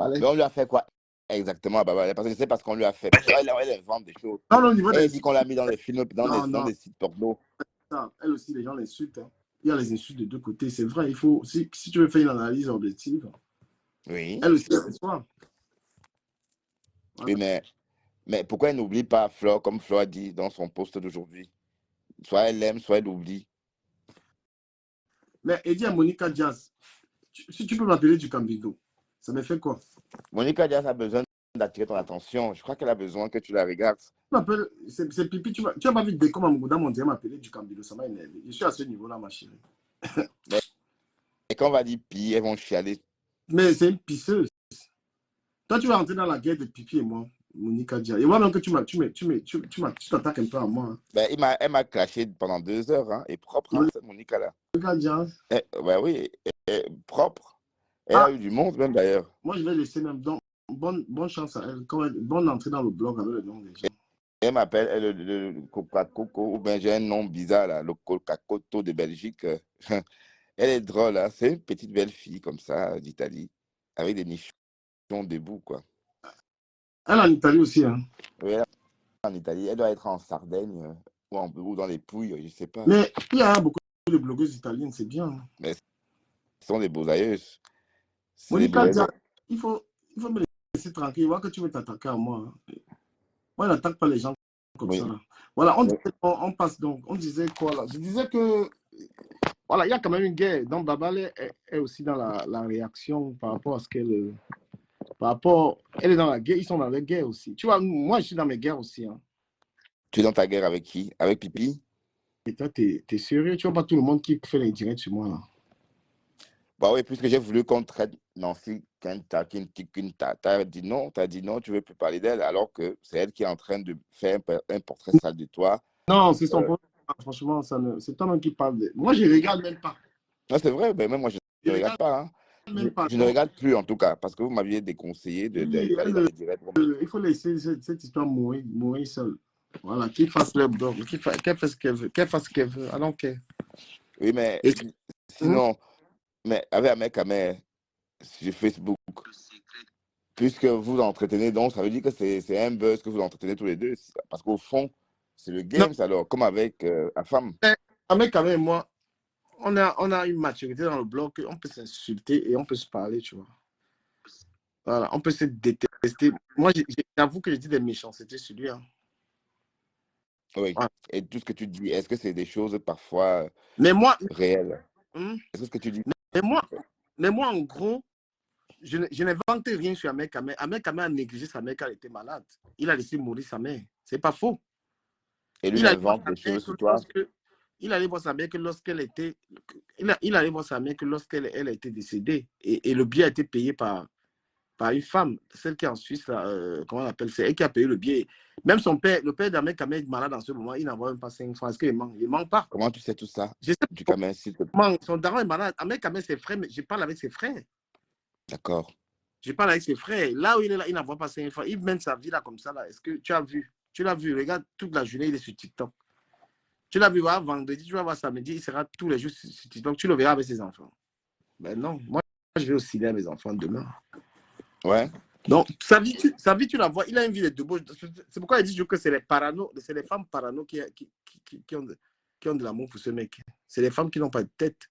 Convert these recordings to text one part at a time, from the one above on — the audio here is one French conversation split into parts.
Mais on lui a fait quoi exactement à Baba? Parce que c'est parce qu'on lui a fait. Parce qu'elle invente des choses. Non, au niveau Elle dit qu'on l'a mis dans les films, dans non. des sites porno. Elle aussi, les gens l'insultent. Hein. Il y a les insultes de deux côtés. C'est vrai, il faut, si tu veux faire une analyse objective, Oui. elle aussi, elle reçoit. Oui, mais pourquoi elle n'oublie pas Flore, comme Flore a dit dans son post d'aujourd'hui? Soit elle l'aime, soit elle l'oublie. Mais elle dit à Monica Diaz, si tu peux m'appeler du Cambido, ça me fait quoi? Monica Diaz a besoin d'attirer ton attention. Je crois qu'elle a besoin que tu la regardes. C'est Pipi, tu n'as pas vu dès comment on dirait m'appeler du Cambido, ça m'a énervé. Je suis à ce niveau-là, ma chérie. Et quand on va dire pire, elles vont chialer. Mais c'est une pisseuse. Toi, tu vas entrer dans la guerre de Pipi et moi, Monica Diaz. Et moi, même que tu t'attaques un peu à moi. Hein. Ben, elle m'a clashé pendant 2 heures. Hein, et propre, hein, cette Monica-là. Monica Diaz. Ben oui, propre. Elle a eu du monde, même d'ailleurs. Moi, je vais laisser même. Donc, bonne chance à elle. Bonne entrée dans le blog avec le nom des gens. Elle m'appelle le Coca-Coco, ou bien j'ai un nom bizarre, là, le Coca-Coto de Belgique. Elle est drôle, hein. C'est une petite belle fille comme ça, d'Italie, avec des nichons debout, quoi. Elle est en Italie aussi. Hein. Oui, elle est en Italie. Elle doit être en Sardaigne ou dans les Pouilles, je ne sais pas. Mais il y a beaucoup de blogueuses italiennes, c'est bien. Hein. Mais ce sont des beaux-aïeuses. Monica Diaz, il faut me laisser tranquille. Voir que tu veux t'attaquer à moi. Hein. Moi, je n'attaque pas les gens comme ça. Là. Voilà, on passe donc. On disait quoi là? Je disais que voilà, il y a quand même une guerre. Donc, Babal est aussi dans la réaction par rapport à ce qu'elle. Par rapport. Elle est dans la guerre, ils sont dans la guerre aussi. Tu vois, moi, je suis dans mes guerres aussi. Hein. Tu es dans ta guerre avec qui? Avec Pipi? Et toi, tu es sérieux? Tu vois pas tout le monde qui fait les directs sur moi là. Bah oui, puisque j'ai voulu qu'on traite Nancy Kenta, t'as dit non, tu veux plus parler d'elle, alors que c'est elle qui est en train de faire un portrait sale de toi. Non, c'est son portrait. Franchement, c'est toi-même qui parle. Moi, je ne regarde même pas. Non, c'est vrai, mais même moi, je ne regarde pas. Hein. Je ne regarde plus, en tout cas, parce que vous m'aviez déconseillé d'aller dans les directs. Il faut laisser cette histoire mourir seule. Voilà, qu'il fasse le blog, qu'elle fasse ce qu'elle veut. Qu'elle fasse ce qu'elle veut. Alors, OK. Oui, mais sinon, mais avec Ahmed Kamer sur Facebook, puisque vous entretenez, donc ça veut dire que c'est un buzz que vous entretenez tous les deux. Parce qu'au fond, c'est le game, alors, comme avec la femme. Ahmed Kamer et moi, on a une maturité dans le blog, on peut s'insulter et on peut se parler, tu vois. Voilà, on peut se détester. Moi, j'avoue que je dis des méchancetés sur lui. Hein. Oui. Voilà. Et tout ce que tu dis, est-ce que c'est des choses parfois réelles? Est-ce que ce que tu dis? Mais moi, en gros, je n'invente rien sur Ahmed Kamer. Ahmed Kamer a négligé sa mère quand elle était malade. Il a laissé mourir sa mère. C'est pas faux. Et lui, il invente des choses sur toi. Il allait voir sa mère que lorsqu'elle était. Il allait voir sa mère que lorsqu'elle a été décédée. Et le billet a été payé par une femme, celle qui est en Suisse, là, comment on appelle, c'est elle qui a payé le billet. Même son père, le père d'Ahmed Kamer est malade en ce moment, il n'envoie même pas 5 francs. Est-ce qu'il manque? Il ne manque pas. Comment tu sais tout ça? Je sais du Kamer, s'il te plaît. Son daron est malade. Ahmed Kamer, ses frères, mais je parle avec ses frères. D'accord. Je parle avec ses frères. Là où il est là, il n'envoie pas 5 francs. Il mène sa vie là comme ça. Là. Est-ce que tu as vu? Tu l'as vu? Regarde, toute la journée, il est sur TikTok. Tu l'as vu voir vendredi, tu vas voir samedi, il sera tous les jours sur TikTok. Tu le verras avec ses enfants. Ben non, moi, je vais aussi à mes enfants demain. Ouais. Donc, sa vie, tu la vois, il a une vie de débauche. C'est pourquoi il dit que c'est les parano, c'est les femmes parano qui ont de l'amour pour ce mec. C'est les femmes qui n'ont pas de tête.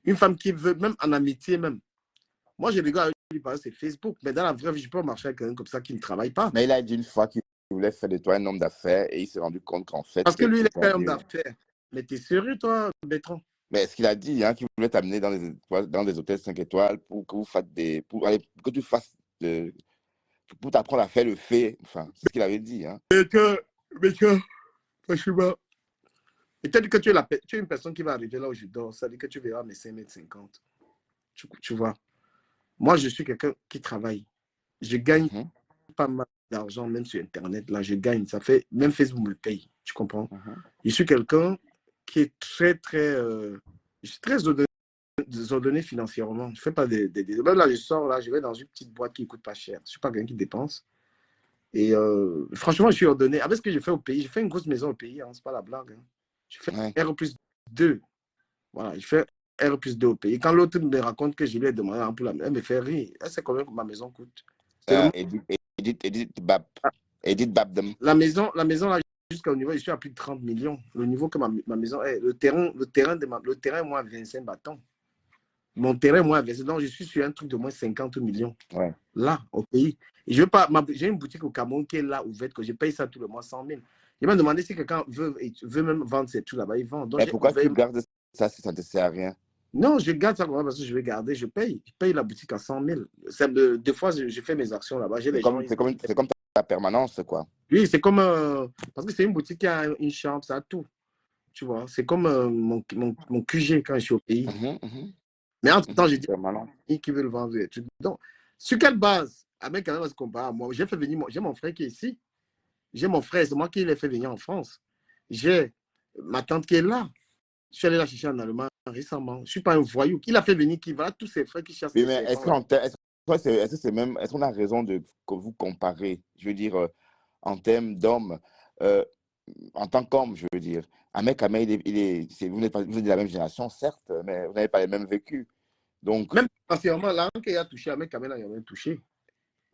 Une femme qui veut, même en amitié même. Moi, je regarde lui parler, c'est Facebook. Mais dans la vraie vie, je peux marcher avec quelqu'un comme ça qui ne travaille pas. Mais il a dit une fois qu'il voulait faire de toi un homme d'affaires et il s'est rendu compte qu'en fait... Parce que lui, il est un homme d'affaires. Mais t'es sérieux, toi, Bertrand? Mais est-ce qu'il a dit hein, qu'il voulait t'amener dans des hôtels 5 étoiles pour que vous fassiez des... Pour que tu fasses... pour t'apprendre à faire le fait. Enfin, c'est ce qu'il avait dit. Hein. Mais franchement... Et tu dis que tu es une personne qui va arriver là où je dors. Ça dit que tu verras mes 5,50 m. Tu vois. Moi, je suis quelqu'un qui travaille. Je gagne pas mal d'argent, même sur Internet. Là, je gagne. Ça fait... Même Facebook me paye. Tu comprends? Je suis quelqu'un qui est très, très... je suis très ordonné financièrement. Je ne fais pas des... Même là, je sors, là, je vais dans une petite boîte qui ne coûte pas cher. Je ne suis pas quelqu'un qui dépense. Et franchement, je suis ordonné. Avec ce que je fais au pays, je fais une grosse maison au pays. Hein, ce n'est pas la blague. Hein. Je fais R+2. Voilà, je fais R+2 au pays. Quand l'autre me raconte que je lui ai demandé pour la maison, elle me fait rire. Elle sait combien ma maison coûte. Edith Babdem. La maison, là, jusqu'au niveau, je suis à plus de 30 millions. Le niveau que ma maison est, le terrain est moins 25 bâtons. Mon terrain est moins 25. Donc, je suis sur un truc de moins 50 millions. Ouais. Là, au pays. Je veux pas, j'ai une boutique au Cameroun qui est là, ouverte, que je paye ça tout le mois 100 000. Il m'a demandé si quelqu'un veut même vendre ces trucs là-bas. Il vend. Donc, mais pourquoi tu gardes ça si ça ne te sert à rien? Non, je garde ça parce que je vais garder, je paye. Je paye la boutique à 100 000. Des fois, je fais mes actions là-bas. C'est comme ta permanence, quoi. Oui, c'est comme. Parce que c'est une boutique qui a une chambre, ça a tout. Tu vois, c'est comme mon QG quand je suis au pays. Mais entre-temps, j'ai dit qui veut le vendre. Donc, sur quelle base? Avec quand même, se compare à moi. J'ai fait venir, j'ai mon frère qui est ici. J'ai mon frère, c'est moi qui l'ai fait venir en France. J'ai ma tante qui est là. Je suis allé la chercher en Allemagne récemment. Je ne suis pas un voyou. Qui l'a fait venir, qui va, tous ses frères qui cherchent. Oui, mais est-ce qu'on a raison de vous comparer? Je veux dire, en termes d'hommes, en tant qu'homme, je veux dire. Ahmed Kamel, vous êtes de la même génération, certes, mais vous n'avez pas les mêmes vécus. Donc, même financièrement, l'argent qu'il a touché, Ahmed Kamel n'a rien touché.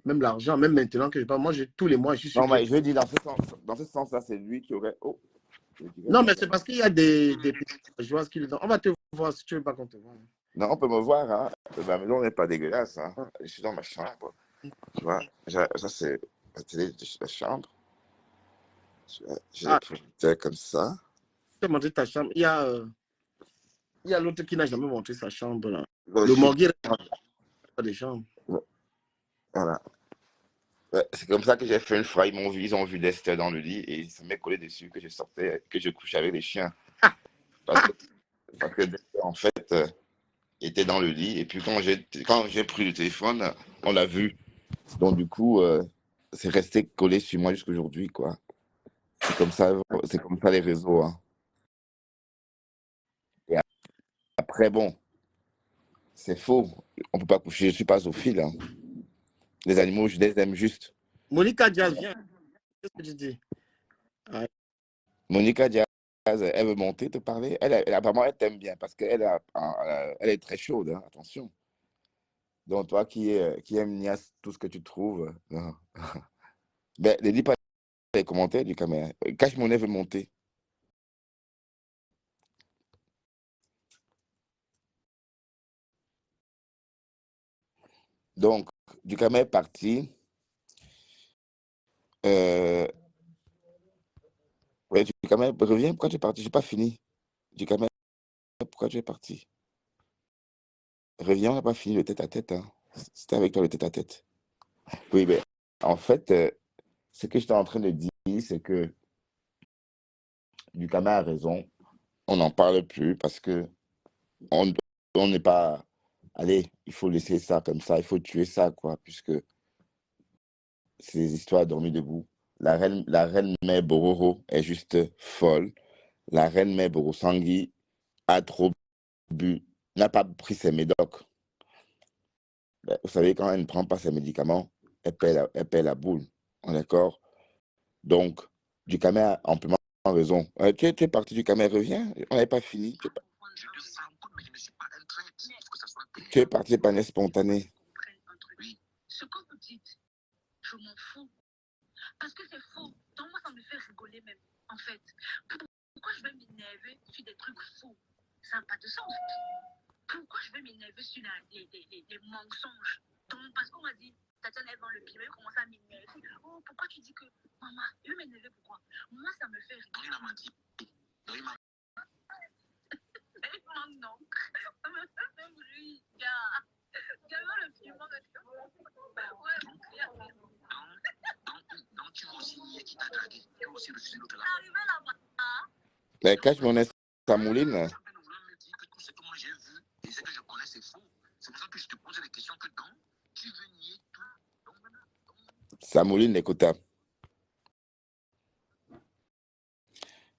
Même l'argent, même maintenant que je parle, moi, tous les mois, je suis sûr. Non, mais je veux dire, dans ce sens-là, c'est lui qui aurait. Oh, non, mais c'est parce qu'il y a des joies qui le donnent. On va te voir si tu ne veux pas qu'on te voit. Non, on peut me voir. Hein. Ma maison n'est pas dégueulasse. Hein. Je suis dans ma chambre. Tu vois, ça, c'est la télé de la chambre. J'ai des projecteurs comme ça. Tu as montré ta chambre. Il y a l'autre qui n'a jamais montré sa chambre. Là. Le morgue, pas de chambre. Voilà. C'est comme ça que j'ai fait une fois. Ils ont vu Lester dans le lit et ça m'est collé dessus que je sortais, que je couchais avec les chiens. Parce que Lester, en fait, était dans le lit. Et puis quand j'ai pris le téléphone, on l'a vu. Donc du coup, c'est resté collé sur moi jusqu'à aujourd'hui, quoi. C'est comme ça les réseaux. Hein. Et après, bon, c'est faux. On peut pas coucher. Je suis pas zoophile. Hein. Les animaux, je les aime juste. Monica Diaz, viens. Qu'est-ce que tu dis? Ouais. Monica Diaz, elle veut monter, te parler. Apparemment, elle t'aime bien parce qu'elle elle est très chaude, hein, attention. Donc, toi qui aimes Nias, tout ce que tu trouves. Ben, ne dis pas les commentaires du caméra. Cache mon nez veut monter. Donc, du caméra est parti. Ouais, du caméra, reviens, pourquoi tu es parti? Je n'ai pas fini. Du caméra, pourquoi tu es parti? Reviens, on n'a pas fini le tête-à-tête. Hein. C'était avec toi le tête-à-tête. Oui, mais en fait, ce que j'étais en train de dire, c'est que Ducama a raison. On n'en parle plus parce que on n'est pas. Allez, il faut laisser ça comme ça, il faut tuer ça, quoi, puisque c'est des histoires dormies debout. La reine mère Bororo est juste folle. La reine mère Borosangui a trop bu, n'a pas pris ses médocs. Ben, vous savez, quand elle ne prend pas ses médicaments, elle perd la boule. On est d'accord? Donc, Ducama a amplement raison. Tu es parti du Cameroun, reviens. On n'avait pas fini. Tu es parti par spontané. Oui, ce que vous dites, je m'en fous. Parce que c'est faux. Donc moi, ça me fait rigoler même, en fait. Pourquoi je vais m'énerver sur des trucs faux? Ça n'a pas de sens. Pourquoi je vais m'énerver sur les mensonges? Donc, parce qu'on m'a dit, Tatiana est dans le pied, elle commence à m'énerver. Oh, pourquoi tu dis que, maman, je vais m'énerver, pourquoi? Moi, ça me fait rigoler. Non. Oui, gars. Le piment donc, tu veux aussi nier qui t'a dragué. Tu veux aussi refuser l'autre là. Arrivé là-bas. Mais cache mon Samouline. Me dit que tout ce que moi j'ai vu et ce que je connais, c'est faux. C'est pour ça que je te pose des questions que non, tu veux nier tout. Samouline, écoute.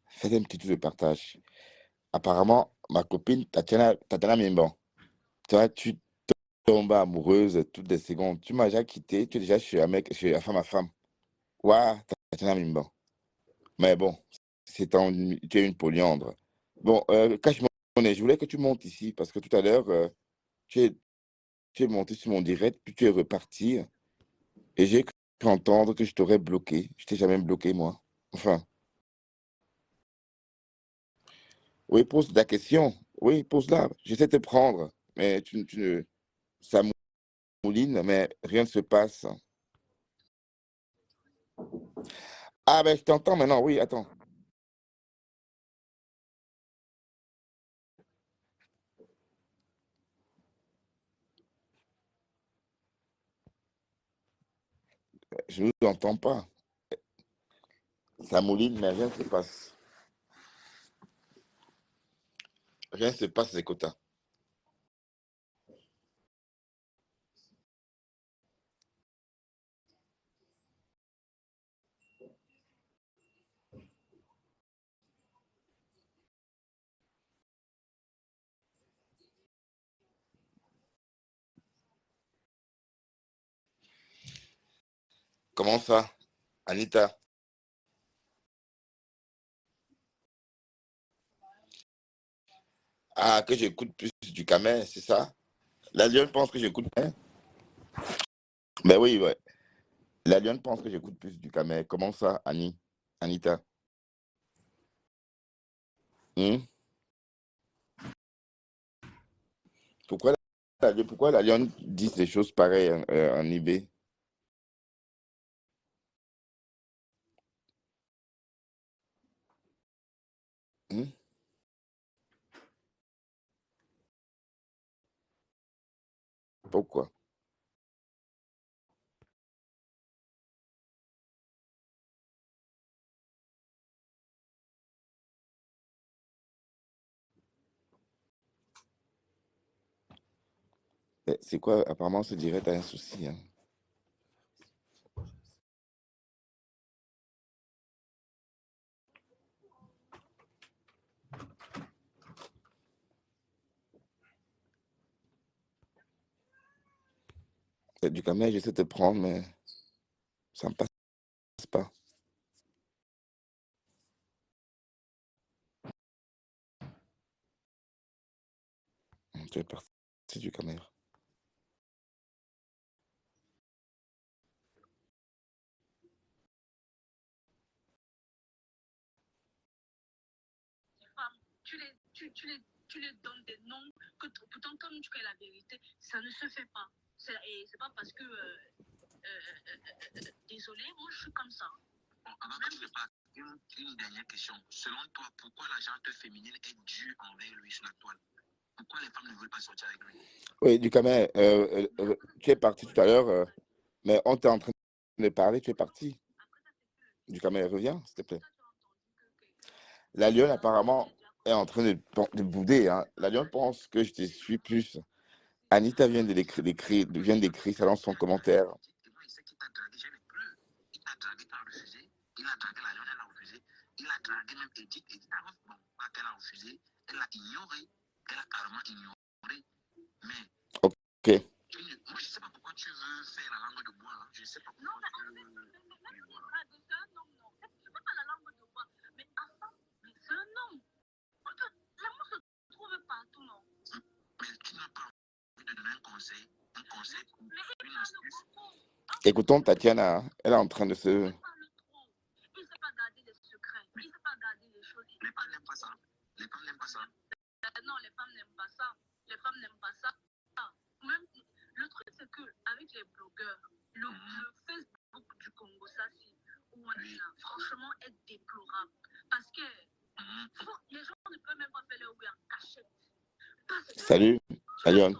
Faites un petit tour de partage. Apparemment, ma copine, Tatiana Mimban, toi, tu tombes amoureuse toutes les secondes. Tu m'as déjà quitté, tu es déjà chez un mec, chez la femme à femme. Ouah, Tatiana Mimban. Mais bon, tu es une polyandre. Bon, cache mon nez. Je voulais que tu montes ici parce que tout à l'heure, tu es monté sur mon direct, puis tu es reparti. Et j'ai cru entendre que je t'aurais bloqué. Je t'ai jamais bloqué, moi. Enfin, oui, pose la question. Oui, pose-la. J'essaie de te prendre. Mais ça mouline, mais rien ne se passe. Ah, ben, je t'entends maintenant. Oui, attends. Je ne vous entends pas. Ça mouline, mais rien ne se passe. Rien ne se passe, Zekota. Comment ça, Anita? Ah, que j'écoute plus du Camet, c'est ça? La lionne pense que j'écoute bien. Ben oui, ouais. La lionne pense que j'écoute plus du Camet. Comment ça, Anita? Hmm? Pourquoi la lionne dit des choses pareilles en IB? Hmm? Pourquoi? C'est quoi? Apparemment, on se dirait t'as un souci. Hein. Du Camet, j'essaie de te prendre, mais ça ne passe pas. Tu es parti du Camet. Tu les donnes des noms que pourtant, comme tu connais la vérité, ça ne se fait pas. Et c'est pas parce que. Désolé, moi je suis comme ça. Bon, avant que tu ne parles, une dernière question. Selon toi, pourquoi la gente féminine est due envers lui sur la toile? Pourquoi les femmes ne veulent pas sortir avec lui? Oui, du Camet, tu es parti tout à l'heure, mais on t'est en train de parler, tu es parti. Du Camet, reviens, s'il te plaît. La lionne, apparemment, est en train de bouder. Hein. La lionne pense que je te suis plus. Anita vient d'écrire ça dans son commentaire. Il sait qu'il t'a dragué, j'ai les preuves. Il t'a dragué, t'as refusé. Il a dragué la lionne, elle a refusé. Il a dragué même Edith a bon, pas qu'elle a refusé. Elle a ignoré. Elle a carrément ignoré. Mais. Ok. Moi, je ne sais pas pourquoi tu veux faire la langue de bois. Là. Je ne sais pas pourquoi tu veux. Non, c'est pas la langue de bois. Mais enfin, c'est un homme. L'amour se trouve partout, non? Mais tu n'as pas envie de donner un conseil pour une astuce. Écoutons Tatiana, elle est en train de se... Il ne sait pas garder les secrets. Il ne sait pas garder les choses. Les femmes n'aiment pas ça. Les femmes n'aiment pas ça. Non, les femmes n'aiment pas ça. Les femmes n'aiment pas ça. Même le truc, c'est qu'avec les blogueurs, le Facebook du Congo, ça, où on est là, franchement, est déplorable. Parce que les gens ne peuvent même pas faire leur oui en cachette. Salut, la lionne.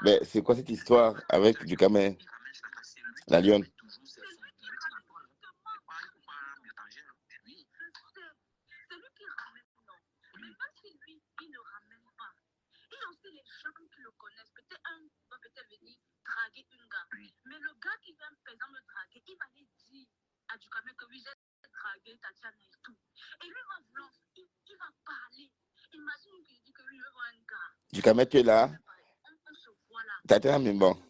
Mais c'est quoi cette histoire avec du Camet? La lionne. Mais le gars qui vient, par exemple, draguer, il va lui dire à du Camet que oui, j'ai dragué Tatiana et tout. Et lui va vouloir, il va parler. Imagine qu'il dit que lui, il veut voir un gars. Du Camet, tu es là? On se voit là. Tatiana, mais bon.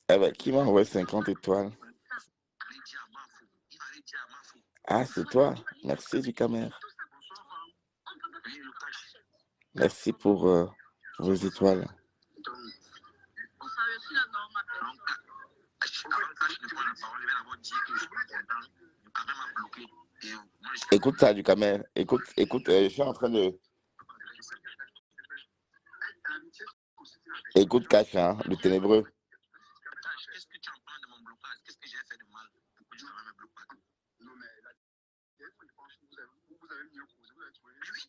Eh ben, qui m'a envoyé 50 étoiles? Ah, c'est toi. Merci, du Camet. Merci pour vos étoiles. Écoute ça, du Camer. Écoute, je suis en train de... Écoute, Cash, hein, le ténébreux. Qu'est-ce que tu en penses de mon blocage? Qu'est-ce que j'ai fait de mal pour que tu me bloques partout? Non, mais là, vous avez mieux causé, vous avez trouvé. Oui,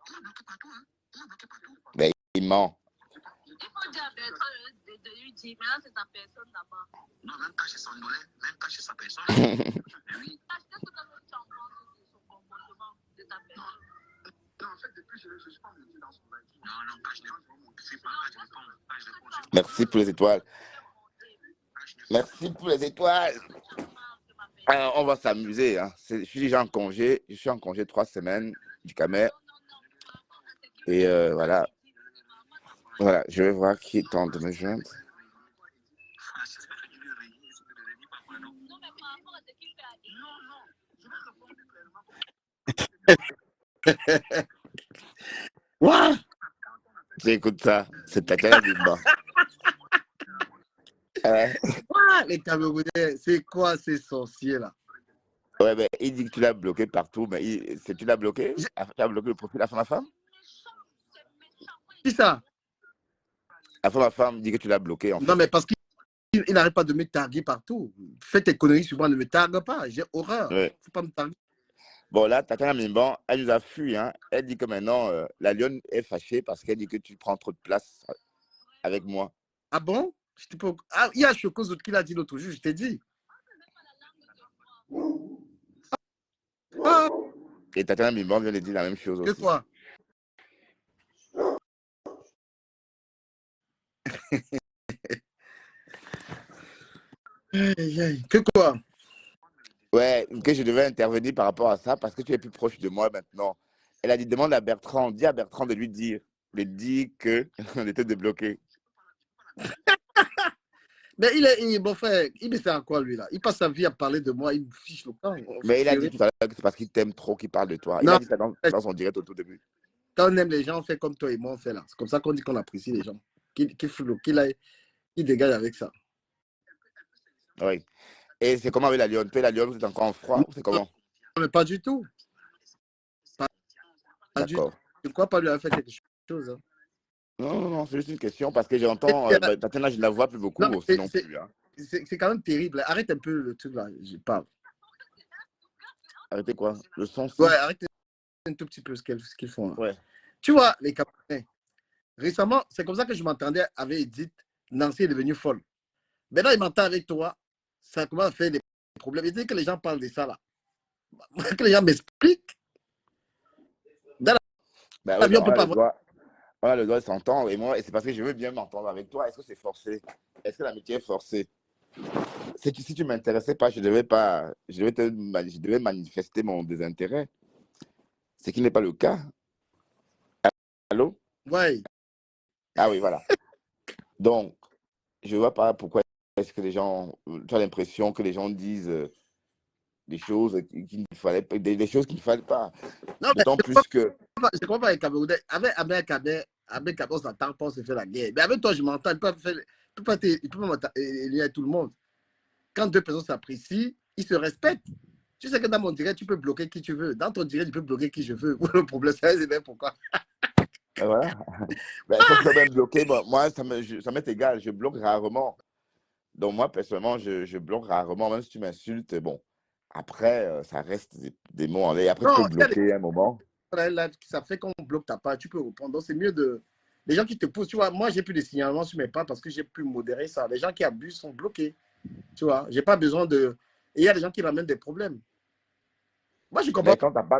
on m'a bloqué partout, hein. On m'a bloqué partout. Mais il ment. Il faut dire à Bertrand de lui dire, maintenant c'est ta personne là-bas. Non, même cacher son dollar, même cacher sa personne. Oui. Qu'est-ce que tu en penses de son comportement, de ta personne? Non, en fait, depuis, je ne suis pas monté dans son live. Non, cache ne suis pas, cache réponds. Merci pour les étoiles. Merci pour les étoiles. Alors, on va s'amuser. Hein. Je suis déjà en congé. Je suis en congé 3 semaines du Camer. Et voilà. Voilà, je vais voir qui tente de me joindre. What? J'écoute ça. C'est Tatiana Bimba. Les Camerounais, c'est quoi ces sorciers là? Ouais, mais il dit que tu l'as bloqué partout, mais tu l'as bloqué? Tu as bloqué le profil à femme? Qui ça? À femme dit que tu l'as bloqué en fait. Non, mais parce qu'il n'arrête pas de me taguer partout. Fais tes conneries sur moi, ne me targue pas. J'ai horreur. Ouais. Faut pas me taguer. Bon, là, Tatiana Bimba, elle nous a fui. Hein. Elle dit que maintenant, la lionne est fâchée parce qu'elle dit que tu prends trop de place avec moi. Ah bon? Ah, il y a Chocos qui l'a dit l'autre jour, je t'ai dit. Ah, Et Tatiana Bimba vient de dire la même chose que aussi. quoi? Que quoi? Ouais, que je devais intervenir par rapport à ça parce que tu es plus proche de moi maintenant. Elle a dit, demande à Bertrand, dis à Bertrand de lui dire qu'on était débloqué. Mais bon frère, il me sert à quoi lui là? Il passe sa vie à parler de moi, il me fiche le camp. Mais il a dit tout à l'heure que c'est parce qu'il t'aime trop qu'il parle de toi. Non, Il a dit ça dans son direct au tout début. quand on aime les gens, on fait comme toi et moi, on fait là. C'est comme ça qu'on dit qu'on apprécie les gens. Qui dégage avec ça. Oui. Et c'est comment avec la lionne? Toi, la lionne, vous êtes encore en froid? C'est comment? Non, mais pas du tout. Pas du tout. D'accord. Je ne crois pas lui avoir fait quelque chose. Hein. Non, c'est juste une question parce que j'entends, Tatiana, je ne la vois plus beaucoup aussi non plus. Hein. C'est quand même terrible. Arrête un peu le truc là, je parle. Arrêtez quoi? Le son? Ouais, arrête un tout petit peu ce qu'ils font. Là. Ouais. Tu vois, les Camerounais, récemment, c'est comme ça que je m'entendais avec Edith. Nancy est devenue folle. Maintenant, il m'entend avec toi. Ça commence à faire des problèmes. Il dit que les gens parlent de ça là. Que les gens m'expliquent. Dans l'avion, on peut pas voir. On a le droit de s'entendre. Et c'est parce que je veux bien m'entendre avec toi. Est-ce que c'est forcé? Est-ce que l'amitié est forcée? Si tu ne m'intéressais pas, je devais manifester mon désintérêt. Ce qui n'est pas le cas. Allô? Ouais. Ah oui, voilà. Donc, je ne vois pas pourquoi est-ce que les gens... Tu as l'impression que les gens disent des choses qu'il ne fallait pas, des choses qu'il ne fallait pas. Non, d'autant plus que... Je ne comprends pas avec Camerounais. Avec Cameroun, on s'entend pas, on se fait la guerre. Mais avec toi, je m'entends. Il peut pas lier à tout le monde. Quand deux personnes s'apprécient, ils se respectent. Tu sais que dans mon direct, tu peux bloquer qui tu veux. Dans ton direct, tu peux bloquer qui je veux. Le problème, c'est bien pourquoi. Voilà. Il faut quand même bloquer. Bon, moi, ça m'est égal. Je bloque rarement. Donc, moi, personnellement, je bloque rarement. Même si tu m'insultes, bon. Après, ça reste des mots en l'air. Après, tu peux bloquer un moment. Ça fait qu'on bloque ta page. Tu peux répondre. Donc, c'est mieux de... Les gens qui te poussent, tu vois, moi, j'ai plus de signalements sur mes pages parce que j'ai pu modérer ça. Les gens qui abusent sont bloqués. Tu vois, j'ai pas besoin de... Et il y a des gens qui ramènent des problèmes. Moi, je comprends. Mais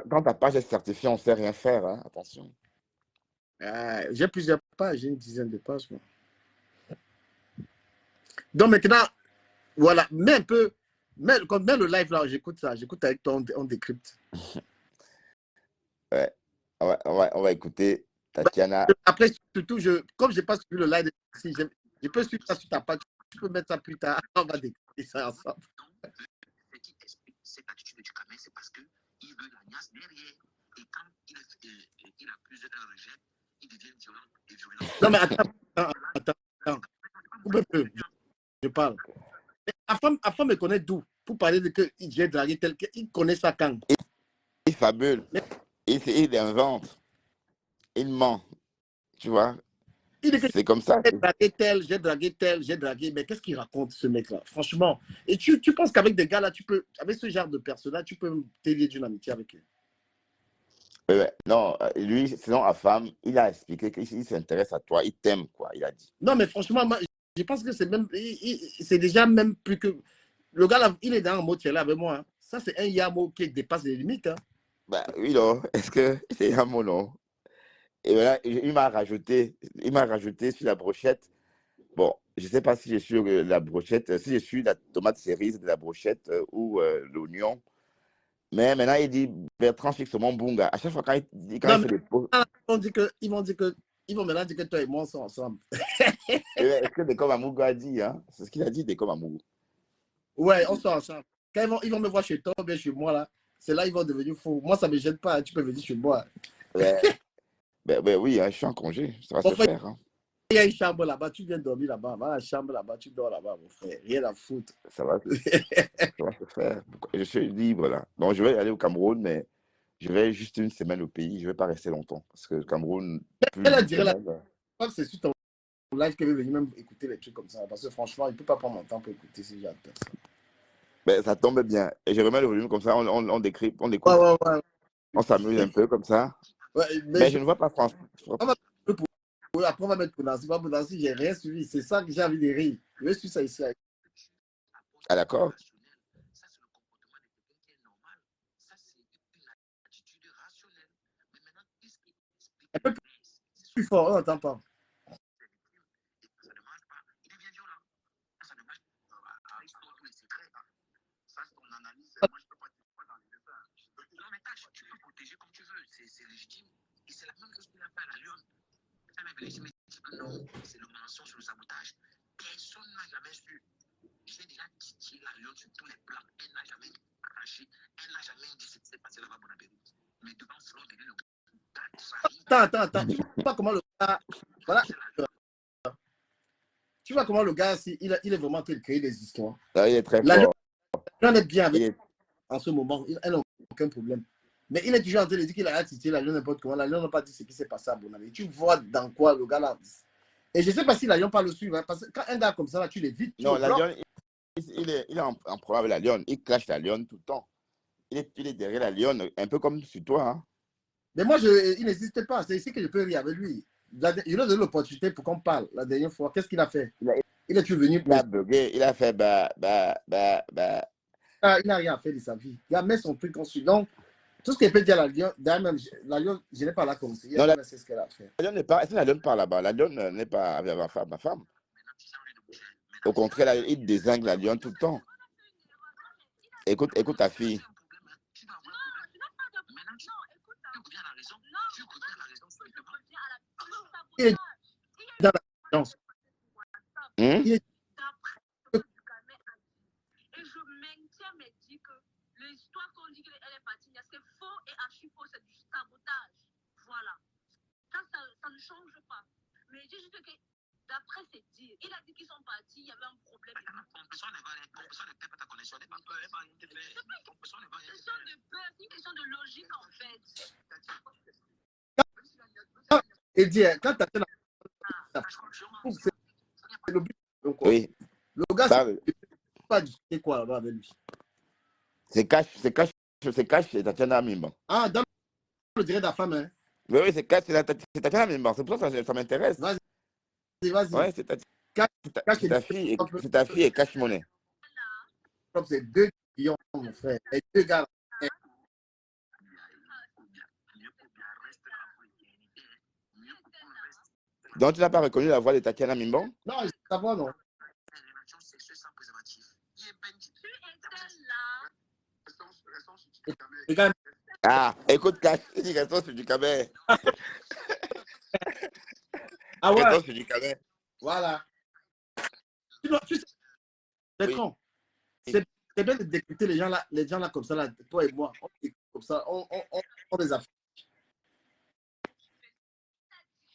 quand ta page est certifiée, on ne sait rien faire. Hein. Attention. J'ai plusieurs pages. J'ai une dizaine de pages. Moi. Donc, maintenant, voilà. Mets un peu... Mets le live là, j'écoute ça. J'écoute avec toi, on décrypte. Ouais. On va écouter Tatiana. Après, surtout, comme je n'ai pas suivi le live, si je peux suivre ça sur ta page. Tu peux mettre ça plus tard. On va décrypter ça ensemble. Ce qui explique cette attitude du Camer, c'est parce qu'il veut la niasse derrière. Et quand il a plusieurs rejets, il devient violent et violent. Non, mais attends. Coupe un peu. Je parle. La femme me connaît d'où? pour parler de que j'ai dragué tel qu'il connaît ça quand. Il fabule, Mais il invente, il ment, tu vois. il dit que C'est comme ça. j'ai dragué tel, j'ai dragué tel, j'ai dragué. Mais qu'est-ce qu'il raconte, ce mec-là? Franchement. Et tu penses qu'avec des gars-là, tu peux, avec ce genre de personnes-là, tu peux te lier d'une amitié avec eux? Ouais. Non, lui, sinon, à femme, il a expliqué qu'il s'intéresse à toi, il t'aime, quoi, il a dit. Non, mais franchement, moi, je pense que c'est même, c'est déjà même plus que. Le gars, là, il est dans un mot, tu es là avec moi. Hein. Ça, c'est un yamo qui dépasse les limites. Hein. Bah oui, non, est-ce que c'est un mot, non? Et voilà, il m'a rajouté sur la brochette. Bon, je ne sais pas si je suis la brochette, si je suis la tomate cerise de la brochette ou l'oignon. Mais maintenant, il dit Bertrand Chic mon bunga. À chaque fois, quand il Non, fait mais des posts, ils vont maintenant dire que toi et moi sont ensemble. est-ce que Dekom Amougou a dit, hein? C'est ce qu'il a dit, Dekom Amougou. Ouais, on sort ensemble. Quand ils vont me voir chez toi, bien chez moi, là, c'est là ils vont devenir fous. Moi, ça ne me gêne pas. Tu peux venir chez moi. Ouais. Ben oui, hein, je suis en congé, ça va Mon se frère, faire. Hein. il y a une chambre là-bas. Tu viens dormir là-bas. Va à la chambre là-bas. Tu dors là-bas, mon frère. Rien à foutre. Ça va se faire. Je suis libre là. Donc, je vais aller au Cameroun, mais je vais juste une semaine au pays. Je ne vais pas rester longtemps. Parce que le Cameroun, plus Elle a d'une dit là, semaine. c'est sur ton live qu'elle veut venir même écouter les trucs comme ça. Parce que franchement, il ne peut pas prendre mon temps pour écouter ces gens de personnes. Ben, ça tombe bien. Et je remets le volume comme ça, on décrit, on écoute. Ouais. On s'amuse un peu comme ça. Ouais, Mais je ne vois pas France. Après, on va mettre pour Nancy. Pour Nancy, j'ai rien suivi. C'est ça que j'ai envie de rire. Je vais suivre ça ici. Ah, d'accord. Un peu plus fort, on n'entend pas. C'est légitime. Et c'est la même chose qu'il a fait à la Lyon. Je me dis que non, c'est le mensonge sur le sabotage. Personne n'a jamais su. J'ai déjà titillé la Lyon sur tous les plans. Elle n'a jamais craché. Elle n'a jamais dit ce qui s'est passé là-bas pour la Pérou. Mais devant Flore, le gars trahi. Attends. Tu vois comment le gars. Voilà. Tu vois comment le gars, il est vraiment en train de créer des histoires. Ah, il est très La Lyon fort. est bien avec en ce moment. Elle n'a aucun problème. Mais il est toujours en train de dire qu'il a titillé la Lyon n'importe comment. La Lyon n'a pas dit ce qui s'est passé à Bonavie. Tu vois dans quoi le gars là. Et je ne sais pas si la Lyon parle le suivre. Hein, parce que quand un gars comme ça, là, tu l'évites. Non, la Lyon, il est en problème avec la Lyon. Il clash la Lyon tout le temps. Il est derrière la Lyon, un peu comme sur toi. Hein. Mais moi, il n'existe pas. C'est ici que je peux rire avec lui. Il a donné l'opportunité pour qu'on parle la dernière fois. Qu'est-ce qu'il a fait? Il est venu. Il a bugué, il a fait Il n'a rien fait de sa vie. Il a mis son truc en suivant. Donc, tout ce qu'il peut dire à la Lyon, d'ailleurs même, la Lyon, je n'ai pas la conseiller. Non, c'est ce qu'elle a fait. La Lyon n'est pas, est-ce que la Lyon part là-bas? La Lyon n'est pas avec ma femme. Au contraire, il désingue la Lyon tout le temps. Écoute ta fille. Il est dans la danse. Il est... Et je maintiens mes dits que l'histoire qu'on dit qu'elle est partie, c'est faux et archi faux, c'est du sabotage. Voilà. Ça ne change pas. Mais je dis juste que d'après ses dires, il a dit qu'ils sont partis, il y avait un problème. Compression de peur, ta connexion n'est pas peur. C'est pas une question de logique en fait. Et dit, quand tu as c'est le but. Donc, oui. Le gars, c'est pas discuter quoi là-bas avec lui. C'est cash, c'est Tatiana Mimban. Ah, dans le direct de la femme, hein? Oui, c'est cash, c'est Tatiana Mimban. C'est pour ça que ça m'intéresse. Vas-y. Ouais, c'est ta fille et cash monnaie. Comme c'est 2 millions, mon frère. Et 2 gars. Donc, tu n'as pas reconnu la voix de Tatiana Mimban? Non, ça va, non. Ah, écoute, Cash, il dit restons sur du cabet. Ah ouais? Restons sur du cabet. Voilà. Tu sais, Bertrand, c'est bien de décrypter les gens là comme ça, là, toi et moi. Comme ça, on les a fait.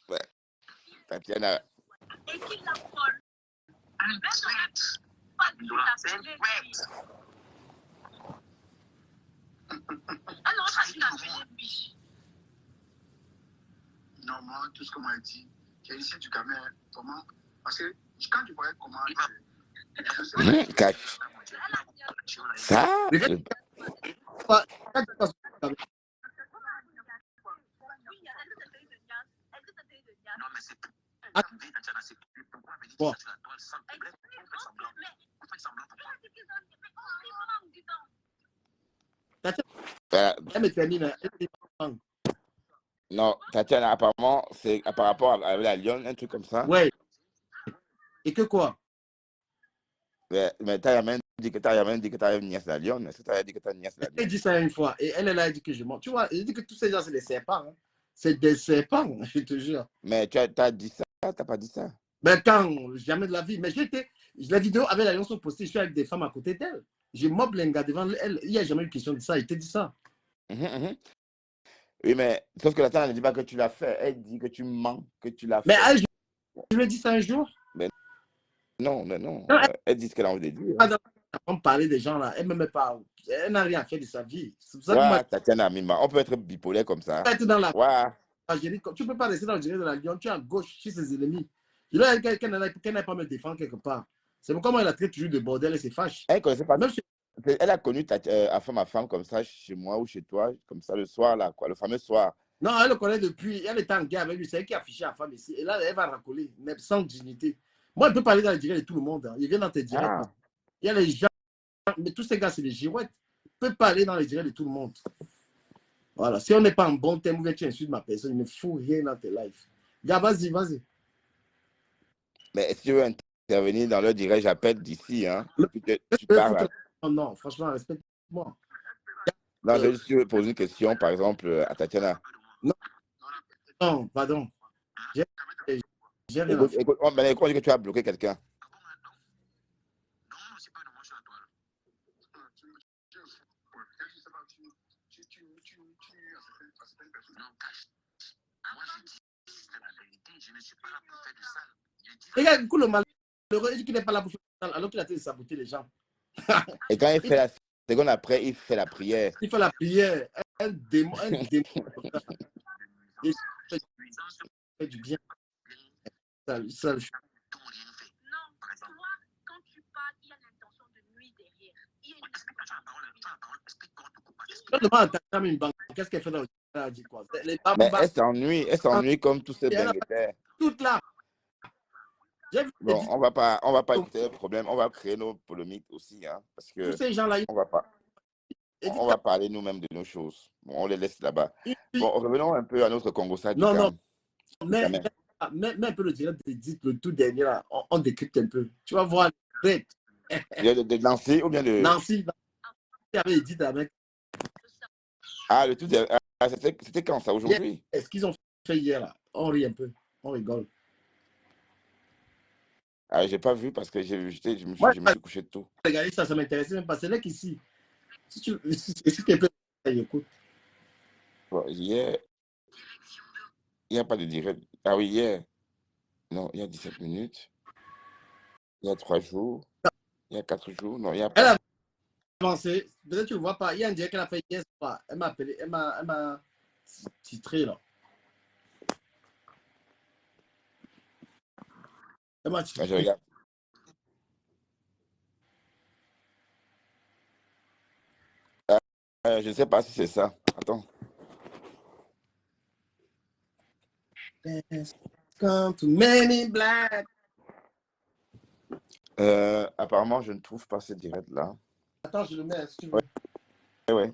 Ouais. Tatiana. Et qu'il la vole. Pas du tout la Ah non, ça dit appelé biche. Non, moi, tout ce que moi dit, j'ai ici du Cameroun. Comment? Parce que quand tu voyais comment. Cache. Ça? Mais quand tu passes au Cameroun, Non, mais c'est ah, bon, Tatiana, elle me termine. Non, Tatiana, apparemment, c'est par rapport à la Lyon, un truc comme ça. Ouais. Et que quoi? Mais t'as jamais dit que t'as une nièce de la Lyon. Est-ce que t'as dit que t'as une nièce de la Elle Lyon? dit ça une fois. Et elle a dit que je mens. Tu vois, elle dit que tous ces gens, c'est des serpents. Hein. C'est des serpents, je te jure. Mais tu as dit ça, t'as pas dit ça. Mais quand, jamais de la vie. Mais la vidéo avec la Lyon sont postées, je suis avec des femmes à côté d'elle. Je mob Lenga devant elle. Il n'y a jamais eu question de ça. Il te dit ça. Oui, mais sauf que la Tatiana ne dit pas que tu l'as fait. Elle dit que tu mens, que tu l'as fait. Mais je lui ai dit ça un jour. Mais non. Non, Elle dit ce qu'elle a envie de dire. On parlait des gens là. Elle ne me met pas. Elle n'a rien fait de sa vie. C'est pour ça Ouais, Tatiana Mima, on peut être bipolaire comme ça. être dans la. Ouais. Tu ne peux pas rester dans le direct de la Lyon. Tu es à gauche chez ses ennemis. Je dois qu'elle n'a pas me défendre quelque part. C'est pourquoi moi, elle a traité toujours de bordel et se fâche. Elle connaissait pas. Même si... Elle a connu ma femme comme ça chez moi ou chez toi, comme ça le soir, là, quoi, le fameux soir. Non, elle le connaît depuis. Elle était en guerre avec lui. C'est elle qui a affiché la femme ici. Et là, elle va racoler, mais sans dignité. Moi, elle peut parler dans le direct de tout le monde. Hein. Il vient dans tes directs. Ah. Il y a les gens. Mais tous ces gars, c'est des girouettes. Il peut parler dans les directs de tout le monde. Voilà. Si on n'est pas en bon thème, ou bien tu insultes ma personne, il ne faut rien dans tes lives. Gars, vas-y. Mais si tu veux intervenir dans le direct, j'appelle d'ici. Hein. Tu parles. Non, franchement, respecte-moi. Non, je juste poser une question, par exemple, à Tatiana. Non, pardon. J'ai rien à faire. Écoute, on dit que tu as bloqué quelqu'un. Regarde, du coup, le malheureux, il dit qu'il n'est pas là pour faire ça, alors qu'il a été saboter les gens. Et quand il fait la seconde après, il fait la prière. Il fait la prière. Un démon. Il fait du bien. Ça, Non, toi, quand tu parles, il y a l'intention de nuire derrière. je demande à ta femme une banque. Qu'est-ce qu'elle fait dans le elle a dit quoi? Mais elle s'ennuie comme tous ces benguetaires. Toute là. Bon, on va pas écouter le problème, on va créer nos polémiques aussi, hein, parce que tous ces gens-là, on va parler nous-mêmes de nos choses. Bon, on les laisse là-bas. Bon, revenons un peu à notre Congo ça. Non. Mais un peu le direct le tout dernier là, on décrypte un peu. Tu vas voir de Nancy ou bien de Nancy avait dit avec. Ah, le tout c'était quand ça aujourd'hui? Est-ce qu'ils ont fait hier là? On rit un peu, on rigole. Ah, j'ai pas vu parce que je me suis couché tôt. Regardez ça m'intéressait même pas. C'est là qu'ici. Si tu peux, écoute. Bon, hier, il n'y a pas de direct. Ah oui, hier. Non, il y a 17 minutes. Il y a 3 jours. Il y a 4 jours. Non, il n'y a pas. Elle a avancé. Peut-être que tu ne le vois pas. Il y a un direct qu'elle a fait hier soir. Elle m'a appelé. Elle m'a titré là. Elle m'a titré. Je regarde. Je ne sais pas si c'est ça. Attends. Come to many black. Apparemment, je ne trouve pas ce direct là. Attends, je le mets si tu veux. Ouais.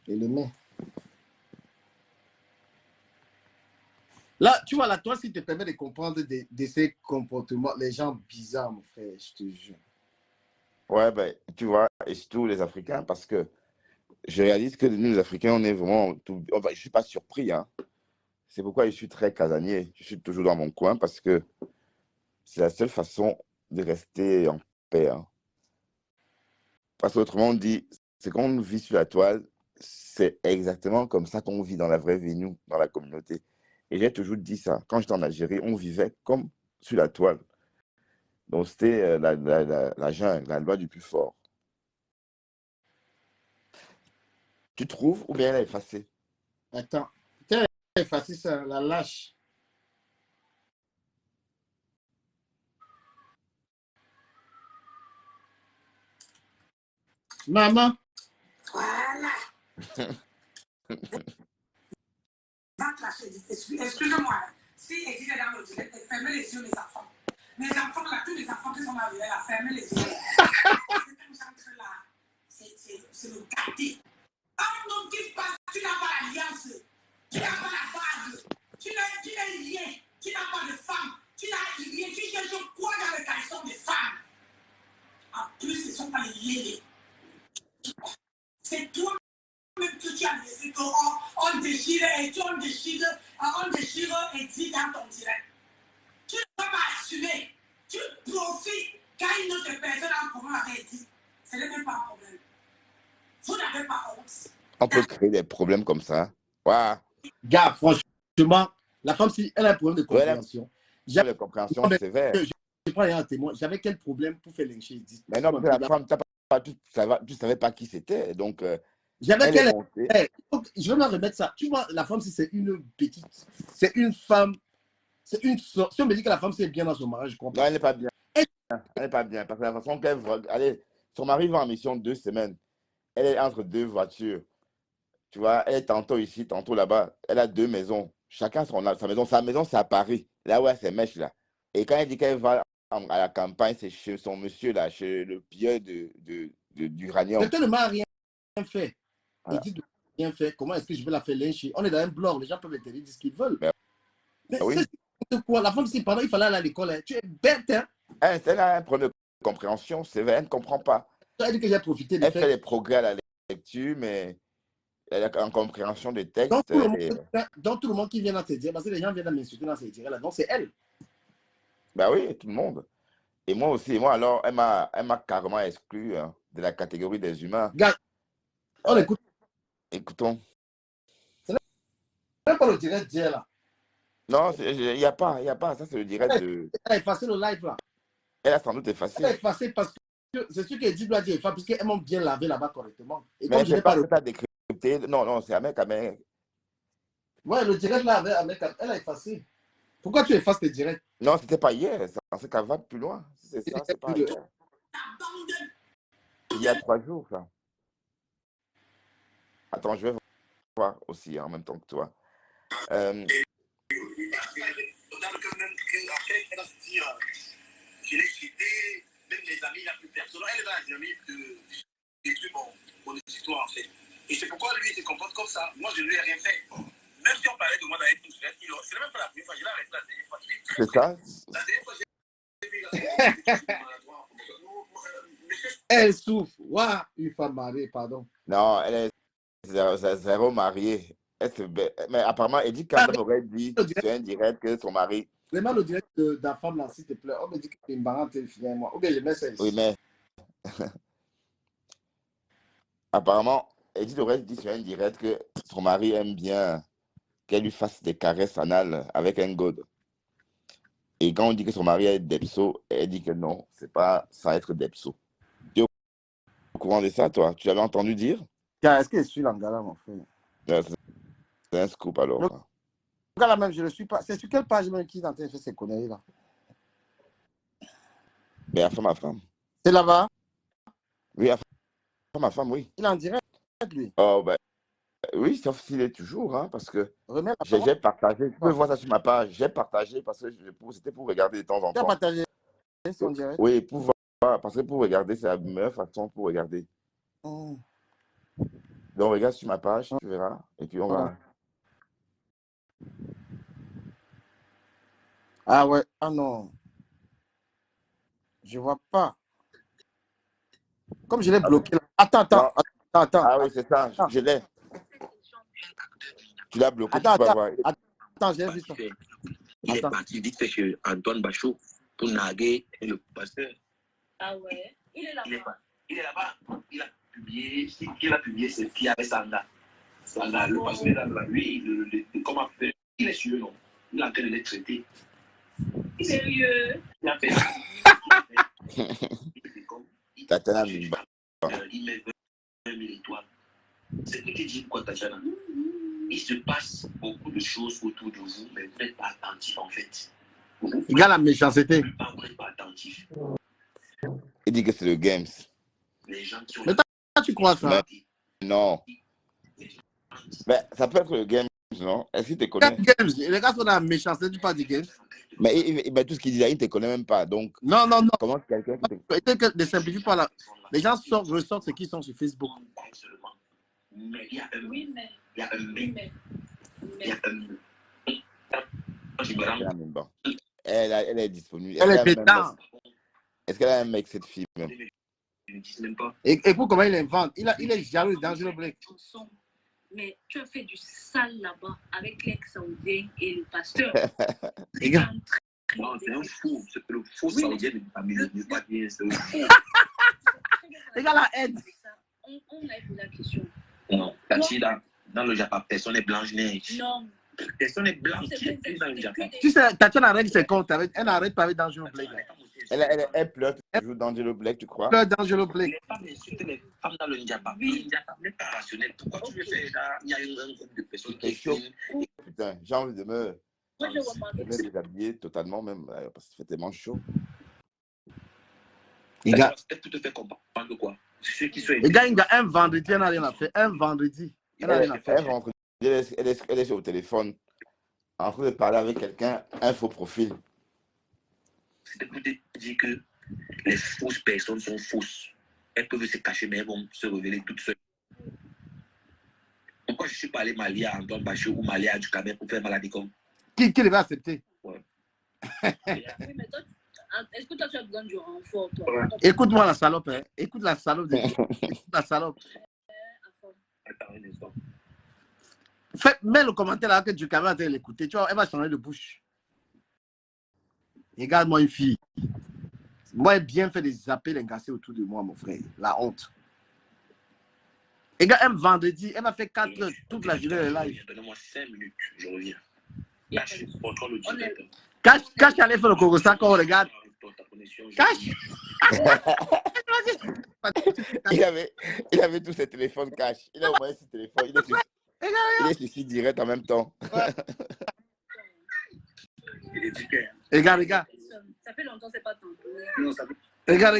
Je le mets. Là, tu vois, là, toi, ce qui te permet de comprendre de ces comportements, les gens bizarres, mon frère, je te jure. Ouais, ben, tu vois, et surtout les Africains, parce que je réalise que nous, les Africains, on est vraiment... je ne suis pas surpris, hein. C'est pourquoi je suis très casanier. Je suis toujours dans mon coin, parce que c'est la seule façon de rester en paix. Hein. Parce qu'autrement, on dit, c'est qu'on vit sur la toile, c'est exactement comme ça qu'on vit dans la vraie vie, nous, dans la communauté. Et j'ai toujours dit ça. Quand j'étais en Algérie, on vivait comme sur la toile. Donc, c'était la jungle, la loi du plus fort. Tu trouves ou bien elle a effacé? Attends. Peut-être elle a effacé ça, la lâche. Maman. Voilà. Excusez-moi. Si Edith est dans le direct, fermez les yeux, les enfants. Les enfants, là, tous les enfants qui sont là, fermez les yeux. J'entre là. C'est le gâté. Un homme qui passe, tu n'as pas l'alliance, tu n'as pas la base, tu n'as rien, tu n'as pas de femme, tu n'as rien, tu cherches quoi dans le caleçon des femmes? En plus, ce ne sont pas les liés. C'est toi. Même que tu as laissé qu'on déchire et on déchire et dit dans ton direct. Tu ne peux pas assumer. Tu profites quand une autre personne a un problème avec dit. Ce n'est même pas un problème. Vous n'avez pas honte. On peut créer des problèmes comme ça. Waouh. Gars, franchement, la femme, si elle a un problème de compréhension. Ouais, de compréhension sévère. Je prends un témoin. J'avais quel problème pour faire lyncher? Mais non, parce que la femme, tu savais pas qui c'était. Donc, j'avais qu'elle est. Je vais me remettre ça. Tu vois, la femme, si c'est une petite, c'est une femme, c'est une. Si on me dit que la femme, c'est bien dans son mariage, je comprends. Non, elle n'est pas bien. Elle n'est pas bien. Parce que la façon qu'elle va. Allez, son mari va en mission 2 semaines. Elle est entre 2 voitures. Tu vois, elle est tantôt ici, tantôt là-bas. Elle a 2 maisons. Chacun sa maison. Sa maison, c'est à Paris. Là où elle s'est mèche, là. Et quand elle dit qu'elle va à la campagne, c'est chez son monsieur, là, chez le pilleur d'uranium. Quelqu'un ne m'a rien fait. Voilà. Il dit de rien fait. Comment est-ce que je vais la faire lyncher? On est dans un blog. Les gens peuvent interdire ce qu'ils veulent. Mais oui. C'est quoi? La femme, si pendant il fallait aller à l'école, hein. Tu es bête, hein? Elle a un problème de compréhension. C'est vrai, elle ne comprend pas. Elle dit que j'ai profité des Elle fait des progrès à la lecture, mais elle a en compréhension des textes. Dans tout le monde qui vient dans ses dires, parce que les gens viennent m'insulter dans ses dires, là, donc c'est elle. Ben oui, tout le monde. Et moi aussi. Moi, alors, elle m'a carrément exclu de la catégorie des humains. Gars, on écoute. Écoutons. C'est même pas le direct d'hier, là. Non, il n'y a pas. Ça, c'est le direct de... Elle a effacé le live, là. Elle a sans doute effacé. Elle a effacé parce que c'est sûr qu'elle dit doit dire effacer, parce qu'elles m'ont bien lavé là-bas correctement. Et mais comme je n'ai pas le décrypté. Non, c'est Ahmed Kamer. Ouais, le direct là, avec Ahmed Kamer, elle a effacé. Pourquoi tu effaces tes directs? Non, c'était pas hier. C'est qu'elle va plus loin. C'est ça, c'est pas hier. Il y a 3 jours, ça. Attends, je vais voir aussi en même temps que toi. Je l'ai cité, même les amis, il n'a plus personne. Elle va jamais détruire mon histoire, en fait. Et c'est pourquoi lui, il se comporte comme ça. Moi, je ne lui ai rien fait. Même si on parlait de moi dans les touches, c'est même pas la première fois. Je l'ai arrêté la dernière fois. C'est ça. La dernière fois, elle souffre. Waouh, une femme mariée, pardon. Non, elle est zéro mariée. Mais apparemment, Edith Campbell aurait dit sur un direct que son mari. Vraiment le direct de la femme là, s'il te plaît. On me dit que c'est une barante, moi. Ou bien je mets ça ici. Oui, mais. Apparemment, Edith aurait dit sur un direct que son mari aime bien qu'elle lui fasse des caresses anales avec un god. Et quand on dit que son mari est Depso, elle dit que non, c'est pas sans être Depso. Tu es au courant de ça, toi? Tu l'avais entendu dire? Est-ce que je suis l'angala, mon frère? C'est un scoop alors. Là même, je ne le suis pas. C'est sur quelle page même qui est en train de faire ces conneries là? Mais à femme. C'est là-bas? Oui, à femme, oui. Il est en direct, lui? Oh, ben, oui, sauf s'il est toujours, hein, parce que j'ai partagé. Tu peux voir ça sur ma page. J'ai partagé parce que c'était pour regarder de temps en temps. Tu as partagé son direct? Oui, pour voir, parce que pour regarder, c'est la meilleure façon pour regarder. Donc, regarde sur ma page, tu verras. Et puis, on va. Ah ouais, ah non. Je vois pas. Comme je l'ai bloqué là. Attends. Ah oui, c'est ça, je l'ai. Tu l'as bloqué, tu peux voir. Attends, j'ai vu ça. Il est parti vite fait chez Antoine Bachot pour narguer le pasteur. Ah ouais, il est là-bas. Il est là-bas. Il a publié ce qui avait Sanda. Sanda, le pasteur est là, lui, comment faire? Il est sûr, non? Il est en train de les traiter. Sérieux? Il a fait ça. Il met 20 000 étoiles. C'est que tu dis quoi, Tatiana? Il se passe beaucoup de choses autour de vous, mais vous n'êtes pas attentif en fait. Il y a la méchanceté. Vous n'êtes pas attentif. Il dit que c'est le games. Les gens qui ont... Mais toi, tu crois ça? Mais non. Mais ça peut être le games, non? Est-ce qu'il te connaît? Games. Les gars sont dans la méchanceté, tu parles du games. Mais tout ce qu'il dit là, il ne te connaît même pas. Donc, non. comment quelqu'un qui te... Peut-être que ne simplifie pas là. Les gens ressortent ce qu'ils sont sur Facebook. Mais il y a un... Oui, mais... Il y a un... Oui, mais... Il y a un... Elle est disponible. Elle est pétante. Est-ce qu'elle a un mec, cette fille même? Écoute comment il invente. Il est jaloux dans une blague. Mais tu as fait du sale là-bas avec l'ex-saoudien et le pasteur. Les gars. Non, c'est un fou. C'est le faux saoudien de famille. Pas bien, c'est le fou. Les gars, la aide. On a posé la question. Non, dans le Japon, personne n'est blanche-neige. Non. Personne n'est blanche dans le Japon. Tu sais, Tatiana arrête ses comptes. Elle n'arrête pas avec Dangerous Blake. Elle pleure toujours D'Angelo Blake, tu crois? Elle pleure D'Angelo Blake. Les femmes insultent les femmes dans le Japon. Le Japon n'est pas rationnel. Pourquoi tu veux faire ça? Il y a un groupe de personnes qui chaud. Putain, j'ai envie de me déshabiller totalement même, parce que ça fait tellement chaud. Les gars, tout te fait comprendre quoi? Les gars, un vendredi, elle n'a rien à faire. Un vendredi, elle n'a rien à faire. Elle est sur le téléphone, en train de parler avec quelqu'un, un faux profil. C'est pour te dire que les fausses personnes sont fausses. Elles peuvent se cacher, mais elles vont se révéler toutes seules. Pourquoi je ne suis pas allé m'allier à Antoine Bachot ou m'allier à Ducamel pour faire maladie comme? Qui devait accepter? Ouais. Oui, mais toi, est-ce que toi, tu as besoin du renfort, toi? Ouais. Écoute-moi la salope, hein. Écoute la salope. Écoute la salope. Attends un instant. Mets le commentaire là que Ducamel est en train de l'écouter. Tu vois, elle va changer de bouche. Regarde-moi une fille. Moi, j'ai bien fait des appels engagés autour de moi, mon frère. La honte. Les gars, un vendredi, elle m'a fait 4 heures toute la journée de live. Donne-moi 5 minutes, je reviens. Cache, contrôle le directeur. Cache, allez faire le Corosa quand on regarde. Cache. Il avait tous ses téléphones cash. Il a envoyé ses téléphones. Il est sur direct en même temps. Il est éduqué. Les gars. Ça fait longtemps que c'est pas ton tour. Non, ça fait... Les gars.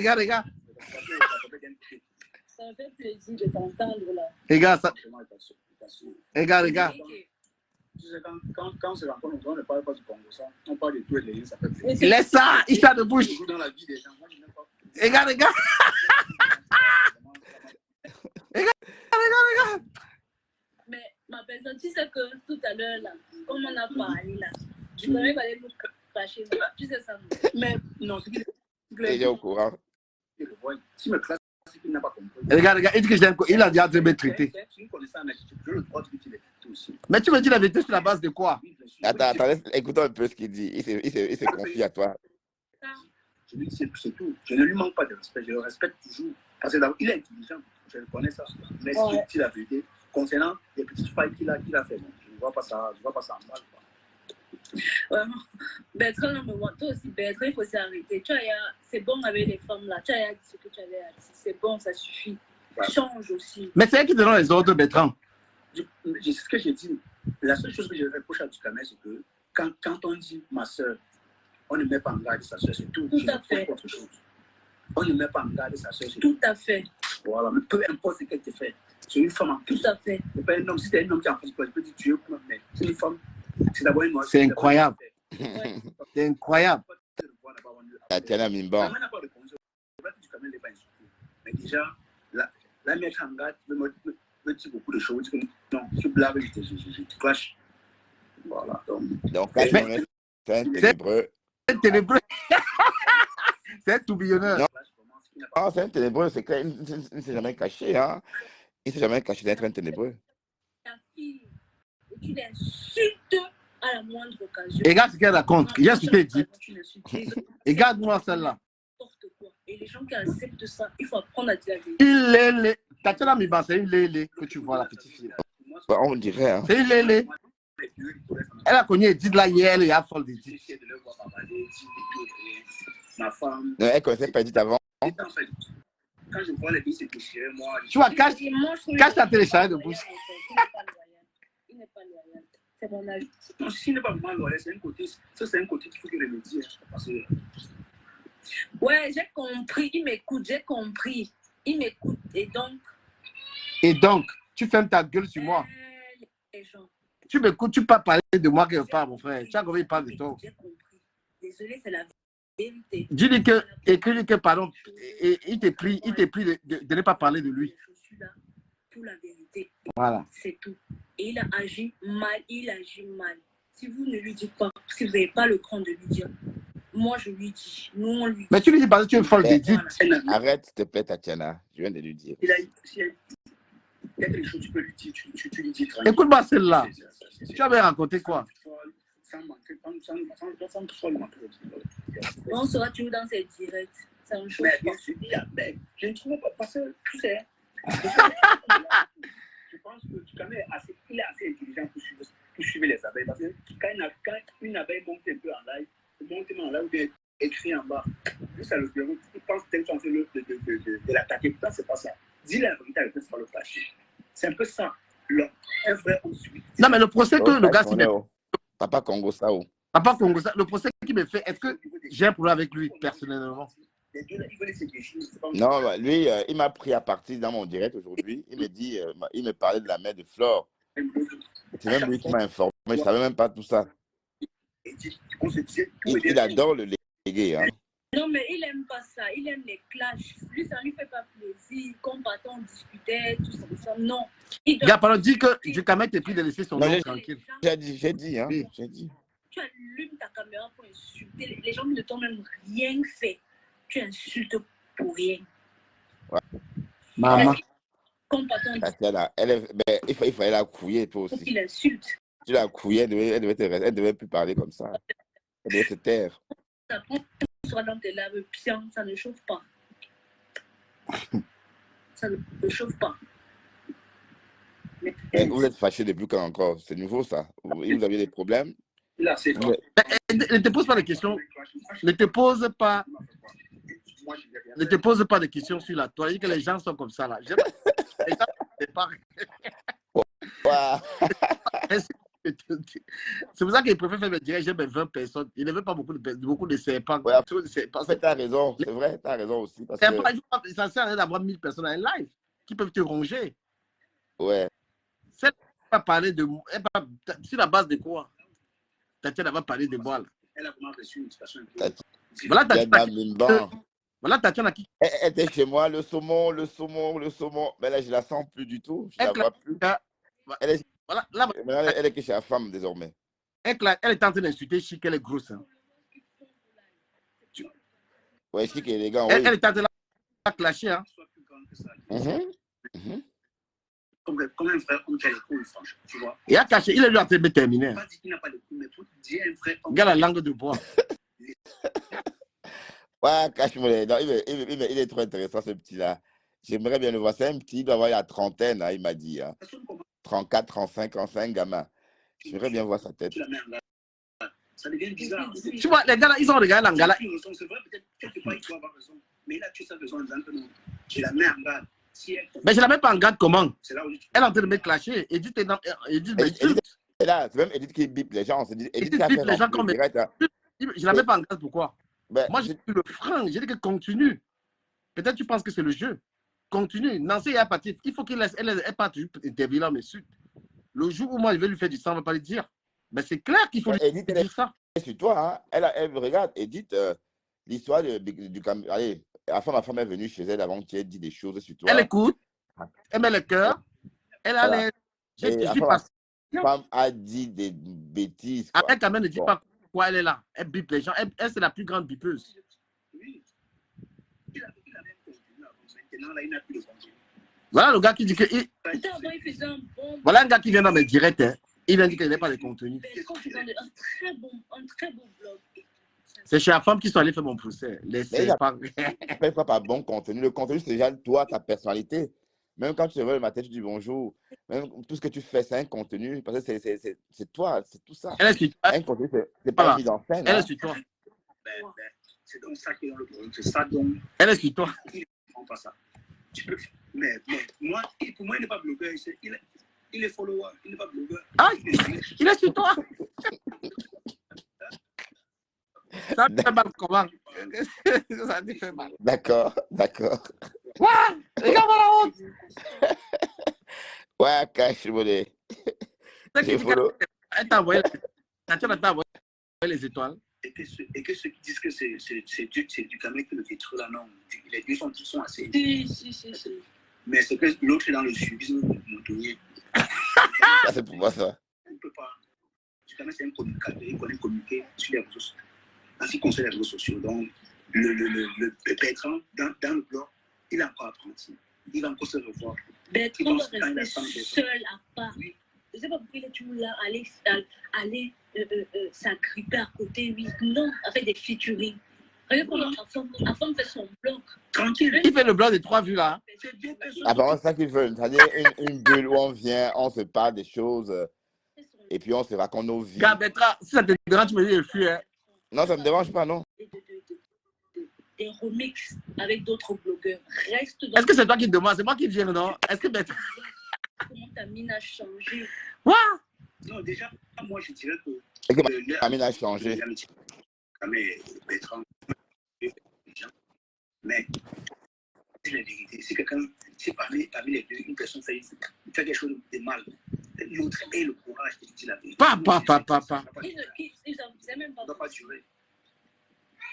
Ça me fait plaisir de t'entendre là. Les gars, ça... Les gars. Quand on se rencontre, on ne parle pas du Congo, ça. On parle de tout et de rien, ça fait plaisir. Laisse ça, il sort de bouche. Dans la vie des gens, moi, je n'aime pas. Les gars. Les gars. Mais ma personne, tu sais que tout à l'heure là, comme on a parlé là, je connais pas les nous cacher. Tu sais ça. Mais non, c'est qu'il est au courant. Si me classe, c'est qu'il n'a pas compris. Les gars, il dit que il a déjà très bien traité. Si vous connaissez un mec, je le crois qu'il est tout aussi. Mais tu me dis la vérité sur la base de quoi? Attends, écoutons un peu ce qu'il dit. Il se confie à toi. Je lui dis, c'est tout. Je ne lui manque pas de respect, je le respecte toujours. Parce qu'il est intelligent, je le connais ça. Mais si je dis la vérité, concernant les petites failles qu'il a fait, je ne vois pas ça en mal. Vraiment. Bertrand, toi aussi, Bertrand, il faut s'arrêter. C'est bon avec les femmes là. Tu as dit ce que tu avais à dire. C'est bon, ça suffit. Change aussi. Mais c'est elle qui te donne les ordres, Bertrand. C'est ce que j'ai dit. La seule chose que je reproche à Ducamel, c'est que quand on dit ma soeur, on ne met pas en garde sa soeur, c'est tout. Tout à fait. Autre chose. On ne met pas en garde sa soeur, c'est tout. Tout à fait. Voilà, mais peu importe ce qu'elle te fait. C'est une femme en plus. Tout à fait. C'est pas un homme. Si c'est un homme qui a en plus, je peux dire tu es comme mais c'est une femme. C'est d'abord une noire. C'est incroyable. C'est incroyable. Tatiana Mimban. Mais déjà, la mettre en garde me dit beaucoup de choses. Non, tu blagues, je te clash. Voilà. Donc, c'est un ténébreux. C'est un ténébreux. C'est un tourbillonneur. Non, c'est un ténébreux, c'est clair. Il ne s'est jamais caché. Hein. Il ne s'est jamais caché d'être un ténébreux. Ta fille, tu l'insultes à la moindre occasion. Regarde ce qu'elle raconte. Regarde ce qu'elle dit. Regarde-moi celle-là. Et les gens qui acceptent ça, il faut apprendre à dire la vérité. Il est. Tatiana Mimban, c'est une lélé que tu vois, la petite fille. On dirait. Hein. C'est une lélé. Elle a connu Edith là hier, elle est à folle d'Edith. Ma femme. Elle ne connaissait pas Edith avant. quand je vois les filles se déchirer, moi... Tu vois, cache ta télécharge de bouche. Il n'est pas loyal. C'est mon âge. Non, s'il n'est pas vraiment loyal, c'est un côté qu'il faut qu'il remédie. Parce que... Ouais, j'ai compris. Il m'écoute, j'ai compris. Il m'écoute. Et donc, tu fermes ta gueule sur moi. Les gens. Tu m'écoutes, tu peux pas parler de moi quelque part, mon frère. Tu as compris, il parle de toi. J'ai compris. Désolé, c'est la vérité. Dis-lui que, écris-lui que, pardon, et il te prie de ne pas parler de lui. Je suis là pour la vérité. Voilà. C'est tout. Et il a agi mal, Si vous ne lui dites pas, si vous n'avez pas le cran de lui dire, moi je lui dis, nous on lui dit. Mais tu lui dis parce que tu es folle d'Edith. Arrête, s'il te plaît, Tatiana. Je viens de lui dire. Il y a quelque chose, tu peux lui dire, tu lui dis. Écoute-moi celle-là. Tu avais raconté quoi? On sera toujours dans ces directs. Ça me chauffe. Mais bien sûr, je ne trouve pas parce que tu sais. Je pense que il est assez intelligent pour suivre les abeilles. Parce que quand une abeille monte un peu en live, ou bien écrit en bas, juste à le bureau, tu penses que tu es en train de l'attaquer. Pourtant, c'est pas ça. Dis la vérité avec pas le cacher. C'est un peu ça. Un vrai ensuite. Non, mais le procès que le gars s'y met. Papa Congo Sao. Papa Congo Sao, le procès qu'il me fait, est-ce que j'ai un problème avec lui personnellement? Non, lui, il m'a pris à partir dans mon direct aujourd'hui. Il me dit, il me parlait de la mère de Flore. C'est même lui qui m'a informé. Je ne savais même pas tout ça. Il adore le légué. Hein. Non, mais il n'aime pas ça. Il aime les clashs. Lui, ça ne lui fait pas plaisir. Comme on discutait, tout ça. Non. Gars, pardon, dis que Ducamel t'es pris de laisser son nom tranquille. J'ai dit, hein. Oui. J'ai dit. Tu allumes ta caméra pour insulter. Les gens ne t'ont même rien fait. Tu insultes pour rien. Ouais. Maman. Il fallait la couiller, toi aussi. Il insulte. Tu la couillais, elle devait plus parler comme ça. Elle devait se taire. Ça prend soit dans tes laves, ça ne chauffe pas. Ça ne chauffe pas. Mais vous êtes fâché depuis quand encore? C'est nouveau ça? Vous aviez des problèmes? Là, c'est ne te pose pas de questions. Ne te pose pas de questions sur la toile. Que les gens sont comme ça là. C'est pour ça qu'il préfère faire mes directs. J'ai mes 20 personnes. Il ne veut pas beaucoup de serpents. Ouais, en fait, tu as raison. C'est vrai, tu as raison aussi. Parce que... Ça sert à rien d'avoir 1000 personnes en live qui peuvent te ronger. Ouais. Celle qui va parler de moi, sur la base de quoi? Tatiana va parler de moi. Là. Elle a vraiment reçu une situation. Voilà Tatiana qui. Elle était chez moi, le saumon. Mais là, je la sens plus du tout. Je la vois plus. Elle est... Voilà, là, elle est que chez la femme désormais. Elle est en train d'insulter Chic, elle est grosse. Hein. Ouais, Chic est élégant. Elle est en train de clasher. Hein. Comme un frère homme qui a les couilles, franchement, tu vois. Il a caché, il est lui en train de terminer. Pas dit qu'il n'a pas les couilles, mais pour dire un frère homme. Regarde la langue de bois. Ouais, cache-moi. Il est trop intéressant, ce petit-là. J'aimerais bien le voir. C'est un petit, il doit avoir la trentaine, hein, il m'a dit. Hein. 34, 35 ans, c'est un gamin. J'aimerais bien voir sa tête. Ça devient bizarre. Tu vois, les gars là, ils ont regardé l'angala. C'est vrai, peut-être quelque part, il faut avoir raison. Mais là, tu as raison en disant que non. Je la mets en garde. Mais je la mets pas en garde comment? Elle est en train de me clasher. Edith m'insulte. C'est là, c'est même Edith qui bip les gens. Edith bip les gens comme. Je la mets pas en garde, pourquoi? Moi, j'ai dit le franc. J'ai dit que continue. Peut-être tu penses que c'est le jeu. Continue. Nancy est apathie. Il faut qu'elle pas toujours intervenir là, mais suite. Le jour où moi, je vais lui faire du sang, on ne va pas lui dire. Mais c'est clair qu'il faut lui dire ça. Sur toi, hein. Elle regarde, Edith, l'histoire du Cameroun. Allez, ma femme est venue chez elle avant qu'elle dise des choses sur toi. Elle écoute, elle met le cœur, elle a les. La femme a dit des bêtises. Elle quand même ne dit pas pourquoi elle est là. Elle bipe les gens. Elle c'est la plus grande bipeuse. Oui. Maintenant, là, il n'a plus de contenu. Voilà le gars qui dit que. Voilà un gars qui vient dans mes directs. Hein. Il vient dire qu'il n'a pas de contenu. Un très beau blog. C'est chez la femme qui sont allés faire mon procès. Laissez pas. Pas bon contenu. Le contenu, c'est déjà toi, ta personnalité. Même quand tu te réveilles le matin, tu dis bonjour. Même tout ce que tu fais, c'est un contenu. Parce que c'est toi, c'est tout ça. Elle est sur toi. Un contenu, c'est pas une mise en scène. Elle est sur toi. C'est donc ça qui est dans le problème. C'est ça donc. Elle est sur toi. Pas ça. Tu peux, mais moi, pour moi, il n'est pas blogueur. Il est follower, il n'est pas blogueur. Ah, il est sur toi. Ça te fait mal comment? Ça te fait mal. D'accord, d'accord. Quoi? Regarde la honte. Ouais, Cash Money. C'est qui dit qu'elle t'a envoyé les étoiles. Et que ceux qui disent que c'est du Cameroun qui le détruit là, non. Les deux sont assez. Si. Mais c'est que l'autre est dans le subisme montonnier. Ça, c'est pour moi, ça. On ne peut pas. Du Cameroun, c'est un communicateur. Il connaît communiquer sur les réseaux sociaux. En ce qui concerne les réseaux sociaux. Donc, le Bertrand, dans le blog, il a encore apprenti. Il va encore se revoir. Bertrand doit rester seul à part. Oui. Je ne sais pas pourquoi il est toujours là, aller s'agripper à côté, lui. Non, avec des featuring. Regarde comment Afam fait son blog. Tranquille. Il fait le blog des 3 vues là. Apparemment, c'est ça qu'ils veulent. C'est-à-dire une bulle où on vient, on se parle des choses et puis on se raconte nos vies. Gars, Bertrand, si ça te dérange, tu me dis, je fuis. Hein. Non, ça ne me dérange pas, non. Des remixes avec d'autres blogueurs. Est-ce que c'est toi qui demande? C'est moi qui viens, non? Est-ce que Bertrand... Comment ta mine a changé? Quoi? Non, déjà, moi, je dirais que... Et que ma mine a changé. Mais Bertrand, mais c'est la vérité. Si quelqu'un, si parmi les deux, une personne fait quelque chose de mal, l'autre ait le courage de dire la vérité. Papa. Ils n'avaient même pas. Ça ne doit pas durer.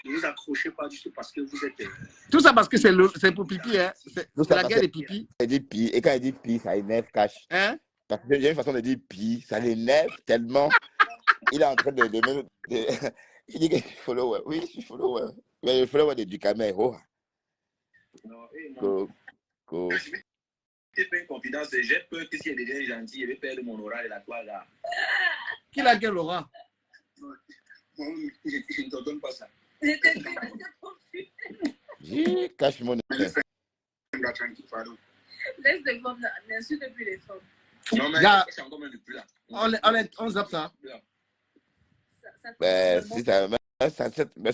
Ne vous accrochez pas juste parce que vous êtes... Tout ça parce que c'est pour pipi, hein. C'est la guerre des pipis. Il dit pi, et quand il dit pi, ça énerve Cash. Hein? Parce que j'ai une façon de dire pi, ça l'énerve tellement. Il est en train de il dit que je suis follower. Oui, je suis follower. Mais le follower du Cameroun. Non, Go. Je vais faire une confidence. J'ai peur que si elle devient gentille, je vais perdre mon aura de la toile là. Qui la gueule aura? Non, je ne te donne pas ça. Cash Money. Laisse les femmes, n'insulte plus les femmes. Non, mais c'est encore même plus là. On zappe ça. Si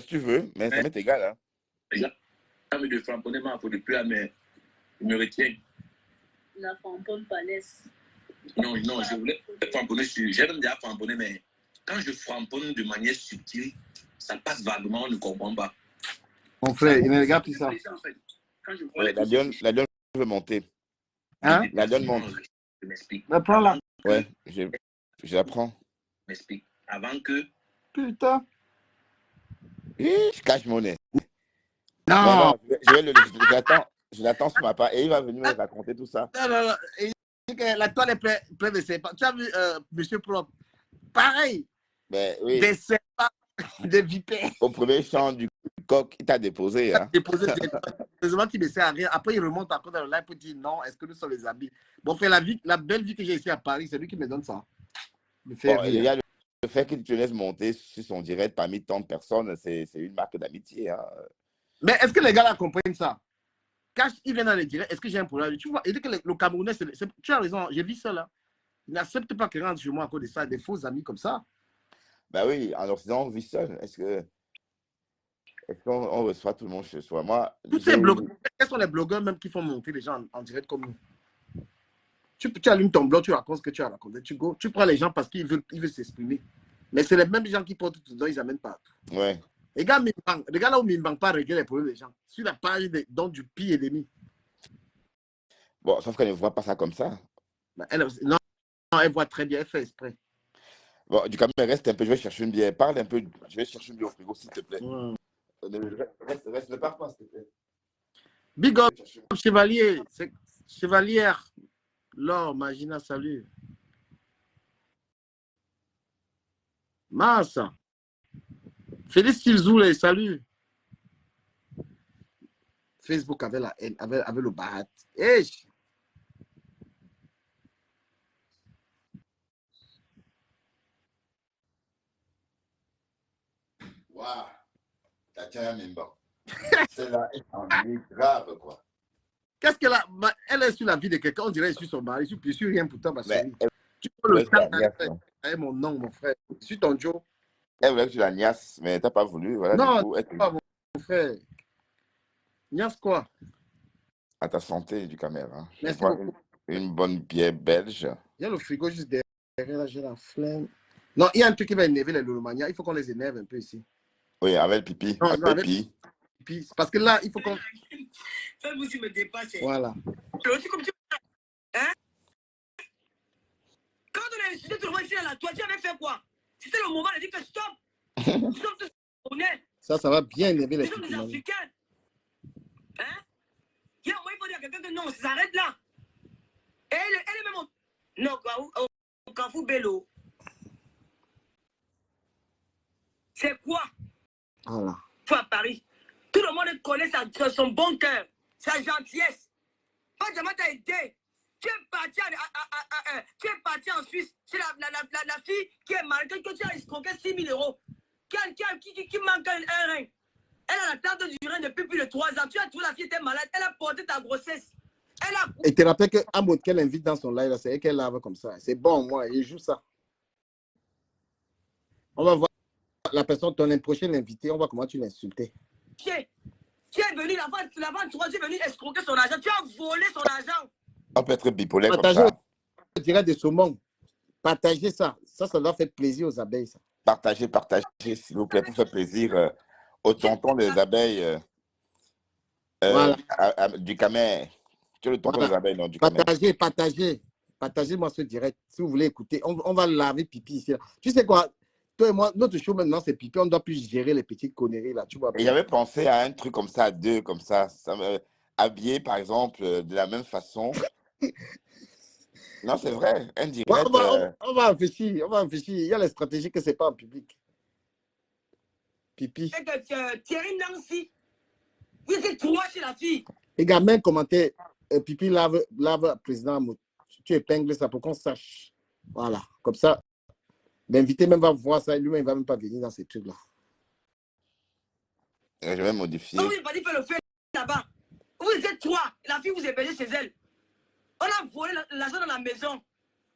tu veux, mais ça m'est égal. Hein. Ça me de framponner, mais il faut de plus là, mais il me retient. La framponne pas laisse. Non, je voulais framponner. J'aime déjà framponner, mais quand je framponne de manière subtile, ça passe vaguement, on ne comprend pas. Mon frère, il ne regarde plus ça. Ouais, la lionne veut monter. Hein? La lionne monte. Je m'explique. Prends-la. Ouais, je la prends. Je m'explique. Avant que... Putain. Je cache mon nez. Non. Je l'attends sur ma part et il va venir me raconter tout ça. Non. Il dit que la toile est pleine de serpents. Tu as vu Monsieur Propre? Pareil. Ben, oui. Des serpents, des vipères. Au premier chant du coq, il t'a déposé. Hein. Déposé heureusement qu'il ne sait à rien. Après, il remonte encore dans le live pour dire non, est-ce que nous sommes les amis? Bon, fait la belle vie que j'ai ici à Paris, c'est lui qui me donne ça. Il y a le fait qu'il te laisse monter sur son direct parmi tant de personnes, c'est une marque d'amitié. Hein. Mais est-ce que les gars là comprennent ça? Quand il vient dans les directs, est-ce que j'ai un problème? Tu vois, il dit que le Camerounais, tu as raison, j'ai vu ça là. Il n'accepte pas qu'il rentre chez moi à cause de ça, des faux amis comme ça. Ben oui, en Occident, on vit seul. Est-ce qu'on reçoit tout le monde chez soi? Moi, quels sont les blogueurs même qui font monter les gens en direct comme nous? Tu allumes ton blog, tu racontes ce que tu as raconté. Tu prends les gens parce qu'ils veulent s'exprimer. Mais c'est les mêmes gens qui portent tout dedans, ils n'amènent pas. Ouais. Les gars là où Mimbang pas régler les problèmes des gens. Sur la page donc du pire ennemi. Bon, sauf qu'elle ne voit pas ça comme ça. Ben, non, elle voit très bien, elle fait exprès. Bon, du coup, reste un peu, je vais chercher une bière. Parle un peu, je vais chercher une bière au frigo, s'il te plaît. Reste, ne pars pas, s'il te plaît. Big up, chevalier. Chevalière. Laure, Magina, salut. Massa. Félix Tilzoulé, salut. Facebook avait la haine, avait le bahat. Hey. Waouh. Tatiana Mimba. Celle-là est en grave, quoi. Qu'est-ce qu'elle a? Elle est sur la vie de quelqu'un, on dirait sur son mari. Je suis rien pourtant, ma chérie. Tu peux le temps avec mon nom, mon frère. Je suis ton Joe. Elle voulait que tu la niasses, mais t'as pas voulu. Voilà, non, du coup, pas mon frère. Niasse quoi? À ta santé, du caméra. Je Merci vois beaucoup. une bonne bière belge. Il y a le frigo juste derrière, là, j'ai la flemme. Non, il y a un truc qui va énerver les Lolomania. Il faut qu'on les énerve un peu ici. Oui, avec le pipi. Non, Avec non, le avec pipi. pipi. Parce que là, il faut qu'on... Ça, vous, tu me dépasses. Voilà. Comme tu... Hein? Quand on a insulté tout le monde ici, là, toi, tu avais fait quoi? C'était le moment de dire que stop. Nous sommes tous honnêtes. Ça va bien énerver les Nous sommes des Lolomania. Africains. Hein? Il y a un moment, il faut dire à quelqu'un que non, ça s'arrête là. Et elle est même non, au Carrefour Bello. C'est quoi? Voilà. Toi, à Paris. Tout le monde connaît son bon cœur, sa gentillesse. Pas jamais t'as aidé. Tu es parti en Suisse. C'est la fille qui est malade, que tu as escroqué 6 000 euros. Qui manque un rein. Elle a la tarte du rein depuis plus de 3 ans. Tu as trouvé la fille était malade. Elle a porté ta grossesse. Elle a... Et tu te rappelles que Amod qu'elle invite dans son live, c'est elle qu'elle lave comme ça. C'est bon, moi, il joue ça. On va voir la personne, ton prochain invité, on va voir comment tu l'insultais. Tu es venu, la vente, tu es venu escroquer son argent. Tu as volé son argent. On peut être bipolaire Partagez comme ça. le direct de saumon. Partagez ça. Ça doit faire plaisir aux abeilles. Ça. Partagez, s'il vous plaît, pour faire plaisir aux tontons des abeilles Voilà. du camé. Tu es le tonton Voilà. des abeilles, non, du camé. Partagez-moi ce direct. Si vous voulez écouter, on va laver pipi ici. Là. Tu sais quoi? Toi et moi, notre show maintenant, c'est pipi. On ne doit plus gérer les petites conneries là. Tu vois. Et j'avais pensé à un truc comme ça, à deux, comme ça. Habillé, par exemple, de la même façon. Non, c'est vrai. Un direct. On va réfléchir. Il y a les stratégies que ce n'est pas en public. Pipi. Thierry Nancy. Vous êtes trois chez la fille. Les gamins commentaient pipi lave président. Tu épingles ça pour qu'on sache. Voilà. Comme ça, l'invité même va voir ça. Lui-même, il ne va même pas venir dans ces trucs-là. Je vais modifier. Non, vous n'avez pas dit faire le fait là-bas. Vous êtes trois. La fille vous hébergez chez elle. On a volé l'argent dans la maison.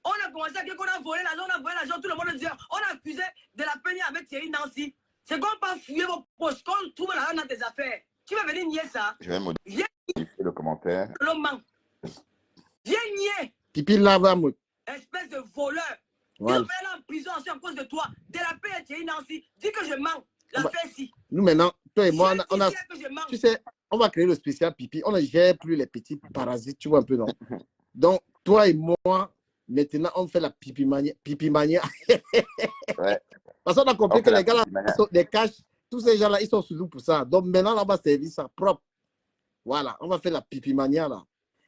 On a commencé à dire qu'on a volé l'argent, tout le monde disait, on a accusé de la peine avec Thierry Nancy. C'est qu'on pas fouiller vos poches, qu'on trouve l'argent dans tes affaires. Tu vas venir nier ça. Je vais modifier le commentaire. Viens nier. Pipi lave à moi. Espèce de voleur. Voilà. Ils ont fait là en prison aussi en cause de toi. De la paix à Thierry Nancy. Dis que je mens. La fais si. Nous maintenant, toi et moi, on a, que je mens. tu sais, on va créer le spécial pipi. On ne gère plus les petits parasites, tu vois un peu, non? Donc, toi et moi, maintenant, on fait la pipi mania. Ouais. Parce qu'on a compris que les gars, là, ils sont des caches. Tous ces gens-là, ils sont sous nous pour ça. Donc, maintenant, on va servir ça propre. Voilà, on va faire la pipi mania, là.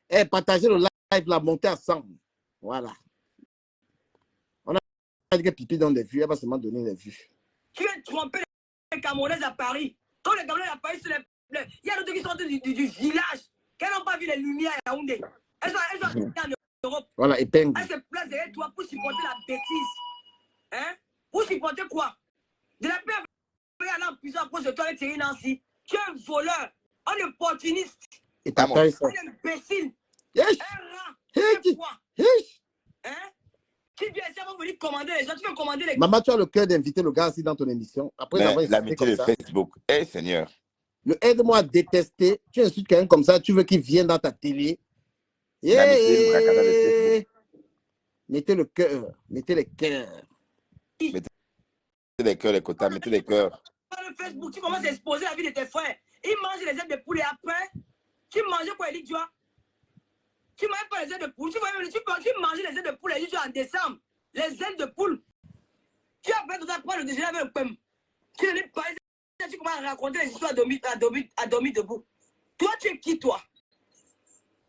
Et partager le live, la monter ensemble. Voilà. On a dit que pipi donne des vues, elle va seulement donner des vues. Tu viens de tromper les Camerounais à Paris. Quand les Camerounais à Paris, il y a d'autres qui sont du village, qui n'ont pas vu les lumières à Yaoundé. Elles sont en Europe. Voilà, épingle. Elles se placent derrière toi pour supporter la bêtise. Hein? Pour supporter quoi? De la paix aller en prison à cause de toi avec Thierry Nancy. Tu es un voleur, un opportuniste, Et partage ça. un imbécile, un rat. Tu quoi? Hein? Tu viens ici avant de venir commander les gens, tu veux commander les... Maman, tu as le cœur d'inviter le gars aussi dans ton émission. Après l'amitié de Facebook. Eh, Seigneur. Le aide-moi à détester. Tu insultes quelqu'un comme ça, tu veux qu'il vienne dans ta télé. Mettez le cœur. Mettez les cœurs. Mettez les cœurs, les quotas, mettez les cœurs. Sur le Facebook, tu commences à exposer la vie de tes frères. Ils mangent les ailes de poulet après. Tu manges quoi, Elie, tu vois? Tu ne manges pas les ailes de poule. Tu manges les ailes de poule en décembre. Les ailes de poule. Tu as fait tout ça pour le déjeuner avec le PEM. Tu n'es pas... Tu commences à raconter les histoires à dormir debout. Toi, tu es qui, toi?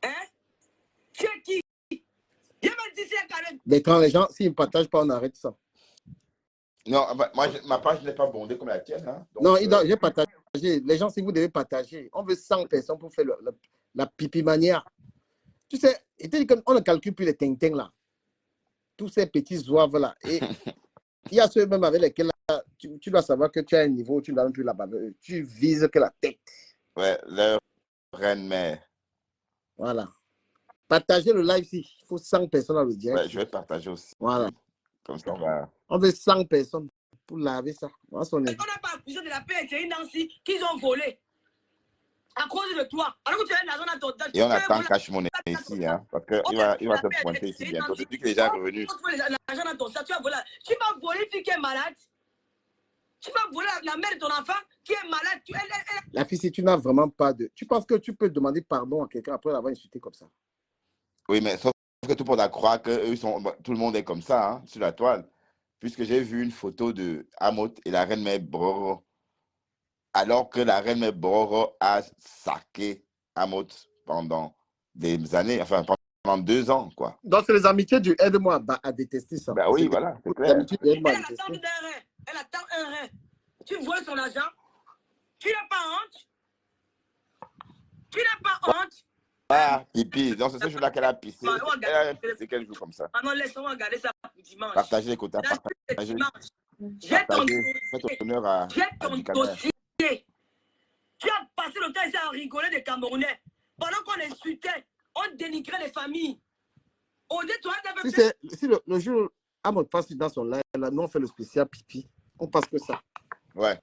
Hein? Tu es qui? Je me dis, c'est carré. Mais quand les gens, s'ils ne partagent pas, on arrête ça. Non, moi, ma page n'est pas bondée comme la tienne. Hein, donc, non, j'ai partagé. Les gens, si vous devez partager, on veut 100 personnes pour faire la pipi manière. Tu sais, on ne calcule plus les ting-ting là. Tous ces petits zouaves là. Et il y a ceux même avec lesquels là, tu dois savoir que tu as un niveau, tu ne dois même plus la baveur. Tu vises que la tête. Ouais, leur reine-mère. Voilà. Partagez le live ici. Il faut 100 personnes dans le direct. Ouais, je vais partager aussi. Voilà. Comme ça, on va... On veut 100 personnes pour laver ça. On n'a pas accusé de la paix et Thierry Nancy qu'ils ont volé. À cause de toi. Alors que tu as l'argent dans ton... Et on attend cash money ici, hein, parce qu'il va te pointer ici bientôt. Depuis qu'il est déjà revenu. L'argent dans ton sac, tu vas voler une fille qui est malade. Tu vas voler la mère de ton enfant qui est malade. La fille, si tu n'as vraiment pas de... Tu penses que tu peux demander pardon à quelqu'un après l'avoir insulté comme ça? Oui, mais sauf que tout le monde a croire que tout le monde est comme ça, hein, sur la toile. Puisque j'ai vu une photo de Amot et la reine Mère Bororo. Alors que la reine Mère Bororo a saqué Amot pendant des années, enfin pendant 2 ans, quoi. Donc, c'est les amitiés du aide-moi à détester ça. Ben oui, voilà, c'est clair. Elle attend un rein. Tu voles son argent. Tu n'as pas honte. Tu n'as pas honte. Ah, pipi. Donc, c'est ce jour-là qu'elle a pissé. Elle a pissé quel jour comme ça. Ah non, laisse-moi regarder ça pour dimanche. Partagez les quotas, partagez. J'ai ton Faites honneur à dossier. Tu as passé le temps ici à rigoler des Camerounais. Pendant qu'on insultait, on dénigrait les familles. On dit, toi, si le jour Amot passe dans son live, là, nous on fait le spécial pipi. On passe que ça. Ouais.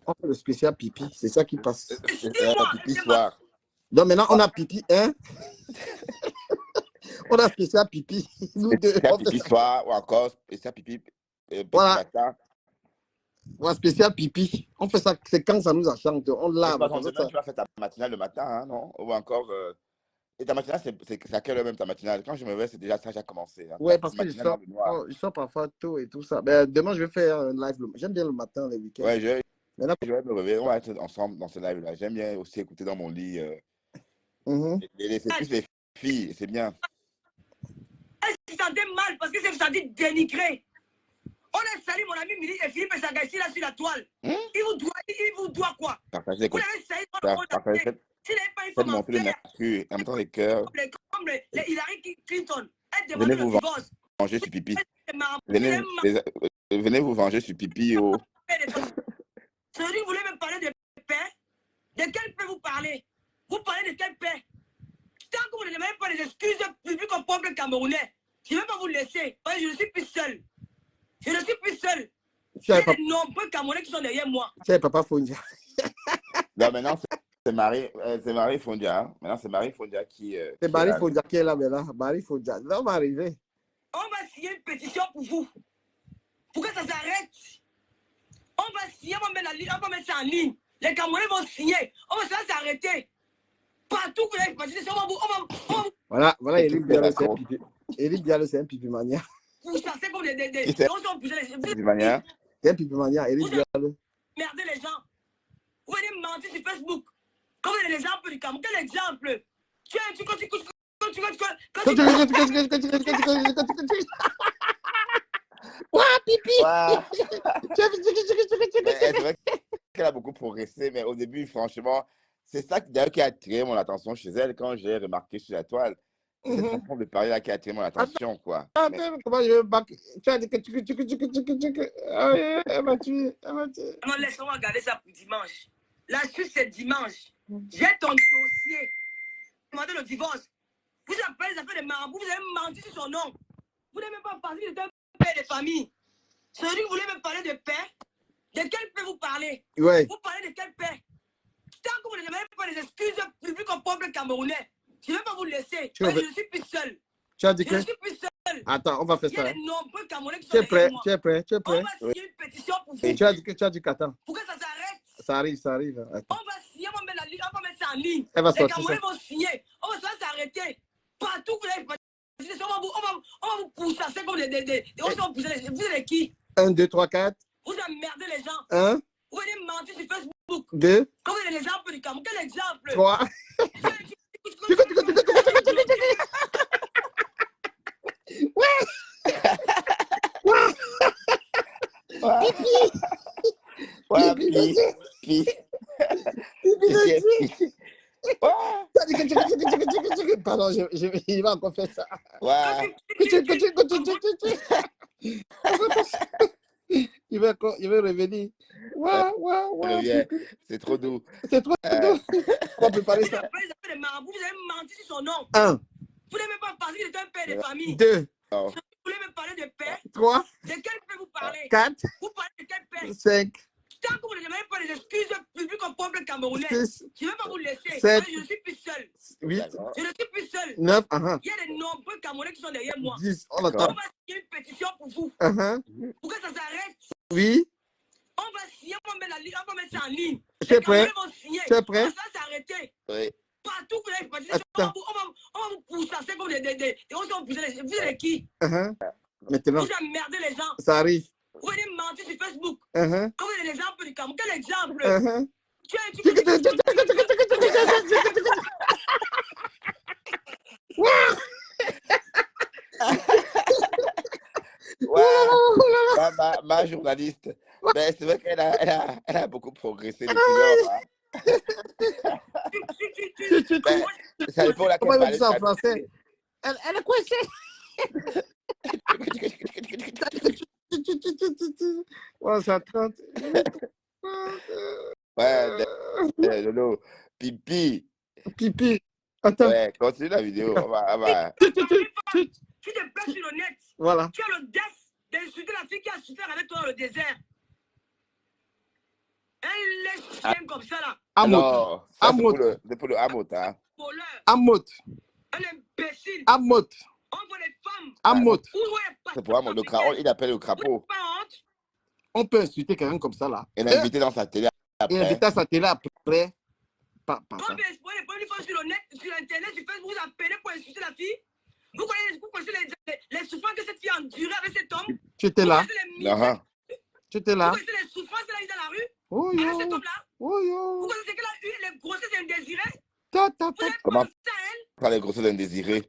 On fait le spécial pipi. C'est ça qui passe. Pipi soir. Donc maintenant, on a pipi, hein? On a spécial pipi. Nous deux. Spécial pipi soir ou encore spécial pipi voilà. matin. On a spécial pipi. On fait ça, c'est quand ça nous achante. On lave. Tu vas faire ta matinale le matin, hein, non? Ou encore... Et ta matinale, c'est à quelle heure même ta matinale? Quand je me réveille, c'est déjà ça, j'ai commencé. Hein. Ouais, parce que je sors parfois tôt et tout ça. Ben, demain, je vais faire un live. J'aime bien le matin, les week-ends. Ouais, je vais me réveiller. On va être ensemble dans ce live-là. J'aime bien aussi écouter dans mon lit. C'est plus les filles, c'est bien. Elle se sentait mal parce que c'est senti dénigré. On a salué mon ami Mili et Philippe Sagassi là sur la toile. Il vous doit quoi? Partagez vous l'avez salué dans le monde. S'il n'avait pas une femme en montrer le mercure, en même temps les cœurs. Comme les Hillary Clinton. Elle demande Venez le vous divorce. venger sur pipi. Venez vous venger sur pipi. Oh. Celui vous voulez me parler de paix? De quelle paix vous parlez? Vous parlez de quelle paix? Tant que vous ne demandez pas des excuses publiques au peuple camerounais, je ne vais pas vous laisser. Parce que je ne suis plus seul. Je ne suis plus seul. Il y a de nombreux Camerounais qui sont derrière moi. C'est Papa Fondia. Non, maintenant, c'est Marie Fondia. Maintenant, c'est Marie Fondia qui... c'est Marie Fondia qui est là maintenant. Marie Fondia. Là, on va arriver. On va signer une pétition pour vous. Pour que ça s'arrête. On va signer, on va mettre ça en ligne. Les Camerounais vont signer. On va s'arrêter. Partout où vous allez passer, Voilà, Éric Diallo, c'est un pipi. Éric Diallo, c'est un pipi mania. Vous chassez comme des... C'est un pipi mania. C'est un pipi mania, Éric Diallo. Merdez les gens. Vous venez mentir sur Facebook. Comme l'exemple du Cameroun. Quel exemple? Ouah, pipi! C'est vrai qu'elle a beaucoup progressé, mais au début, franchement, c'est ça d'ailleurs qui a attiré mon attention chez elle quand j'ai remarqué sur la toile. C'est cette façon de parler là qui a attiré mon attention, quoi. Comment je vais back? Tu as dit que elle m'a tué. Non, laisse-moi regarder ça pour dimanche. La suite, c'est dimanche. J'ai ton dossier. Demandez le divorce. Vous appelez les affaires de marabouts, vous avez menti sur son nom. Vous n'avez même pas parlé de père de famille. Celui que vous voulez me parler de paix, de quelle paix vous parlez? Ouais. Vous parlez de quelle paix? Tant que vous ne demandez pas des excuses publiques au peuple camerounais, je ne vais pas vous laisser. Parce que je ne suis plus seul. Tu as dit Je ne suis plus seul. Attends, on va faire ça. Il y a de nombreux Camerounais qui sont Tu es prêt? moi. Tu es prêt? Tu es prêt? On va signer une pétition pour vous. Et tu as dit qu'attends. Pour que ça s'arrête. Ça arrive. Attends. On va signer, on va mettre ça en ligne. Elle va les Camerounais vont signer. On va s'arrêter. Partout où vous allez passer, on va vous pousser comme des... Vous êtes qui? 1, 2, 3, 4. Vous emmerdez les gens. 1. Vous venez mentir sur Facebook. 2. Comme l'exemple du Cameroun. Quel exemple? 3. Pardon, il va encore faire ça. Il va revenir. C'est trop doux. C'est trop doux. On peut parler ça. Vous avez menti sur son nom. 1. Vous n'avez même pas parlé d'un père de famille. 2. Vous voulez me parler de paix? 3. De quel paix vous parlez? 4. Vous parlez de quelle paix? 5. tant que vous ne demandez pas les excuses publiques au peuple camerounais, je ne vais pas vous laisser. Je ne suis plus seul. 8, Je ne suis plus seul. 9, Il y a de nombreux Camerounais qui sont derrière moi. 10, on On attend. va signer une pétition pour vous. Pour que ça s'arrête. Oui, On va signer, on va mettre ça en ligne. tu es Les prêt? Camerounais vont signer. Tu es prêt? Ça va s'arrêter. Oui. Partout, vous avez parti. Attends. On va vous pousser comme des on va vous pousser. Vous êtes qui? Maintenant, Vous emmerdez les gens. ça arrive. Vous venez mentir sur Facebook. Uh-huh. Quand vous avez l'exemple du Cameroun, quel exemple? Uh-huh. Ouais, ma journaliste, ben, c'est vrai qu'elle a beaucoup progressé depuis lors. Hein. Ben, ça dépend laquelle Comment parler dire ça en français? Elle est coincée. Ouais, ça 30. Ouais, Lolo, pipi. Pipi. Attends. Ouais, continue la vidéo. On va. Tu te places sur le net. Voilà. Tu as l'audace d'insulter la fille qui a souffert avec toi dans le désert. Elle laisse chien comme ça là. Amot. Alors, ça, c'est pour le Amot, hein. Voleur. Amot. Un imbécile. Amot. On voit les femmes. Amot. C'est pour Amot. Il appelle le crapaud. Pas honte. On peut insulter quelqu'un comme ça là. Il l'a invité dans sa télé Et après. inviter à sa télé après. Combien d'espoir les premières fois sur le net, sur internet, sur Facebook, vous appelez pour insulter la fille? Vous connaissez les souffrances que cette fille a endurées avec cet homme? Tu étais là. Vous Tu étais là. connaissez les souffrances qu'elle a eues dans la rue? Oh Avec yo. cet homme-là? Oh yo. Vous connaissez qu'elle a eu les grossesses indésirées? Ta. Vous avez Comment pensé à elle? par les grossesses indésirées?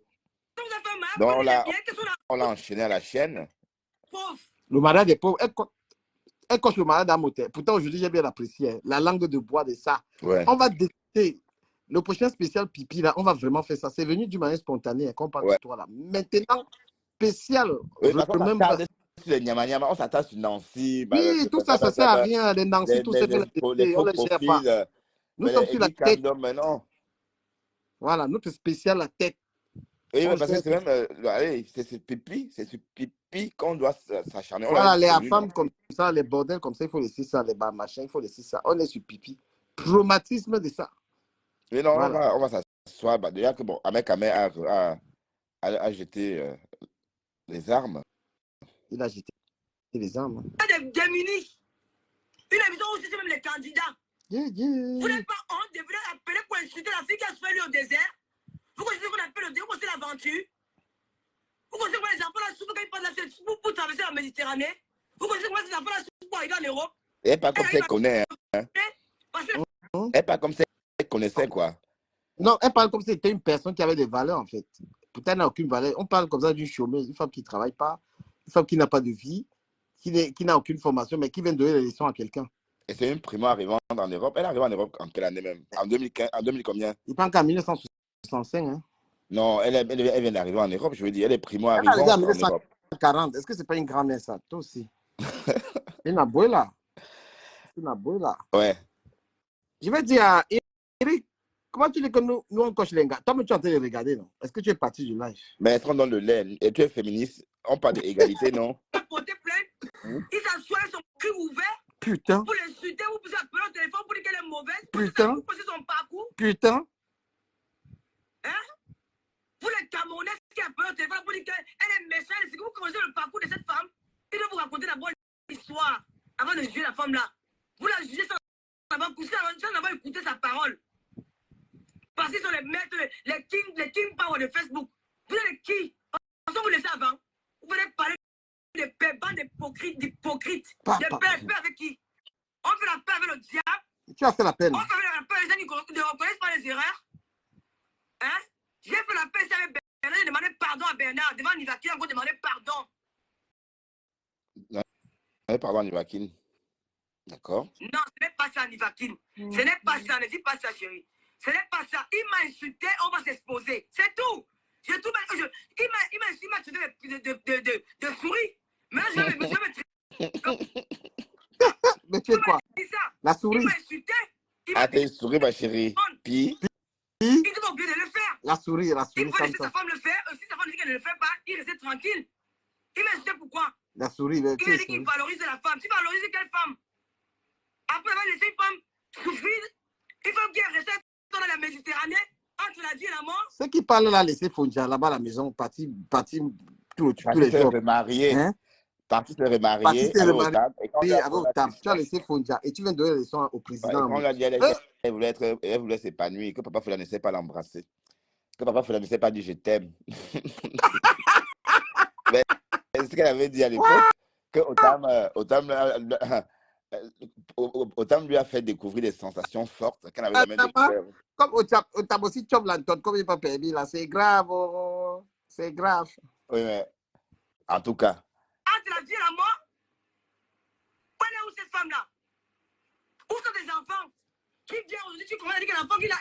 Ça vous a fait mal? Donc, Qu'est-ce qu'on a? on l'a enchaîné à la chaîne. Pauvre. Le malade est pauvre. Elle coche le malade à moteur. Pourtant, aujourd'hui, j'ai bien apprécié. La langue de bois de ça. Ouais. On va détecter. Le prochain spécial pipi, là, on va vraiment faire ça. C'est venu d'une manière spontanée, qu'on parle de toi, là. Maintenant, spécial. Oui, parce qu'on s'attarde sur les nyama, on s'attache sur Nancy. Oui, tout ça, ça sert à rien. Les Nancy, tout ça, les faux profils. Nous sommes sur la tête. Voilà, notre spécial, la tête. Oui, parce que c'est même, allez, c'est ce pipi qu'on doit s'acharner. Voilà, les femmes comme ça, les bordels comme ça, il faut laisser ça, les bas machins, il faut laisser ça. On est sur pipi. Traumatisme de ça. Mais non, voilà. on va s'asseoir. Bah, déjà que bon, Ahmed Kamé a jeté les armes. Il a jeté les armes. Démunis. Une émission où c'est même les candidats. Vous n'avez pas honte de venir appeler pour insulter la fille qui a se fait lui au désert? Vous connaissez ce qu'on appelle le désert, c'est l'aventure? Vous connaissez comment les enfants là souffrent quand ils passent pour traverser la Méditerranée? Vous connaissez comment ces enfants là souffrent pour arriver en Europe? Et pas comme ça, elle connaît. Hein. Et pas comme ça, elle connaissait quoi. Non, elle parle comme si c'était une personne qui avait des valeurs en fait. Pourtant, elle n'a aucune valeur. On parle comme ça d'une chômeuse, une femme qui ne travaille pas, une femme qui n'a pas de vie, qui n'a aucune formation, mais qui vient donner des leçons à quelqu'un. Et c'est une primo arrivante en Europe. Elle arrive en Europe en quelle année même? En 2015, en 2000 combien? Il parle qu'en 1965. Hein. Non, elle vient d'arriver en Europe, je veux dire. Elle est primo arrivante en Europe. 1940. Est-ce que ce n'est pas une grand-mère ça? Toi aussi. Une abuela. Une abuela. Ouais. Je vais dire à Eric, comment tu dis que nous on coche les gars? Toi, tu es en train de regarder, non? Est-ce que tu es parti du live? Mais est-ce qu'on donne le lait? Et tu es féministe? On parle d'égalité, non? Il s'assoit son cul ouvert. Putain. Pour l'insulter, vous pouvez appeler au téléphone pour dire qu'elle est mauvaise. Putain. Vous posez son parcours. Putain. Hein? Vous les Camerounais qui appellent au téléphone pour dire qu'elle est méchante, c'est que vous connaissez le parcours de cette femme. Il doit vous raconter la bonne histoire avant de juger la femme là. Vous la jugez sans avoir écouté sa parole. Parce qu'ils sont les maîtres, les king power de Facebook. Vous êtes qui? Pensez vous laissez avant. Vous venez parler des bandes d'hypocrites. Des pères avec qui? On fait la paix avec le diable. Tu as fait la peine. On fait la paix avec les gens qui ne reconnaissent pas les erreurs. Hein? J'ai fait la paix avec Bernard, j'ai demandé pardon à Bernard. Devant Nivakin, on va demander pardon. Pardon, Nivakin. D'accord. Non, ce n'est pas ça, Nivakin. Ce n'est pas ça, ne dis pas ça, chérie. Ce n'est pas ça. Il m'a insulté, on va s'exposer. C'est tout. Il m'a insulté de souris. Mais là, je vais me Mais tu es quoi? La souris. Il m'a insulté. Ah, t'es une souris, ma chérie. Puis il n'est oublié de le faire. La souris. Il faut laisser sa femme le faire. Si sa femme dit qu'elle ne le fait pas, il reste tranquille. Il m'a insulté pourquoi? La souris. Il a dit qu'il valorise la femme. Tu valorises quelle femme? Après, elle va laisser une femme souffrir. Il faut bien rester dans la Méditerranée, entre la vie et la mort. Ceux qui parlent là, laisser Fonja là-bas à la maison, partir tous les se jours. remarier. Hein? Parti se remarier. Partir se remarier avec Otam. Tu as laissé Fonja et tu viens de donner les leçons au président. Quand on lui a dit elle voulait s'épanouir, que Papa Fola ne sait pas l'embrasser. Que Papa Fola ne sait pas dire je t'aime. Mais c'est ce qu'elle avait dit à l'époque, que Otam lui a fait découvrir des sensations fortes qu'elle n'avait jamais découvert. Comme Otam aussi, Chom Lanton, comme il n'est pas permis, là, c'est grave. Oh, c'est grave. Oui, mais en tout cas. Entre la vie et la mort, où est où cette femme-là? Où sont des enfants? Qui vient aujourd'hui, tu comprends, dire que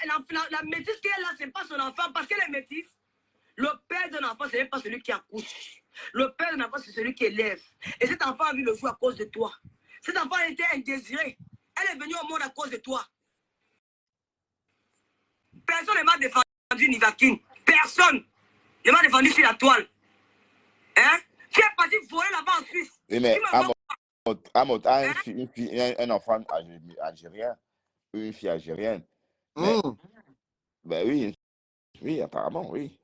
l'enfant, la métisse qu'elle a, ce n'est pas son enfant parce qu'elle est métisse. Le père d'un enfant, ce n'est pas celui qui accouche. Le père d'un enfant, c'est celui qui élève. Et cet enfant a vu le jour à cause de toi. Cet enfant était indésiré. Elle est venue au monde à cause de toi. Personne ne m'a défendu, Nivakin. Personne ne m'a défendu sur la toile. Hein? Tu es parti voler là-bas en Suisse. Oui, mais Amot a un enfant algérien, une fille algérienne. Mais, ben oui, apparemment, oui.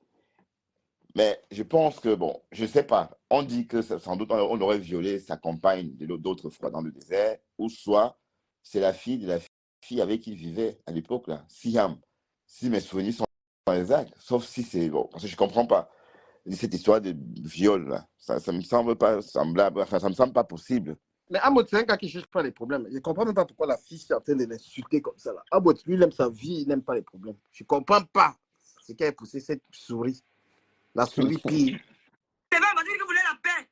Mais je pense que, bon, je ne sais pas. On dit que sans doute on aurait violé sa compagne d'autres fois dans le désert, ou soit c'est la fille de la fille avec qui il vivait à l'époque, là, Siam. Si mes souvenirs sont exacts, sauf si c'est, bon, parce que je ne comprends pas. Cette histoire de viol, là, ça ne me semble pas semblable, enfin, ça me semble pas possible. Mais Amot, c'est un gars qui ne cherche pas les problèmes. Je ne comprends même pas pourquoi la fille est en train de l'insulter comme ça. Là. Amot, lui, il aime sa vie, il n'aime pas les problèmes. Je ne comprends pas ce qui a poussé cette souris. La souris pire. C'est vrai, m'a dit que vous voulez la paix.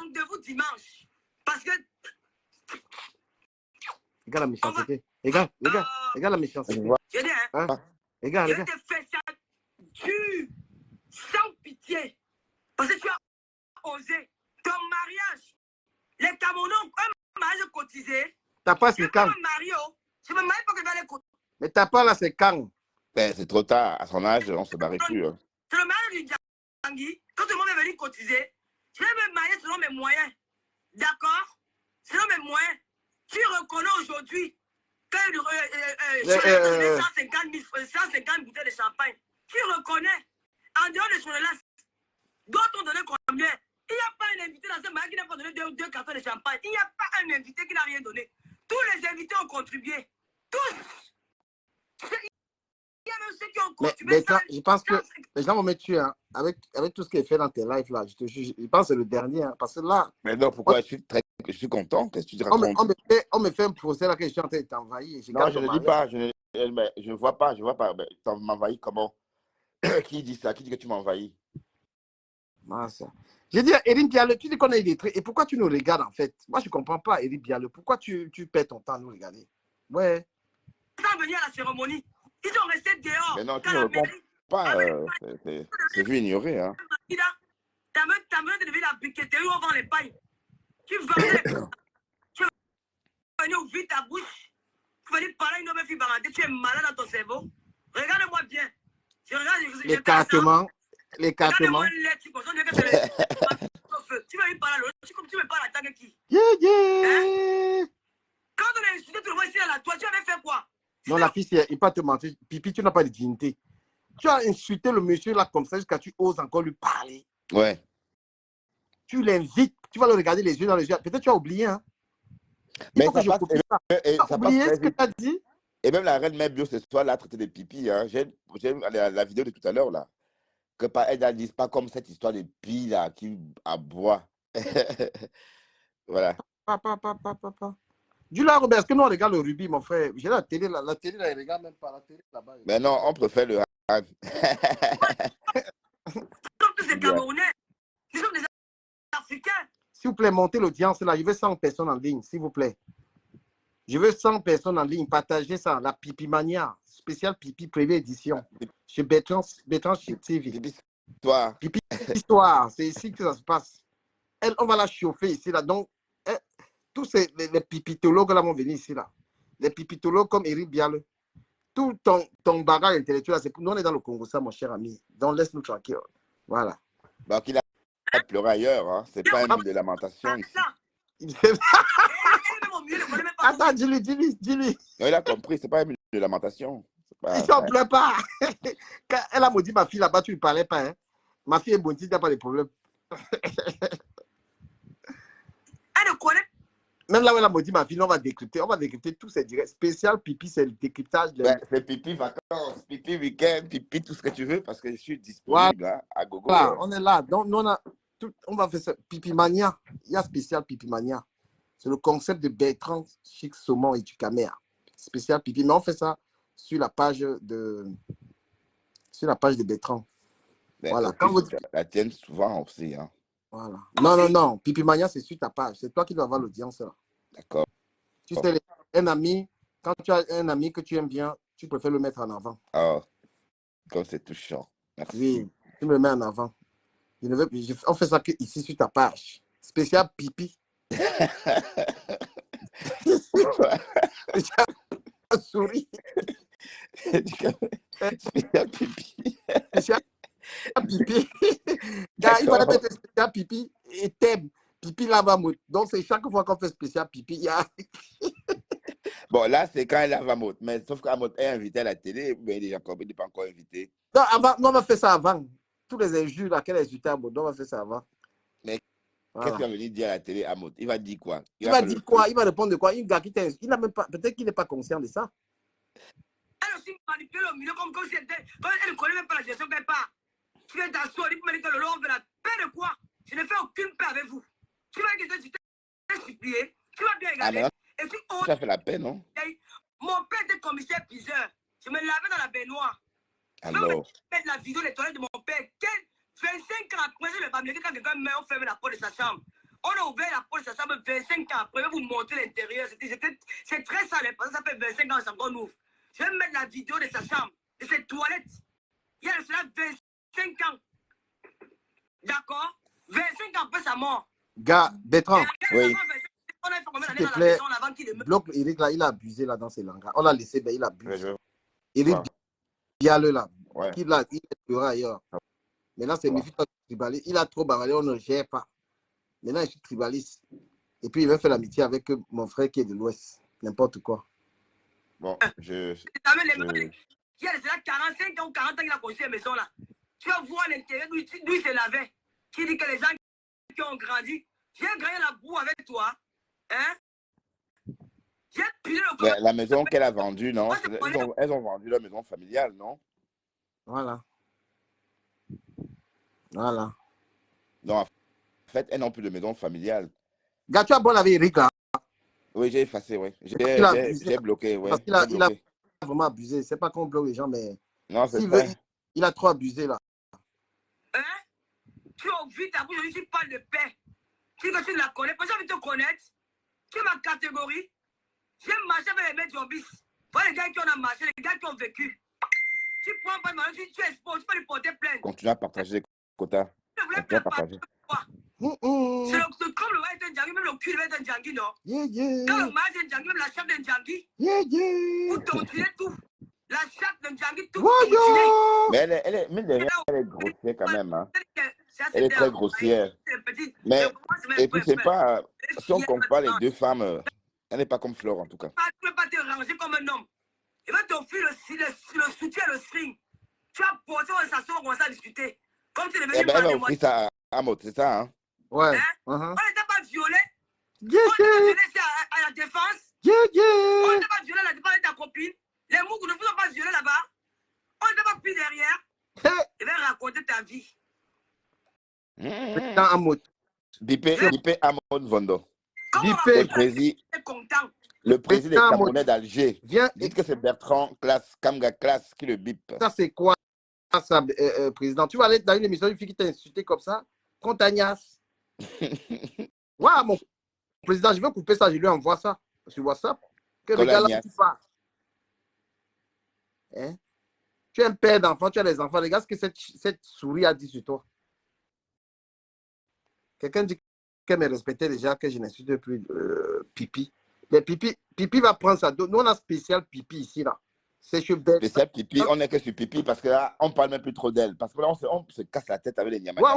Rendez-vous dimanche. Parce que... Regarde la méchanceté. Regarde la méchanceté. Je dis, hein? Regarde. Je te fais ça, tu, sans pitié. Parce que tu as osé. Ton mariage, les Camerounais ont un mariage cotisé. T'as pas ces camps. Je me marie pas que je vais les cotiser. Mais t'as pas là ces camps. C'est trop tard. À son âge, on ne se barrait plus. Hein. C'est le mariage du Djangui. Quand tout le monde est venu cotiser, je vais me marier selon mes moyens. D'accord? Selon mes moyens. Tu reconnais aujourd'hui que je vais 150 bouteilles de champagne. Tu reconnais, en dehors de Cholelas, d'autres ont donné combien? Il n'y a pas un invité dans ce mariage qui n'a pas donné deux cartons de champagne. Il n'y a pas un invité qui n'a rien donné. Tous les invités ont contribué. Tous. Il y a même ceux qui ont contribué. Mais je pense que les gens vont me tuer hein, avec tout ce qui est fait dans tes lives là. Je pense que c'est le dernier. Hein, parce que là. Mais non, pourquoi je suis content? Qu'est-ce que tu te racontes? On me fait un procès là que je suis en train de t'envahir. Non, je ne dis pas. Je ne vois pas. Tu m'envahis comment? Qui dit ça? Qui dit que tu m'envahis? J'ai dit à Eric Bialé, tu dis qu'on est illettré. Et pourquoi tu nous regardes en fait? Moi, je ne comprends pas, Eric Bialé. Pourquoi tu perds ton temps à nous regarder? Ouais. Ils sont venus à la cérémonie. Ils ont resté dehors. Mais non, tu ne comprends pas. C'est vu ignorer. Hein. Ta main devait la briqueterie où on vend les pailles. Tu vendais. Tu venais ouvrir ta bouche. Tu venais parler à une autre fille barantée. Tu es malade dans ton cerveau. Regarde-moi bien. L'écartement. Regarde-moi tu vas lui parler à l'autre. Tu me parles à ta qui? Quand on a insulté tout le monde ici à la toile, tu avais fait quoi? Non, la fille, il ne peut pas te mentir. Pipi, tu n'as pas de dignité. Tu as insulté le monsieur là comme ça jusqu'à tu oses encore lui parler. Ouais. Tu l'invites, tu vas le regarder les yeux dans les yeux. Peut-être tu as oublié, hein. Mais ça passe, tu as oublié ce que tu as dit? Et même la reine mère bio ce soir, là, a traité de pipi. Hein. J'ai la vidéo de tout à l'heure, là. Que elle ne dise pas comme cette histoire de pie, là, qui aboie. Voilà. Papa. Dis-là, Robert, est-ce que nous, on regarde le rugby, mon frère? J'ai la télé, là, elle ne regarde même pas la télé là-bas. Mais non, on préfère le rugby. Nous sommes tous des Camerounais. Nous sommes des Africains. S'il vous plaît, montez l'audience là. Je veux 100 personnes en ligne, s'il vous plaît. Je veux 100 personnes en ligne. Partagez ça. La Pipi Mania, spéciale Pipi première édition. Chez Bertrand chez TV. Pipi Histoire. C'est ici que ça se passe. On va la chauffer ici là. Donc, tous les pipitologues là vont venir ici là. Les pipitologues comme Eric Bialé. Tout ton bagage intellectuel, c'est pour nous, on est dans le Congo, ça, mon cher ami. Donc, laisse-nous tranquille. Voilà. Donc, il a pleurer ailleurs. Hein. C'est pas un mur de lamentation ici. Attends, dis-lui. Non, il a compris, c'est pas un mur de lamentation. Il s'en pleure pas. Quand elle a maudit ma fille là-bas, tu ne parlais pas. Hein? Ma fille est bonne, tu n'as pas de problème. Elle ne connaît. Même là où elle a maudit ma fille, on va décrypter tous ces directs. Spécial pipi, c'est le décryptage. C'est pipi vacances, pipi week-end, pipi tout ce que tu veux parce que je suis disponible Voilà. hein, à gogo. Voilà, on est là. Donc, nous, on va faire ça. Pipi Mania. Il y a spécial Pipi Mania. C'est le concept de Bertrand, Chic, Saumon et Ducamer. Spécial pipi. Mais on fait ça sur la page de Bertrand. Voilà. Quand vous la tienne souvent aussi. Hein. Voilà. Non. Pipi Mania, c'est sur ta page. C'est toi qui dois avoir l'audience. D'accord. Tu sais, un ami, quand tu as un ami que tu aimes bien, tu préfères le mettre en avant. Oh, comme c'est touchant. Merci. Oui, tu me le mets en avant. On fait ça ici sur ta page. Spécial pipi. Souris. Spécial pipi. Spécial pipi. Il fallait mettre spécial pipi et thème. Pipi lava mot. Donc, c'est chaque fois qu'on fait spécial pipi, il y a... Bon, là, c'est quand elle lava mot. Mais sauf qu'Amot est invité à la télé, mais il n'est pas encore invité. Non, on va faire ça avant. Tous les injures là qu'elle a insulté à Amot, on va faire ça avant. Mais qu'est-ce qu'il va venir dire à la télé, Amot? Il va dire quoi? Il va dire quoi? Il va répondre de quoi? Un gars qui il n'a même pas, peut-être qu'il n'est pas conscient de ça. Elle aussi manipule au milieu comme si elle ne connaît même pas la gestion qu'elle part. Tu viens t'asseoir, il me dit que le long veut la paix de quoi? Je ne fais aucune paix avec vous. Tu vas que tu t'es supplié, tu vas bien regarder. Et tu as fait la paix, non? Mon père était commissaire piseur. Je me lavais dans la baignoire. Alors. Je vais mettre la vidéo des toilettes de mon père. 25 ans après, je ne vais pas me dire quand quelqu'un meurt, on ferme la porte de sa chambre. On a ouvert la porte de sa chambre 25 ans après. Je vais vous montrer l'intérieur. C'est très sale. Parce que ça fait 25 ans qu'on ouvre. Je vais mettre la vidéo de sa chambre, de ses toilettes. Il y a cela 25 ans. D'accord? 25 ans après sa mort. Gars, Bertrand. Oui. S'il te plaît, bloque Eric là, il a abusé là dans ses langues. On l'a laissé, ben il a abusé. Eric Bialeux là, il est pleuré ailleurs. Maintenant, c'est méfie-toi tribaliste. Il a trop bavaré, on ne gère pas. Maintenant, je suis tribaliste. Et puis, il va faire l'amitié avec mon frère qui est de l'Ouest. N'importe quoi. Bon, Il y a 45 ans ou 40 ans qu'il a construit la maison là. Tu vas voir l'intérieur d'où il se lavait. Qui dit que les gens qui ont grandi, j'ai grandi la boue avec toi. Hein? J'ai pilé le la maison qu'elle a vendue, non? Elles ont vendu leur maison familiale, non? Voilà. Non, en fait, elles n'ont plus de maison familiale. Gars, tu as bon avec Eric là? Oui, j'ai effacé, oui. J'ai bloqué, oui. Parce qu'il a vraiment abusé. C'est pas qu'on bloque les gens, mais non, c'est ça. Il a trop abusé là. Hein? Tu as vu ta bouche, tu parles de paix. Tu dis que tu ne la connais pas, j'ai envie de te connaître. Tu es ma catégorie. J'ai marché avec les mecs zombis. Voilà les gars qui ont marché, les gars qui ont vécu. Tu prends pas de malheur, tu exposes, tu peux lui porter plainte. Continue à partager les quotas. Continue à partager. C'est comme le roi est un djangui, même le cul va être un djangui, non? Quand le mari est un djangui, même la chatte d'un djangui. Vous torturez tout. La chatte d'un djangui, tout. Mais elle est grossière quand même. Hein. Elle est très grossière. Mais, et puis, c'est pas. Si on compare les deux femmes, elle n'est pas comme Flore en tout cas. Tu ne peux pas te ranger comme un homme. Il va t'offrir le soutien, le string. Tu vas porter, on s'assoit, on commence à discuter. Comme tu devais elle va offrir ça à Amot, c'est ça, hein? Ouais. On n'était pas violé. On n'était pas violé à la défense. On n'était pas violé à la défense de ta copine. Les mots ne vous ont pas violé là-bas. On n'était pas pris derrière. Il va raconter ta vie. Dans Amot. Bipé Amot Vondo. Le président des Camerounais d'Alger. Dites que c'est Bertrand Kamga Classe qui le bip. Ça, c'est quoi, ça, président? Tu vas aller dans une émission, une fille qui t'a insulté comme ça, contre Agnès. Ouais, mon président, je vais couper ça, je lui envoie ça sur WhatsApp. Que le gars là, tu parles. Hein? Tu es un père d'enfants, tu as des enfants. Regarde ce que cette souris a dit sur toi. Quelqu'un dit qu'elle me respectait déjà, que je n'insulte plus Pipi. Mais Pipi va prendre ça. Nous, on a spécial Pipi ici, là. C'est chez Belle. Spécial Pipi, on est que sur Pipi parce que là, on ne parle même plus trop d'elle. Parce que là, on se casse la tête avec les Nyama.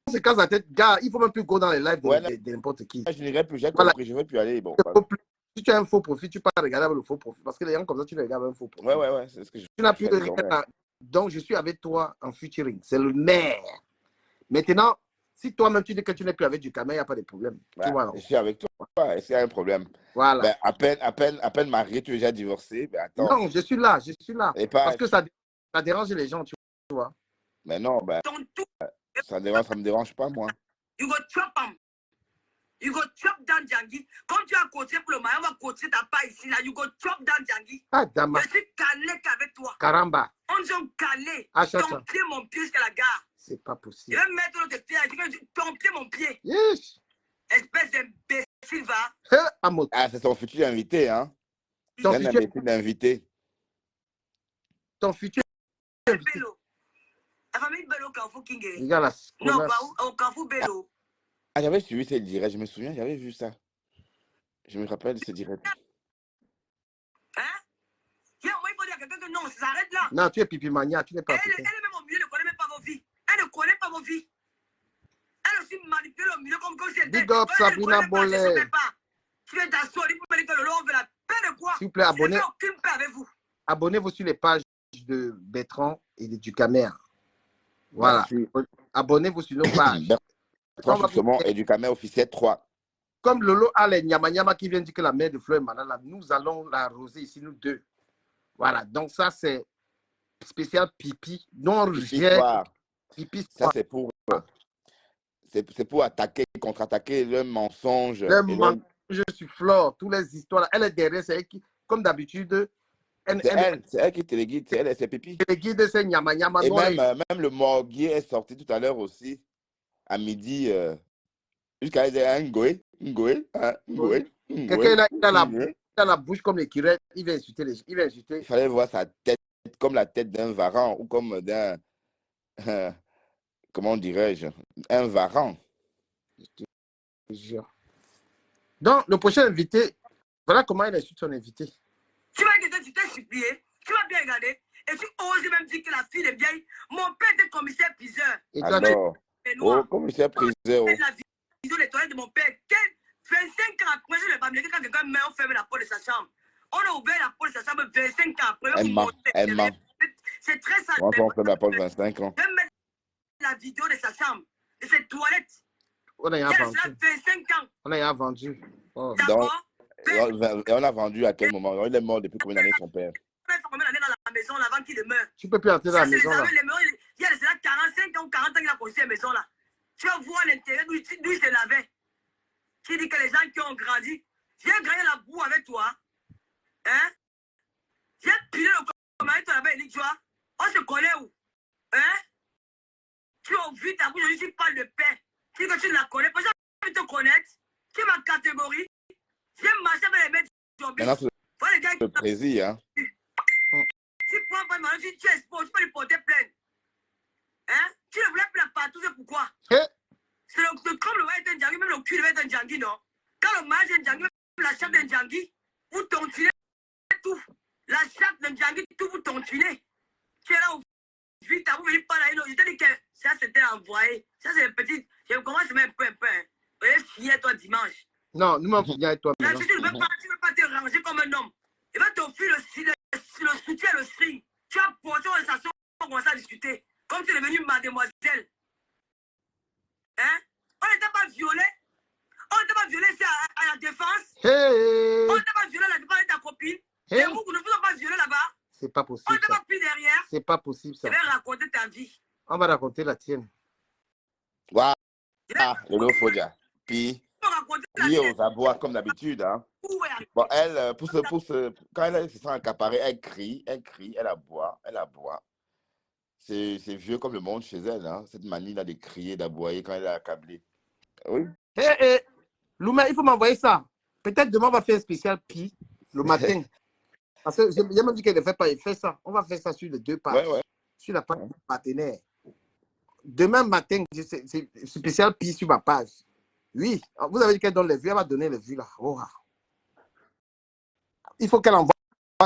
se casse la tête, gars, il ne faut même plus go dans les lives Ouais, de n'importe qui. je n'irai plus, j'ai Voilà. compris, je ne veux plus aller. Bon, Il faut plus- Si tu as un faux profil, tu peux pas regarder avec le faux profil. Parce que les gens comme ça, tu les regardes avec un faux profil. ouais, c'est ce que je Tu n'as plus fais rien désormais. Donc, je suis avec toi en featuring. C'est le maire. Maintenant, si toi-même tu dis que tu n'es plus avec du caméra, il n'y a pas de problème. Bah, Tu vois, non? je suis avec toi, est-ce qu'il y a un problème? Voilà. Ben, à peine marié, tu es déjà divorcé. Ben, attends. Non, je suis là, je suis là. Et pas... Parce que ça dérange les gens, tu vois. Mais non, ben, ça me dérange pas, moi. You go chop am. You go chop down Djangi. Comme tu as coaché pour le maillot, on va coacher ta pas ici, là. You go chop down Djangi. Ah, Dama. Je suis calé qu'avec toi. Caramba. On dit calé. Ah, Ton pied, mon pied jusqu'à la gare. C'est pas Je possible. vais mettre l'autre pied. Je vais ton pied, mon pied. Yes. Espèce d'imbécile, va. Ah, c'est son futur invité, hein? Ton C'est un futur, imbécile d'invité. ton futur. Bello. La famille Bello, Carrefour King. Regarde la Non, connasse. pas au Carrefour Bello. Ah, j'avais suivi ce direct, je me souviens, j'avais vu ça. Je me rappelle de ce direct. Hein? Hier, moi, il faut dire à quelqu'un que non, ça s'arrête là. Non, tu es pipi mania, tu n'es pas Elle africain. est même au milieu, elle ne connaît même pas vos vies. Elle ne connaît pas vos vies. Elle aussi manipule au milieu comme si elle était. Big up, Sabrina Bollet. Tu viens d'asseoir, il faut me dire que le lot, on veut la paix de quoi? S'il vous plaît, Je n'ai aucune paix avec vous. abonnez-vous sur les pages de Bertrand et du Camer. Voilà. Abonnez-vous sur nos pages. Bertrand Soussaumont et du Camer officiel 3. Comme Lolo a les Nyama qui vient dire que la mère de Fleur est malade, là, nous allons l'arroser ici, nous deux. Voilà. Donc, ça, c'est spécial pipi. Non, pipi. Ça, c'est pour attaquer, contre-attaquer le mensonge. Je suis Flore, toutes les histoires. Elle est derrière, c'est elle qui, comme d'habitude, c'est elle qui téléguide, c'est elle, c'est Pipi. Téléguide, c'est Nyama. Et même le morguier est sorti tout à l'heure aussi, à midi, jusqu'à Ngoé. Quelqu'un a la bouche comme l'écureuil, il va insulter les gens. Il fallait voir sa tête comme la tête d'un varan ou comme d'un, comment dirais-je, un varan. Je te jure. Donc, le prochain invité, voilà comment il insulte son invité. Tu vas dire que tu t'es supplié, tu vas bien regarder, et tu oses même dire que la fille est vieille. Mon père était commissaire priseur. Et toi, alors, commissaire priseur. La vidéo des toilettes de mon père. 25 ans après, je ne vais pas me dire quand quelqu'un meurt, on ferme la porte de sa chambre. On a ouvert la porte de sa chambre 25 ans après. Elle ment. C'est très sale. On ferme la porte 25 ans. Je vais mettre la vidéo de sa chambre, de ses toilettes. On a Il y a 25 ans. On a vendu. Oh. D'accord. Et on a vendu à quel moment? Il est mort depuis combien d'années, son père? Il fait combien d'années dans la maison avant qu'il meure? Tu peux plus entrer dans la maison. Là. Il y a 45 ans ou 40 ans qu'il a construit la maison là. Tu vas voir l'intérieur d'où il se lavait. Tu dis que les gens qui ont grandi, j'ai gagné la boue avec toi. Hein? J'ai pilé le commun avec toi là-bas, tu vois. On se connaît où? Hein? Tu as vu ta bouche, tu parles de paix. Tu dis que tu ne la connais pas, j'ai envie de te connaître. Tu es ma catégorie. J'ai marché avec les mecs zombies. Maintenant, c'est le président, hein? Si tu prends pas de si tu es sport, tu peux lui porter plainte. Hein? Tu ne voulais plus la partout, c'est pourquoi? C'est comme le ouais d'un Djangi, même le cul d'un Djangi, non? Quand le mariage d'un Djangi, la chatte d'un Djangi, vous tontinez tout. La chatte d'un Djangi, tout vous tontinez. Tu es là où vite, vous venez pas là, je t'ai dit que ça c'était envoyé. Ça c'est le petit. Je commence à mettre un peu. Et finir toi dimanche. Non, nous m'en finir avec toi. Là, si tu ne veux pas te ranger comme un homme, il va t'offrir le soutien, le string. Tu as porté une station pour commencer à discuter. Comme tu es devenue mademoiselle. Hein? On n'était pas violé. On n'était pas violé à la défense. Hey. On n'était pas violé à la défense de ta copine. Et vous ne vous avez pas violé là-bas. C'est pas possible. On n'était pas pris derrière. C'est pas possible ça. Je vais raconter ta vie. On va raconter la tienne. Waouh. Le lot Fodia. Puis, lié aux abois comme d'habitude. Hein. Bon, elle, quand elle se sent accaparée, elle crie, elle aboie. C'est vieux comme le monde chez elle, hein, cette manie-là de crier, d'aboyer quand elle est accablée. Oui. Louma, il faut m'envoyer ça. Peut-être demain, on va faire un spécial Pi le matin. Parce que j'ai même dit qu'elle ne fait pas, il fait ça. On va faire ça sur les deux pages. Ouais. Sur la page partenaire. Demain matin, c'est spécial Pi sur ma page. Oui, vous avez dit qu'elle donne les vues, elle va donner les vues là. Oh. Il faut qu'elle envoie.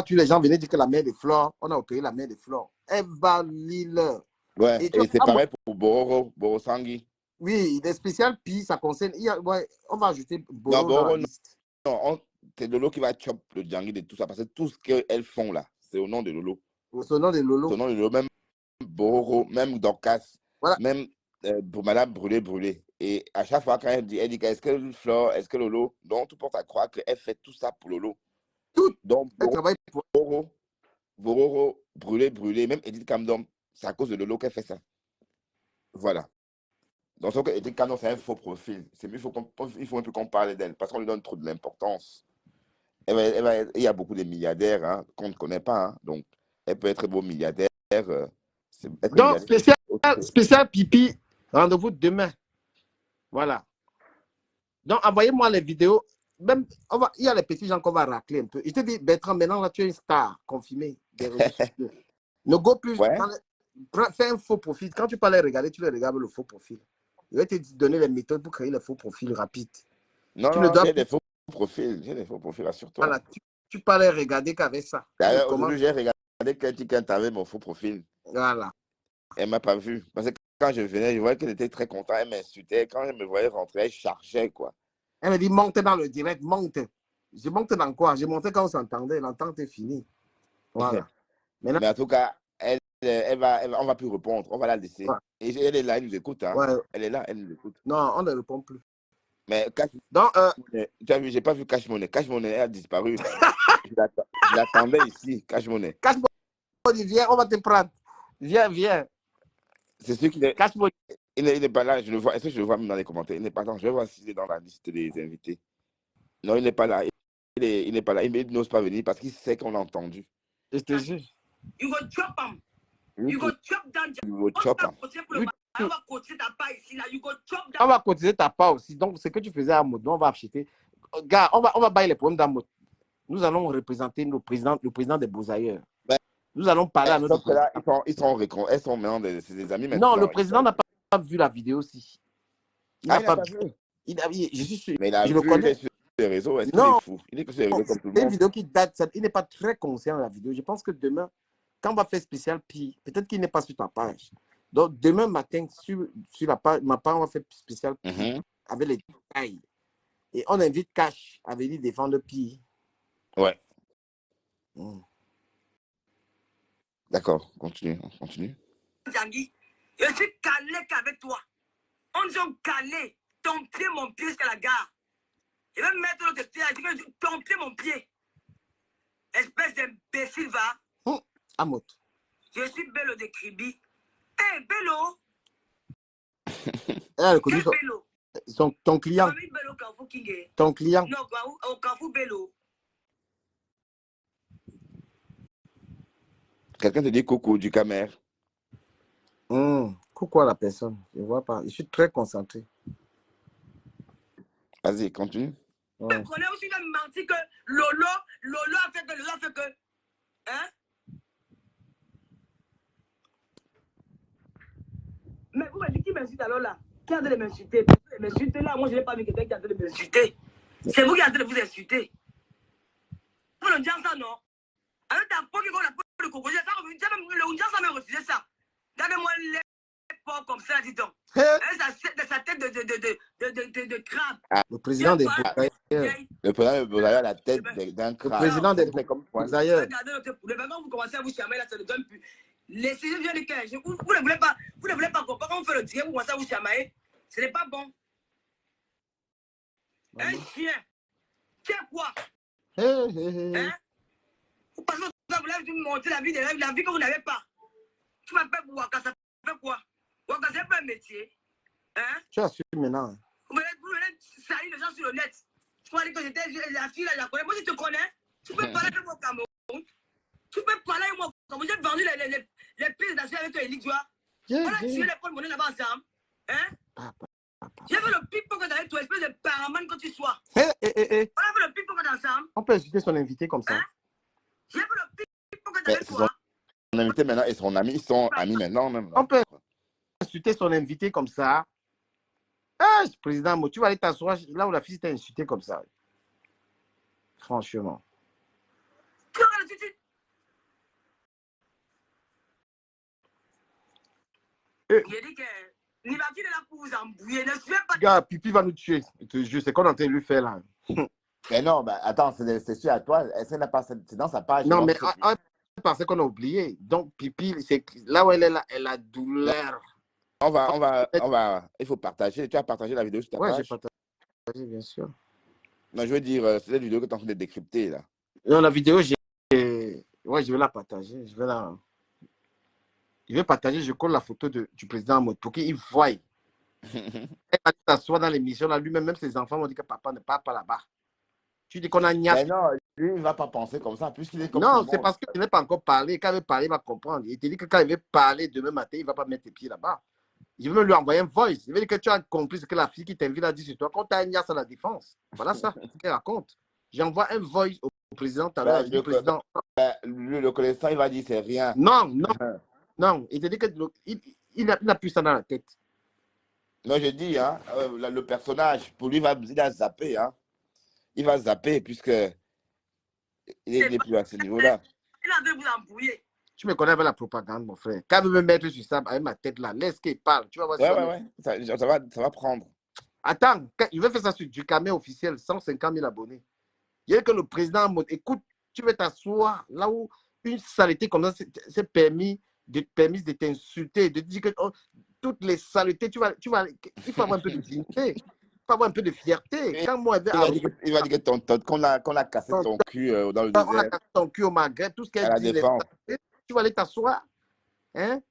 Tu les gens venaient dire que la mère de Flore, on a opéré la mère de Flore. Elle va lire. Ouais, et c'est pareil pour Boro Sangui. Oui, les spéciales Pi, ça concerne. Ouais, on va ajouter Non, Boro dans Boro, la non, liste. c'est Lolo qui va chop le Djangui et tout ça, parce que tout ce qu'elles font là, c'est au nom de Lolo. Au nom de C'est Lolo. au nom de Lolo, même Boro, même Dorcas, Voilà. même pour Madame Brûlé. Et à chaque fois, quand elle dit est-ce que Flore, est-ce que Lolo, donc tout porte à croire qu'elle fait tout ça pour Lolo. Tout. Donc, Elle travaille pour. Bororo, Brûlé, même Edith Camdom, c'est à cause de Lolo qu'elle fait ça. Voilà. Donc, sauf que Edith Camdom, c'est un faux profil. Il faut un peu qu'on parle d'elle, parce qu'on lui donne trop de l'importance. Il y a beaucoup de milliardaires hein, qu'on ne connaît pas. Hein, donc, elle peut être beau milliardaire. Donc, spécial Pipi, rendez-vous demain. Voilà. Donc, envoyez-moi les vidéos. Même, il y a les petits gens qu'on va racler un peu. Je te dis, Bertrand, maintenant, là, tu es une star confirmée des réseaux sociaux. Ne go plus. Ouais. Fais un faux profil. Quand tu peux les regarder, tu les regardes le faux profil. Je vais te donner les méthodes pour créer les faux profils rapides. Non, j'ai des faux profils. J'ai des faux profils, assure-toi. Voilà, tu peux les regarder qu'avec ça. D'ailleurs, aujourd'hui, j'ai regardé quelqu'un qui avait mon faux profil. Voilà. Elle ne m'a pas vu. Parce que quand je venais, je voyais qu'elle était très contente. Elle m'insultait. Quand elle me voyait rentrer, elle chargeait, quoi. Elle me dit, monte dans le direct, monte. Je monte dans quoi? J'ai monté quand on s'entendait. L'entente est finie. Voilà. Maintenant, mais en tout cas, on va plus répondre. On va la laisser. Ouais. Et elle est là, elle nous écoute. Hein. Ouais. Elle est là, elle nous écoute. Non, on ne répond plus. Mais donc, tu as vu, j'ai pas vu Cash Money. Cash Money a disparu. je l'attendais ici, Cash Money. Cash Money, viens, on va te prendre. Viens. C'est sûr qu'il est. Cash Money. Il n'est pas là. Est-ce que je le vois même dans les commentaires? Il n'est pas là. Je vais voir s'il est dans la liste des invités. Non, il n'est pas là. Il n'est pas là. Il n'ose pas venir parce qu'il sait qu'on l'a entendu. Je te jure. You go chop him. You go chop down. You go chop him. On va cotiser ta part aussi. Donc, ce que tu faisais à Modo, on va acheter. Gars, on va bailler les problèmes d'Amodo. Nous allons représenter le président des Beaux-Ailleurs. Ben, nous allons parler à notre président. Là, ils sont maintenant des amis maintenant. Non, le président n'a pas vu la vidéo aussi. Il n'a pas vu. Je suis sûr. Mais il a je vu, le connais. sur les réseaux. Est-ce qu'il est fou? Il est que sur les réseaux comme tout le monde. C'est une vidéo qui date. Il n'est pas très conscient de la vidéo. Je pense que demain, quand on va faire spécial Pi, peut-être qu'il n'est pas sur ta page. Donc, demain matin, sur la page, ma page, on va faire spécial Pi avec les détails. Et on invite Cash à venir défendre Pi. Ouais. D'accord, continue. Djangui, je suis calé qu'avec toi. On dit calé. Ton pied, mon pied jusqu'à la gare. Je vais mettre l'autre pied. Je vais ton pied, mon pied. Espèce d'imbécile, va. Amot. Je suis Bello de Kribi. Hé, Bello. Quel Bello? Ton client. Ton client. Non, au Carrefour Bello. Quelqu'un te dit coucou du Camer. Coucou à la personne. Je ne vois pas. Je suis très concentré. Vas-y, continue. Je connais aussi de mentir que Lolo a fait que. Hein? Mais vous m'avez dit qui m'insulte alors là? Qui a de m'insulter? M'insulter là, moi je n'ai pas vu quelqu'un qui a de m'insulter. C'est vous qui avez de vous insulter. Vous ne dites ça, non? Alors t'as pas qu'on a pas le cocogé, ça, le Oundia, ça m'a refusé ça. Regardez-moi les porcs comme ça, dis donc. Sa tête de crabe. Le président des Beaux-Ailleurs. Le président des Beaux-Ailleurs a la tête d'un crabe. Le président des Beaux-Ailleurs. Regardez notre poulet. Maintenant, vous commencez à vous chamailler là, ça ne donne plus. Laissez-le bien le cœur. Vous ne voulez pas comprendre. Quand on fait le tiré, vous commencez à vous chamailler. Ce n'est pas bon. Un chien. Tiens quoi? Hein? Vous passez votre temps, vous l'avez monté la vie que vous n'avez pas. Tu m'appelles pour Waka, ça fait quoi? Waka, c'est pas un métier. Hein? Tu as su maintenant. Vous venez salir les gens sur le net. Je croyais que j'étais la fille là, je la connais. Moi, je te connais. Tu peux parler avec moi au Cameroun. Tu peux parler avec moi au Cameroun. J'ai vendu les pièces d'acier avec toi, Élite, tu vois. On a tiré les points de monnaie là-bas ensemble. Hein? J'ai fait le pickpocket avec toi, espèce de paraman que tu sois. On a fait le pickpocket ensemble. On peut insulter son invité comme ça. Hein? J'ai fait le pickpocket avec toi. Son invité maintenant et son ami, ils sont amis maintenant même. On peut insulter son invité comme ça. Président, tu vas aller t'asseoir là où la fille t'a insulté comme ça. Franchement. J'ai dit que Nivaki est là pour vous embrouiller. Ne suivez pas. Gars, Pipi va nous tuer. Je te jure, c'est qu'on est en train de lui faire là. Mais non, bah, attends, c'est sûr à toi. C'est dans sa page. Non, mais on pensait qu'on a oublié. Donc, Pipi, c'est là où elle est là, elle a douleur. Il faut partager. Tu as partagé la vidéo sur ta page? Ouais, j'ai partagé, bien sûr. Non, je veux dire, c'est cette vidéo que tu es en train de décrypter là. Non, la vidéo, ouais, je vais la partager. Je vais partager, je colle la photo du président en mode pour qu'il voie. Elle va s'asseoir dans l'émission là, lui-même, même ses enfants m'ont dit que papa ne part pas là-bas. Tu dis qu'on a niasse. Mais non, lui, il ne va pas penser comme ça, puisqu'il est comme non, c'est parce qu'il n'est pas encore parlé. Quand il veut parler, il va comprendre. Il te dit que quand il veut parler demain matin, il ne va pas mettre tes pieds là-bas. Je vais même lui envoyer un voice. Il veut dire que tu as compris ce que la fille qui t'invite a dit sur toi. Quand tu as un niasse à la défense. Voilà ça, ce qu'elle raconte. J'envoie un voice au président tout à l'heure. Le connaissant, il va dire c'est rien. Non. Il te dit qu'il n'a plus ça dans la tête. Non, je dis, hein, le personnage, pour lui, il va zapper. Hein. Il va zapper puisque il est plus à ce niveau-là. Il a envie de vous embrouiller. Tu me connais avec la propagande, mon frère. Quand il veut me mettre sur ça, avec ma tête là, laisse qu'il parle. Tu vas voir ouais. Ça va prendre. Attends, il veut faire ça sur du caméra officiel, 150 000 abonnés. Il y a que le président en mode, écoute, tu veux t'asseoir là où une saleté comme ça c'est permis de t'insulter, de dire que toutes les saletés, il faut avoir un peu de dignité, il faut avoir un peu de fierté. Quand moi, il va dire qu'on a cassé ton cul dans le désert. On a cassé ton cul au Maghreb, tout ce qu'elle dit. Tu vas aller t'asseoir. Hein?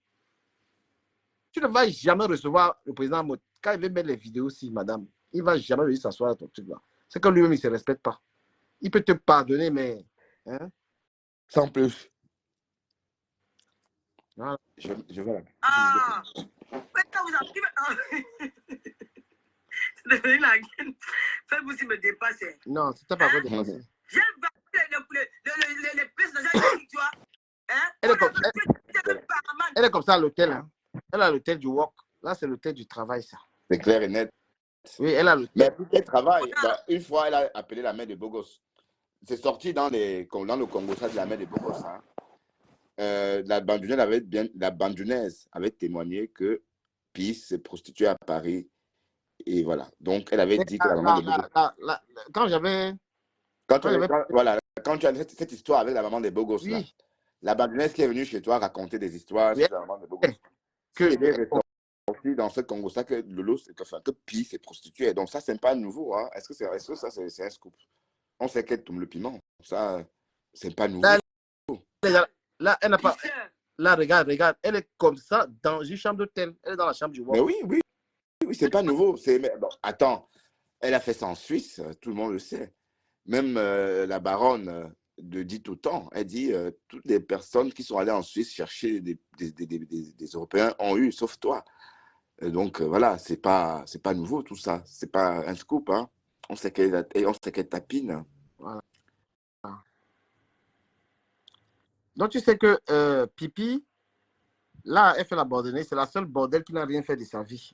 Tu ne vas jamais recevoir le président en mode. Quand il veut mettre les vidéos aussi, madame, il ne va jamais venir s'asseoir à ton truc là. C'est que lui-même, il ne se respecte pas. Il peut te pardonner, mais... Hein? Sans plus. Voilà. Je vais là. Ah! Maintenant, vous avez... C'est la gueule. Faites-vous si me dépasser. Non, c'était pas quoi dépasser. J'ai les personnages, tu vois. Hein? Elle est comme ça à l'hôtel. Hein? Elle a l'hôtel du work. Là, c'est l'hôtel du travail, ça. C'est clair et net. Oui, elle a l'hôtel. Mais pour qu'elle travaille, une fois, elle a appelé la mère de Bogos. C'est sorti dans le Congo, ça, de la mère de Bogos. Hein. La bandounaise avait témoigné que Peace s'est prostituée à Paris. Et voilà. Donc, elle avait dit que la maman de Bogos... Quand tu as cette histoire avec la maman des Bogos, oui. Là, la bandounaise qui est venue chez toi raconter des histoires sur la maman de Bogos. Que elle est ressortie dans ce Congo, ça que Lolo, que Peace s'est prostituée. Donc, ça, c'est pas nouveau. Hein. Est-ce que ça, c'est un scoop? On sait qu'elle tombe le piment. Ça, c'est pas nouveau. Là, elle n'a pas... Là, regarde. Elle est comme ça dans une chambre d'hôtel. Elle est dans la chambre du work. Mais oui, c'est pas nouveau. Bon, attends, elle a fait ça en Suisse, tout le monde le sait. Même la baronne dit tout le temps, elle dit toutes les personnes qui sont allées en Suisse chercher des Européens ont eu, sauf toi. Donc voilà, c'est pas nouveau tout ça. C'est pas un scoop. Hein. On sait qu'elle tapine. Voilà. Donc tu sais que Pipi, là, elle fait la bordonnée. C'est la seule bordelle qui n'a rien fait de sa vie.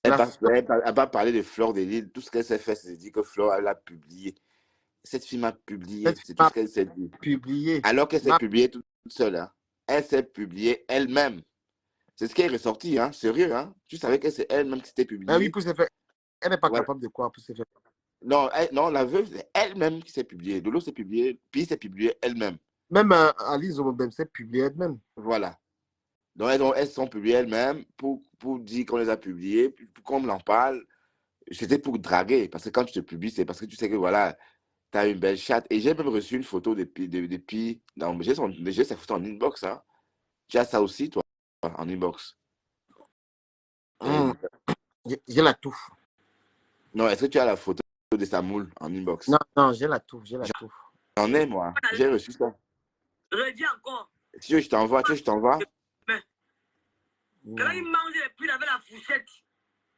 Elle n'a pas parlé de Fleur de Lille. Tout ce qu'elle s'est fait, c'est dire que Fleur, elle a publié. Cette fille m'a publié. C'est tout ce qu'elle s'est dit. Publié. Alors qu'elle s'est publiée toute seule. Hein. Elle s'est publiée elle-même. C'est ce qui est ressorti. Hein. Sérieux. Hein. Tu savais que c'est elle-même qui s'était publiée. Ah oui, pour se faire. Elle n'est pas capable de quoi pour se faire. Non, la veuve, c'est elle-même qui s'est publiée. Lolo s'est publiée, puis s'est publiée elle-même. Même Alice Zomobem s'est publiée elle-même. Voilà. Donc, elles sont publiées elles-mêmes pour dire qu'on les a publiées, pour qu'on en parle. C'était pour draguer, parce que quand tu te publies, c'est parce que tu sais que voilà, tu as une belle chatte. Et j'ai même reçu une photo depuis. J'ai sa photo en inbox. Hein. Tu as ça aussi, toi, en inbox. J'ai la touffe. Non, est-ce que tu as la photo de sa moule en inbox? Non, j'ai la touffe. J'en ai, moi. J'ai reçu ça. Redis encore. Si tu veux, je t'envoie. Quand il mangeait, puis il avait la fourchette.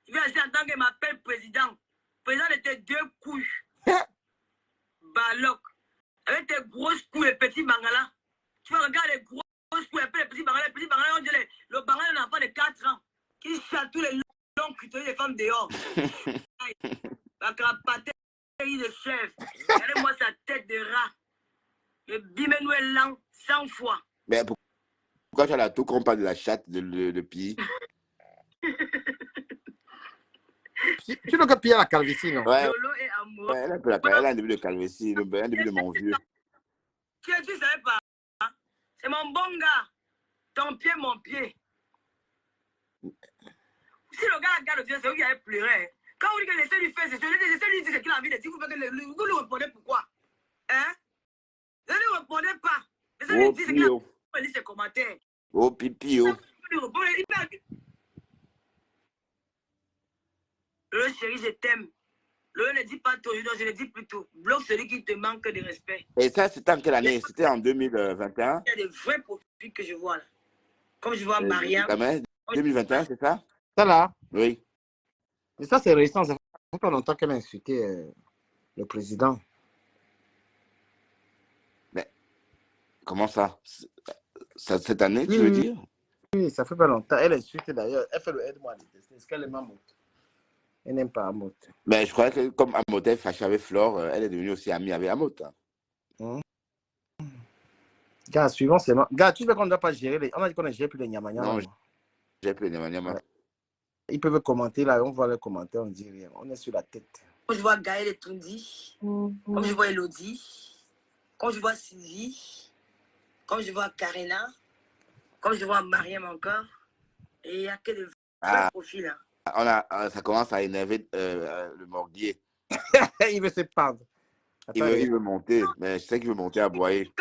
Il vient ici en tant qu'il m'appelle président. Le président était 2 couilles. Baloc. Avec tes grosses couilles et petits bangalas. Tu vas regarder les grosses couilles et les petits bangalas. Les petits bangalas, on dirait le bangala d'un enfant de 4 ans. Qui chatouille les longs cuteaux des femmes dehors. La crapatée de chef. Regardez-moi sa tête de rat. Le bimène est lent 100 fois. Mais pourquoi tu as la toux qu'on parle de la chatte de Pi? Tu veux que Pierre la calvitie, non? Ouais, Lolo est amoureux. ouais, elle a un début de calvitie, un début de mon vieux. Tu savais pas. Hein? C'est mon bon gars. Ton pied, mon pied. Si le gars regarde le Dieu, c'est lui qui avait pleuré. Quand on dit que laissez lui faire, c'est lui dit ce qu'il a envie de dire. Vous lui répondez pourquoi? Hein? Ne lui répondez pas. Laissez lui dire ce qu'il a envie de dire ses commentaires. Oh, pipi, oh. Le chéri, je t'aime. Le ne dis pas trop, je le dis plutôt. Bloque celui qui te manque de respect. Et ça, c'était en quelle année? C'était en 2021? Il y a des vrais profils que je vois là. Comme je vois Mariam. 2021, c'est ça? Ça là? Oui. Et ça, c'est récent. Ça fait pas longtemps qu'elle a insulté le président. Mais comment ça? Cette année, tu veux dire? Oui, ça fait pas longtemps. Elle insulte d'ailleurs. Elle fait le aide-moi à détester. Est-ce qu'elle aime Amote? Elle n'aime pas Amote. Mais je croyais que comme Amote est fâchée avec Flore, elle est devenue aussi amie avec Amote. Gars, suivant, c'est moi. Gars, tu veux qu'on ne doit pas gérer on a dit qu'on ne gère plus les Nyamanyama. Non, j'ai plus les Nyamanyama. Ouais. Ils peuvent commenter là, on voit les commentaires, on dit rien. On est sur la tête. Quand je vois Gaël et Tundi, comme je vois Elodie, quand je vois Sylvie, comme je vois Karina, comme je vois Mariam encore, et il n'y a que de vrais profils. Hein. Ça commence à énerver le Morguier. Il veut se pendre. Il veut monter, mais je sais qu'il veut monter à Boyer.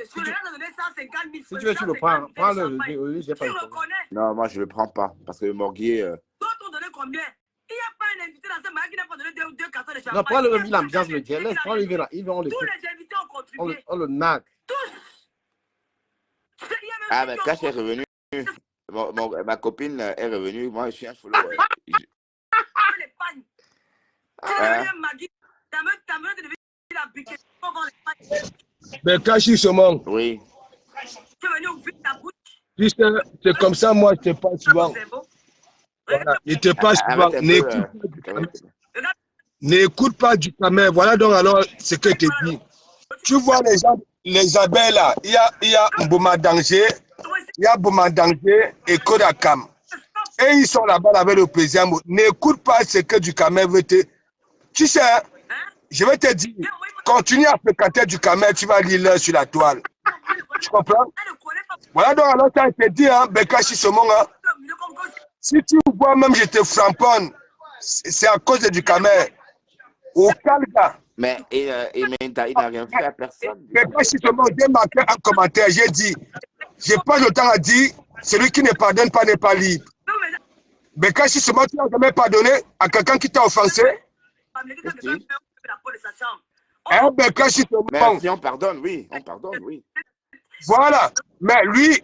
Si tu veux, tu le prends. Prends-le. Tu reconnais. Non, moi, je ne le prends pas. Parce que le Morguier. D'autres ont donné combien? Il n'y a pas un invité dans ce magasin qui n'a pas donné deux cartons de champagne. Non, prends-le, l'ambiance, le dialogue. Laisse, prends-le, tous les invités ont contribué. On le nague. Tous. Ah, mais Cash est revenu. Ma copine est revenue. Moi, je suis un follower. Mais Kachi Somon. Oui. C'est comme ça, moi, je te parle souvent. Voilà. Je te parle souvent. N'écoute pas du camer. Voilà donc alors ce que je te dis. Tu vois les gens, les abeilles là, il y a Mbouma Danger, il y a Mbouma Danger et Kodakam. Et ils sont là-bas avec le président. N'écoute pas ce que du camer veut te... Tu sais, je vais te dire, continue à fréquenter du camer, tu vas lire l'heure sur la toile. Tu comprends? Voilà donc alors ça te dit, hein, Bekashi Somon, hein, si tu vois même je te framponne, c'est à cause du camer. Au calga. Mais il n'a rien fait à personne. Bekashi Somon, j'ai marqué un commentaire, j'ai dit, j'ai pas le temps à dire, celui qui ne pardonne pas n'est pas libre. Bekashi Somon, tu n'as jamais pardonné à quelqu'un qui t'a offensé? Hein, Bekashi Somon. Mais si on pardonne, oui, on pardonne, oui. Voilà. Mais lui,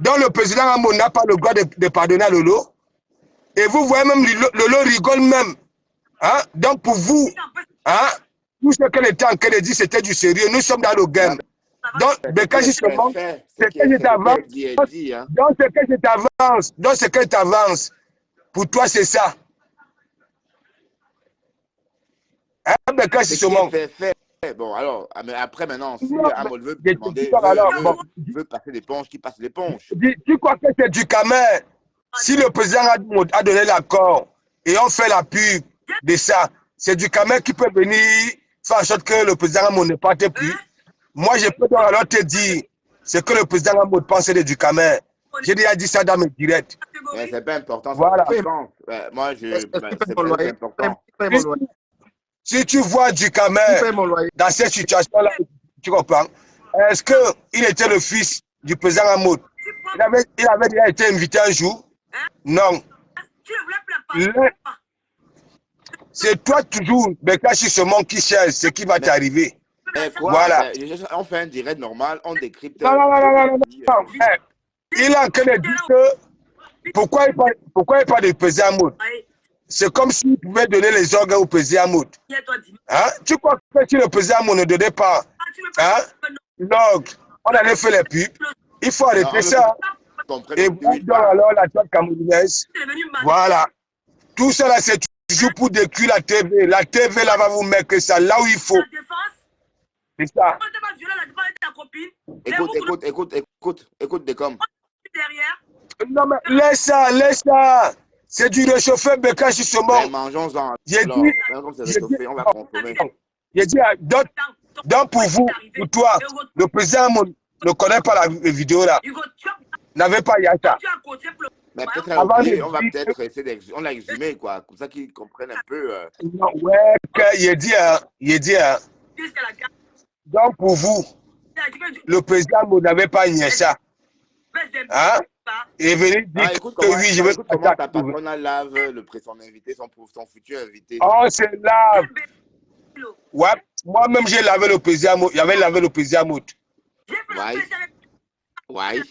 dont le président Amon n'a pas le droit de pardonner à Lolo. Et vous voyez même, Lolo rigole même. Hein? Donc pour vous, hein, tout ce qu'elle était en train de dire, c'était du sérieux. Nous sommes dans le game. Donc, Bekashi Somon, c'est que je t'avance. Donc, c'est que je t'avance. Donc, c'est que je t'avance. Pour toi, c'est ça. Hein, Bekashi Somon. Bon, alors, mais après, maintenant, si Amol veut passer l'éponge, qu'il passe l'éponge. Tu crois que c'est du camer? Si le président a donné l'accord et on fait la pub de ça, c'est du camer qui peut venir faire en sorte que le président Amol ne parte plus. Moi, je peux donc alors te dire ce que le président Amol pense de du camer. J'ai déjà dit ça dans mes directs. Mais c'est pas important. Voilà. Moi, c'est pas important. Si tu vois du camer dans cette situation-là, tu comprends? Est-ce qu'il était le fils du président Amod? Il avait déjà été invité un jour? Non. C'est toi toujours, Bekashi Somon, qui cherche ce qui va t'arriver. Voilà. On fait un direct normal, on décrypte. Non. Il a en train de dire que pourquoi il parle du président Amod? C'est comme s'il pouvait donner les organes au président Amod. Hein? Tu crois que si le président Amod ne donnait pas, hein? Donc, on allait faire les pubs. Il faut arrêter ça. Et vous, dans alors la toile camerounaise, voilà. Tout ça là, c'est toujours pour déculer la TV. La TV là va vous mettre ça là où il faut. C'est ça. Écoute, Décom. Non mais laisse ça. C'est du réchauffé Beka justement. Ben, mangeons-en. J'ai Alors, dit, comme c'est réchauffé, on va consommer. j'ai dit, donc pour vous, pour toi, le président ne connaît pas la vidéo là. N'avait pas Yata. Mais peut-être Avant oublié, de on va dire- peut-être essayer d'exhumer. On l'a exhumé, quoi. Comme ça qu'ils comprennent un peu. Non, ouais, il dit, donc pour vous, le président n'avait pas Yata. Hein? Et venir dire Ah, écoute que comment, oui, je vais écoute comment ta patronne lave son invité, son futur invité. Oh, c'est là. Ouais, moi-même, j'ai lavé le président. J'avais lavé le président Mout. Ouais. Ouais.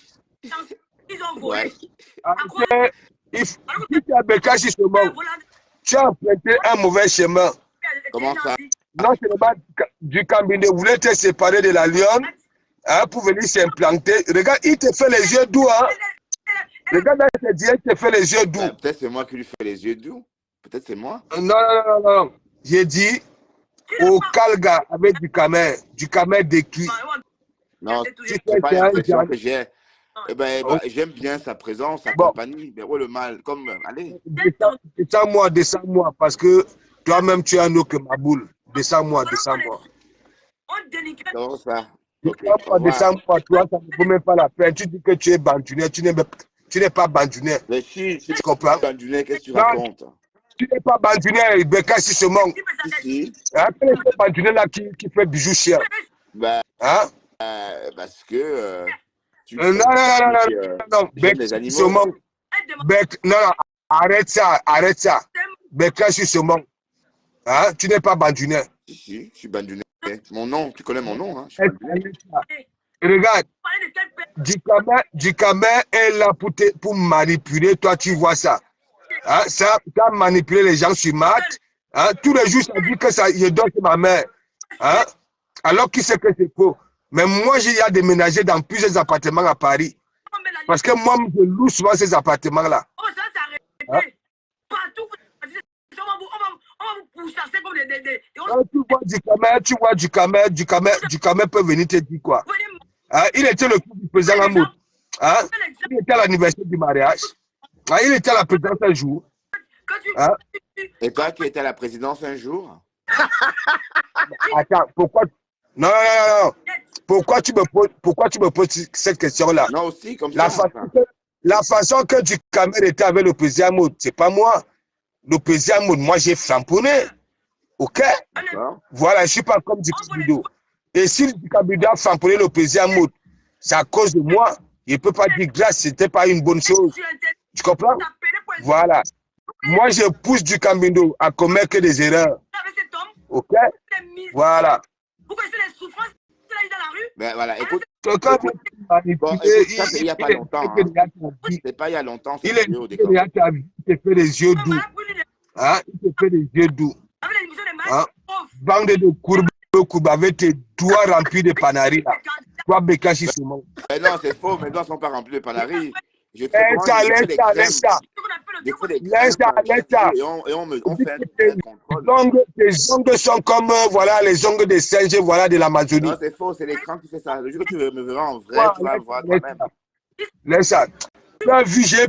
Ouais. Il faut que tu as Beka justement. Tu as emprunté un mauvais chemin. Comment ça? Non seulement du cabinet voulait te séparer de la lionne hein, pour venir s'implanter. Regarde, il te fait les yeux doux. Hein. Regarde, il te fait les yeux doux. Ben, peut-être c'est moi qui lui fais les yeux doux. Peut-être c'est moi. Non. J'ai dit au Kalga avec du camel décuit. Non, Tu c'est fais pas un l'impression genre- que j'ai. Eh ben, j'aime bien sa présence, sa Bon. compagnie. Mais où est le mal? Comme, allez. Descends-moi, parce que toi-même, tu es un autre que ma boule. Descends-moi. Comment ça? Ok, au revoir. Descends-moi, toi, ça ne vaut même pas la peine. Tu dis que tu es bandunais, tu n'es pas bandunais. Mais si, Tu comprends? Bandunais, qu'est-ce que tu Non. racontes? Tu n'es pas bandunais, Beka Sissemon. Ici, Hein? Quel est ce bandunais là qui fait bijoux cher? ben, Hein? parce que tu Non, j'aime Beka les animaux. Sissemon. Non, arrête ça. Beka Sissemon. Hein? Tu n'es pas bandunais. Ici, je suis bandunais. Mon nom, tu connais mon nom, hein? Je suis bandunais. Regarde, Dikame est là pour manipuler, toi tu vois ça. Hein, ça manipuler les gens sur Matt. Hein, tous les jours, ça dit que ça, je donne ma mère. Hein, alors qui sait que c'est faux. Mais moi, j'ai déménagé dans plusieurs appartements à Paris. Parce que moi, je loue souvent ces appartements-là. Hein? Quand tu vois Dikame peut venir te dire quoi. Hein, il était le fils du président Hamoud. Hein, il était à l'anniversaire du mariage. Hein, il était à la présidence un jour. Hein? Et toi qui étais à la présidence un jour? Attends, pourquoi? Non. Pourquoi tu me poses cette question-là? Non, aussi, comme ça. La façon que Dikame était avec le président Hamoud, c'est pas moi. Le président Hamoud, moi j'ai flamponné. Ok? Voilà, je ne suis pas comme Dikame. Et si Dikame a flamponné le président Hamoud, c'est à cause de moi. Il ne peut pas dire grâce, ce n'était pas une bonne chose. Tu comprends? Voilà. Moi, je pousse du Cambindo à commettre des erreurs. Ok? Voilà. Ben voilà, écoute. Quelqu'un Bon, écoute, ça, c'est il n'y a pas longtemps. Hein. C'est pas il y a longtemps, c'est vidéo des il te fait les yeux doux. Hein? Il te fait les yeux doux. Hein? Bande de courbes avec tes doigts remplis de panaris. Toi, Beka Sissemon. Mais non, c'est faux, mes doigts ne sont pas remplis de panaris. Je fais Laisse ça. et on fait un contrôle. Tes ongles sont comme voilà, les ongles des singes voilà, de l'Amazonie. Non, c'est faux, c'est l'écran qui fait ça. Le jour que tu me verras en vrai, tu vas voir toi-même. Laisse ça. Tu as vu, j'ai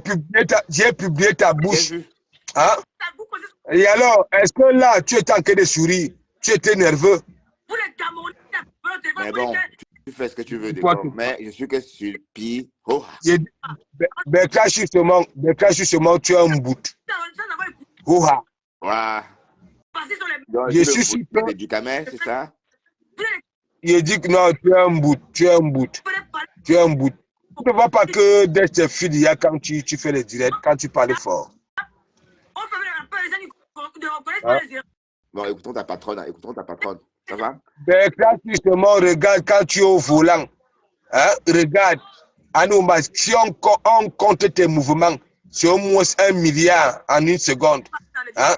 publié ta bouche. Hein? Et alors, est-ce que là, tu étais en train de sourire? Tu étais nerveux? Mais bon, tu fais ce que tu veux, d'accord. Mais je suis que sur Pi. Oh. Beka justement, tu es un bout. Oha. Wow. Je suis sûr que du camel, c'est ça? Il dit que non, tu es un bout. Tu ne vois pas que dès tes filles, quand tu fais les directs, quand tu parles fort. Hein? Bon, écoutons ta patronne. Ça va? Beka justement, regarde quand tu es au volant. Hein? Regarde. Anouma, si on compte tes mouvements, c'est au moins 1 milliard en une seconde. Hein?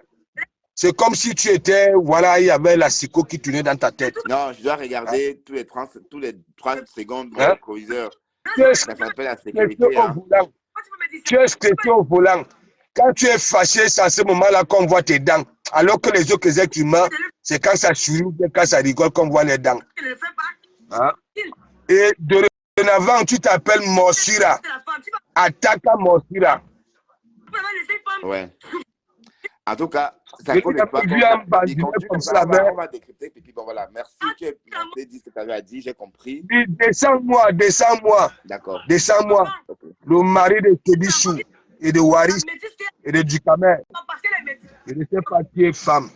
C'est comme si tu étais, voilà, il y avait la psycho qui tournait dans ta tête. Non, je dois regarder tous les 3 secondes mon hein? proviseur. Ça s'appelle la sécurité. Hein? Tu es stressé au volant. Quand tu es fâché, c'est à ce moment-là qu'on voit tes dents. Alors que les autres êtres humains, c'est quand ça sourit ou quand ça rigole qu'on voit les dents. Hein? Et dorénavant, tu t'appelles Morsira. Attaque à Morsira. Ouais. En tout cas, ça J'ai cause de toi vu un qu'on bandit continue comme comme ça, ça, mais on va décrypter. Et puis bon, voilà, merci. Tu es monté, dis ce que tu avais à dire, j'ai compris. descends-moi, D'accord. descends-moi. Ok. Le mari de Kébichou et de Waris et de Dukamer. Je ne sais pas qui est femme.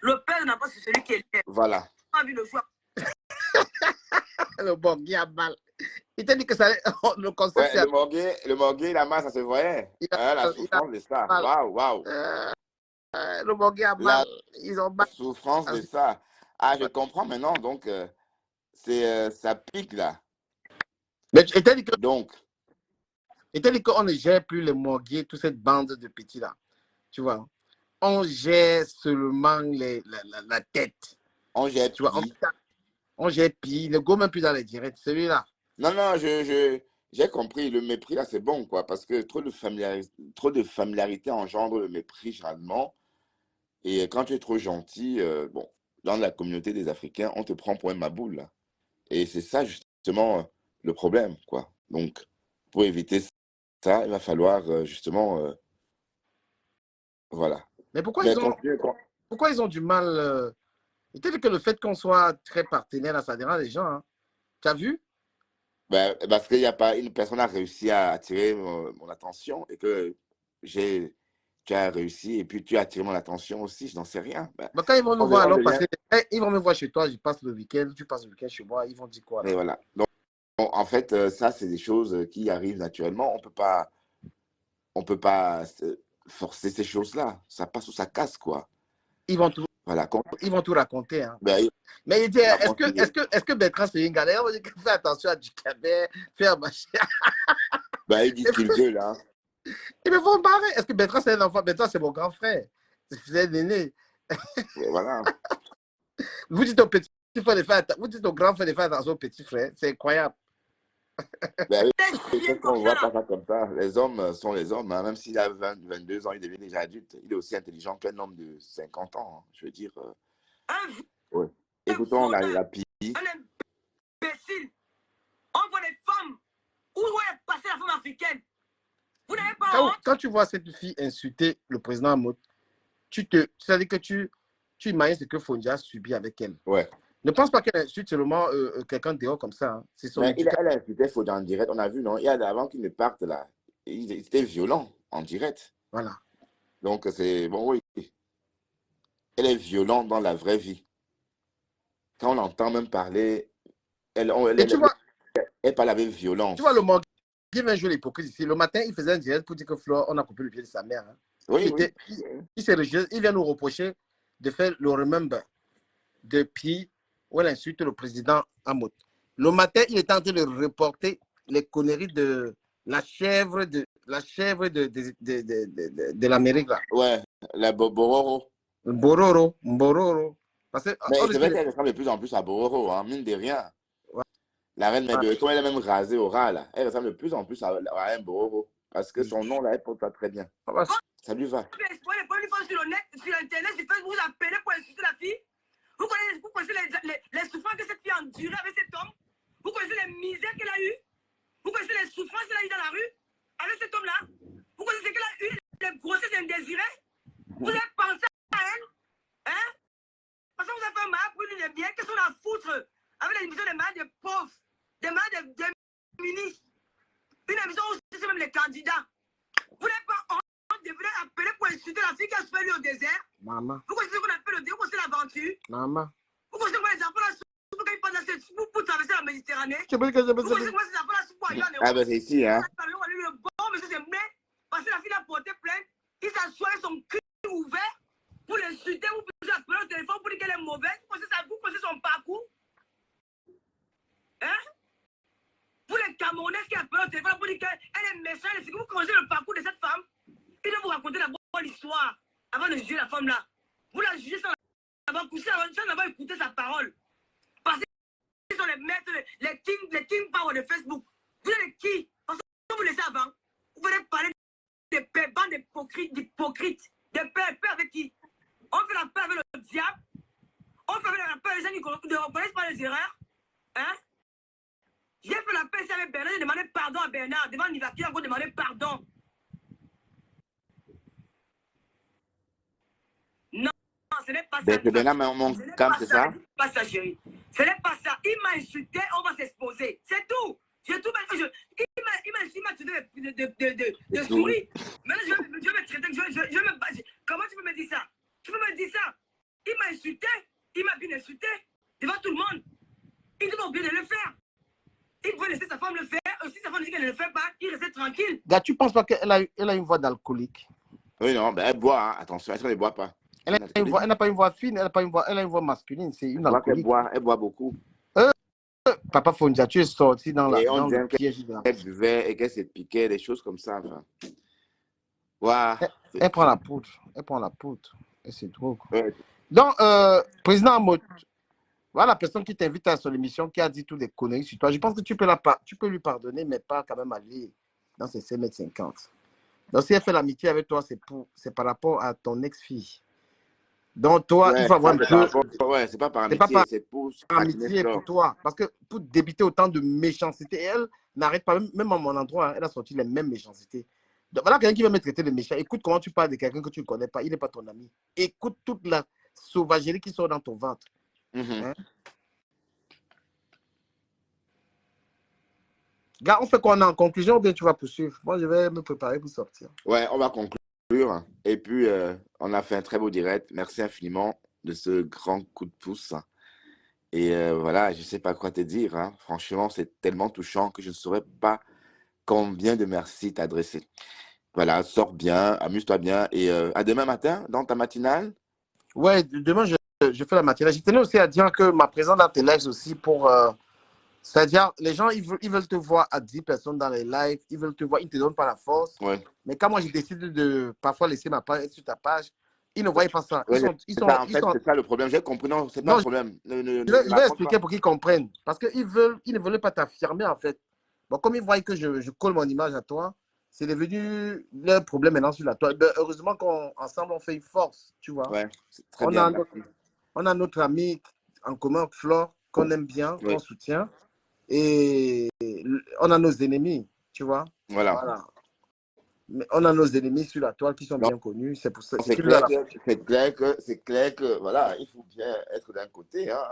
Le père n'a pas celui qui est le père. Voilà. Le Borghi a mal. Il t'a dit que ça, le concept, Ouais, c'est... le morguet, la main, ça se voyait. Il a- Hein, la il a souffrance de ça. mal. Waouh, waouh. Le Borghi a mal. La Ils ont mal. souffrance de ça. Ah, je comprends maintenant. Donc, ça pique là. Mais il t'a dit que Donc, il t'a dit qu'on ne gère plus les morguiers, toute cette bande de petits là. Tu vois, on gère seulement la tête. on gère Tu vois, pis. on gère pire. Le go même plus dans les directs. Celui-là. Non, non, j'ai compris. Le mépris, là, c'est bon, quoi. Parce que trop de familiarité engendre le mépris, généralement. Et quand tu es trop gentil, bon, dans la communauté des Africains, on te prend pour un maboule, là. Et c'est ça, justement, le problème, quoi. Donc, pour éviter ça, il va falloir, justement, voilà. Mais pourquoi Mais ils ont, continuez, quoi. pourquoi ils ont du mal il t'a dit que le fait qu'on soit très partenaire, ça dérange les gens. Hein. Tu as vu? Ben, parce qu'il n'y a pas une personne a réussi à attirer mon attention et que tu as réussi et puis tu as attiré mon attention aussi, je n'en sais rien. Ben, Mais quand ils vont nous on voir, alors devient- passer, ils vont me voir chez toi, je passe le week-end, tu passes le week-end chez moi, ils vont dire quoi là? Et voilà. Donc, en fait, ça, c'est des choses qui arrivent naturellement. On peut pas forcer ces choses-là. Ça passe ou ça casse, quoi. Ils vont tout, Voilà. ils vont tout raconter. Hein. Ben, Mais il dit, raconte- est-ce que Bertrand c'est une galère? On dit que fais attention à du cabet, faire machin. ben, il dit ce qu'il veut, là. Ils me font marrer. Est-ce que Bertrand c'est un enfant? Bertrand c'est mon grand frère. C'est un aîné. Et voilà. Vous dites au petit frère de faire attention, vous dites au grand frère de faire attention au petit frère. C'est incroyable. Ben, oui, c'est qu'on voit pas ça comme ça. Les hommes sont les hommes. Hein. Même s'il a 22 ans, il devient déjà adulte. Il est aussi intelligent qu'un homme de 50 ans. Hein. Je veux dire. Ouais. Écoutons la pie. Un imbécile. On voit les femmes. Où est passée la femme africaine? Vous n'avez pas honte? Quand tu vois cette fille insulter le président Amot, c'est-à-dire que tu imagines ce que Fondia a subi avec elle. Ouais. Ne pense pas qu'elle insulte seulement quelqu'un dehors comme ça. Hein. C'est son Mais elle a insulté Fodja en direct. On a vu, non? Il y a avant qu'il ne parte là. C'était violent en direct. Voilà. Donc, c'est bon, oui. Elle est violente dans la vraie vie. Quand on entend même parler, elle parle avec violence. Tu vois, le mot qui vient jouer l'hypocrite ici. Le matin, il faisait un direct pour dire que Flore, on a coupé le pied de sa mère. Hein. Oui, Il vient nous reprocher de faire le remember depuis où elle insulte le président Amot. Le matin, il était en train de reporter les conneries de la chèvre de l'Amérique. Là. Ouais, la Bororo. Bororo. Parce que, Mais c'est vrai qu'elle ressemble de plus en plus à Bororo, hein, mine de rien. Ouais. La reine Mébé, comme elle est même rasée au ras, là, elle ressemble de plus en plus à un Bororo. Parce que son nom, là, elle porte ça très bien. Ça lui va. Sur Internet, sur Facebook, vous appelez pour insulter la fille. Vous connaissez les souffrances que cette fille a endurées avec cet homme. Vous connaissez les misères qu'elle a eues. Vous connaissez les souffrances qu'elle a eues dans la rue avec cet homme-là. Vous connaissez qu'elle a eu des grossesses indésirées. Vous avez pensé à elle. Hein? Parce que vous avez fait un mal pour une bien. Qu'est-ce qu'on a à foutre avec les émissions des malades des pauvres, des malades des démunis. Une émission où c'est même les candidats. Vous n'avez pas honte de venir appeler pour insulter la fille qui a souffert au désert. Maman. Vous connaissez ce qu'on appelle le désert, c'est l'aventure. Maman. Vous connaissez comment les enfants là souffrent quand ils passent dans cette pour traverser la Méditerranée. Je Vous connaissez comment ces enfants là souffrent ailleurs en Europe. Ah ben c'est ici, hein. Bon, monsieur Zemblé, parce que la fille a porté plainte, il s'assoit avec son cul ouvert pour l'insulter, vous pouvez appeler au téléphone pour dire qu'elle est mauvaise. Vous connaissez son parcours? Hein? Vous les Camerounais qui appellent au téléphone pour dire qu'elle est méchante, est-ce que vous connaissez le parcours de cette femme? Il doit vous raconter la bonne histoire avant de juger la femme là. Vous la jugez sans avoir écouté sa parole. Parce qu'ils sont les maîtres, les king power de Facebook. Vous êtes qui? Parce que vous laissez avant. Vous venez parler des bandes d'hypocrites. Des paix avec qui? On fait la paix avec le diable. On fait la paix avec les gens qui ne reconnaissent pas les erreurs. Hein? J'ai fait la paix avec Bernard, j'ai demandé pardon à Bernard. Devant Nivaki, j'ai encore demandé pardon. ce n'est pas ça. Ben, c'est maintenant mon cam, c'est ça? Pas ça, chérie. Ce n'est pas ça. Il m'a insulté, on va s'exposer. C'est tout. Il m'a insulté de souris. Maintenant, je vais me traiter. Comment tu peux me dire ça? Tu peux me dire ça? Il m'a insulté. Il m'a bien insulté. Devant tout le monde. Il doit bien le faire. Il veut laisser sa femme le faire. Si sa femme dit qu'elle ne le fait pas, il reste tranquille. Gars, tu penses pas qu'elle a une voix d'alcoolique? Oui, non, ben elle boit, hein. Attention, est-ce qu'elle ne boit pas? Elle n'a pas une voix fine, elle a une voix masculine, c'est une alcoolique. Elle boit beaucoup. Papa Fondia, tu es sorti dans le piège. Elle buvait et qu'elle se piquait, des choses comme ça. Enfin. Ouais. Elle prend la poudre. Elle prend la poudre. Et c'est trop. Ouais. Donc, président Amot, voilà la personne qui t'invite à son émission, qui a dit toutes les conneries sur toi. Je pense que tu peux lui pardonner, mais pas quand même aller dans ses 5,50 m. Donc, si elle fait l'amitié avec toi, c'est par rapport à ton ex-fille. Donc, toi, il faut avoir un peu... Ouais, c'est pas par amitié, c'est pour amitié pour toi. Parce que pour débiter autant de méchanceté, elle n'arrête pas, même à mon endroit, elle a sorti les mêmes méchancetés. Donc, voilà quelqu'un qui va me traiter de méchant. Écoute comment tu parles de quelqu'un que tu ne connais pas. Il n'est pas ton ami. Écoute toute la sauvagerie qui sort dans ton ventre. Hein? Gars, on fait quoi? On est en conclusion ou bien tu vas poursuivre? Moi, je vais me préparer pour sortir. Ouais, on va conclure. Et puis, on a fait un très beau direct. Merci infiniment de ce grand coup de pouce. Et voilà, je ne sais pas quoi te dire. Hein. Franchement, c'est tellement touchant que je ne saurais pas combien de merci t'adresser. Voilà, sors bien, amuse-toi bien. Et à demain matin, dans ta matinale? Ouais, demain, je fais la matinale. Je tenais aussi à dire que ma présence dans tes lives aussi pour... c'est-à-dire, les gens, ils veulent te voir à 10 personnes dans les lives. Ils veulent te voir, ils ne te donnent pas la force. Ouais. Mais quand moi, je décide de parfois laisser ma page sur ta page, ils ne voient pas ça. En fait, c'est ça le problème. J'ai compris. Non, c'est pas le problème. Je vais expliquer pour qu'ils comprennent. Parce qu'ils ne veulent pas t'affirmer, en fait. Bon, comme ils voient que je colle mon image à toi, c'est devenu leur problème maintenant sur la toile. Ben, heureusement qu'ensemble, on fait une force, tu vois. Ouais, c'est très bien. On a notre ami en commun, Flore, qu'on aime bien, qu'on soutient. Et on a nos ennemis, tu vois. Voilà. Mais on a nos ennemis sur la toile qui sont bien connus. C'est pour ça. C'est clair que, voilà, il faut bien être d'un côté. Hein.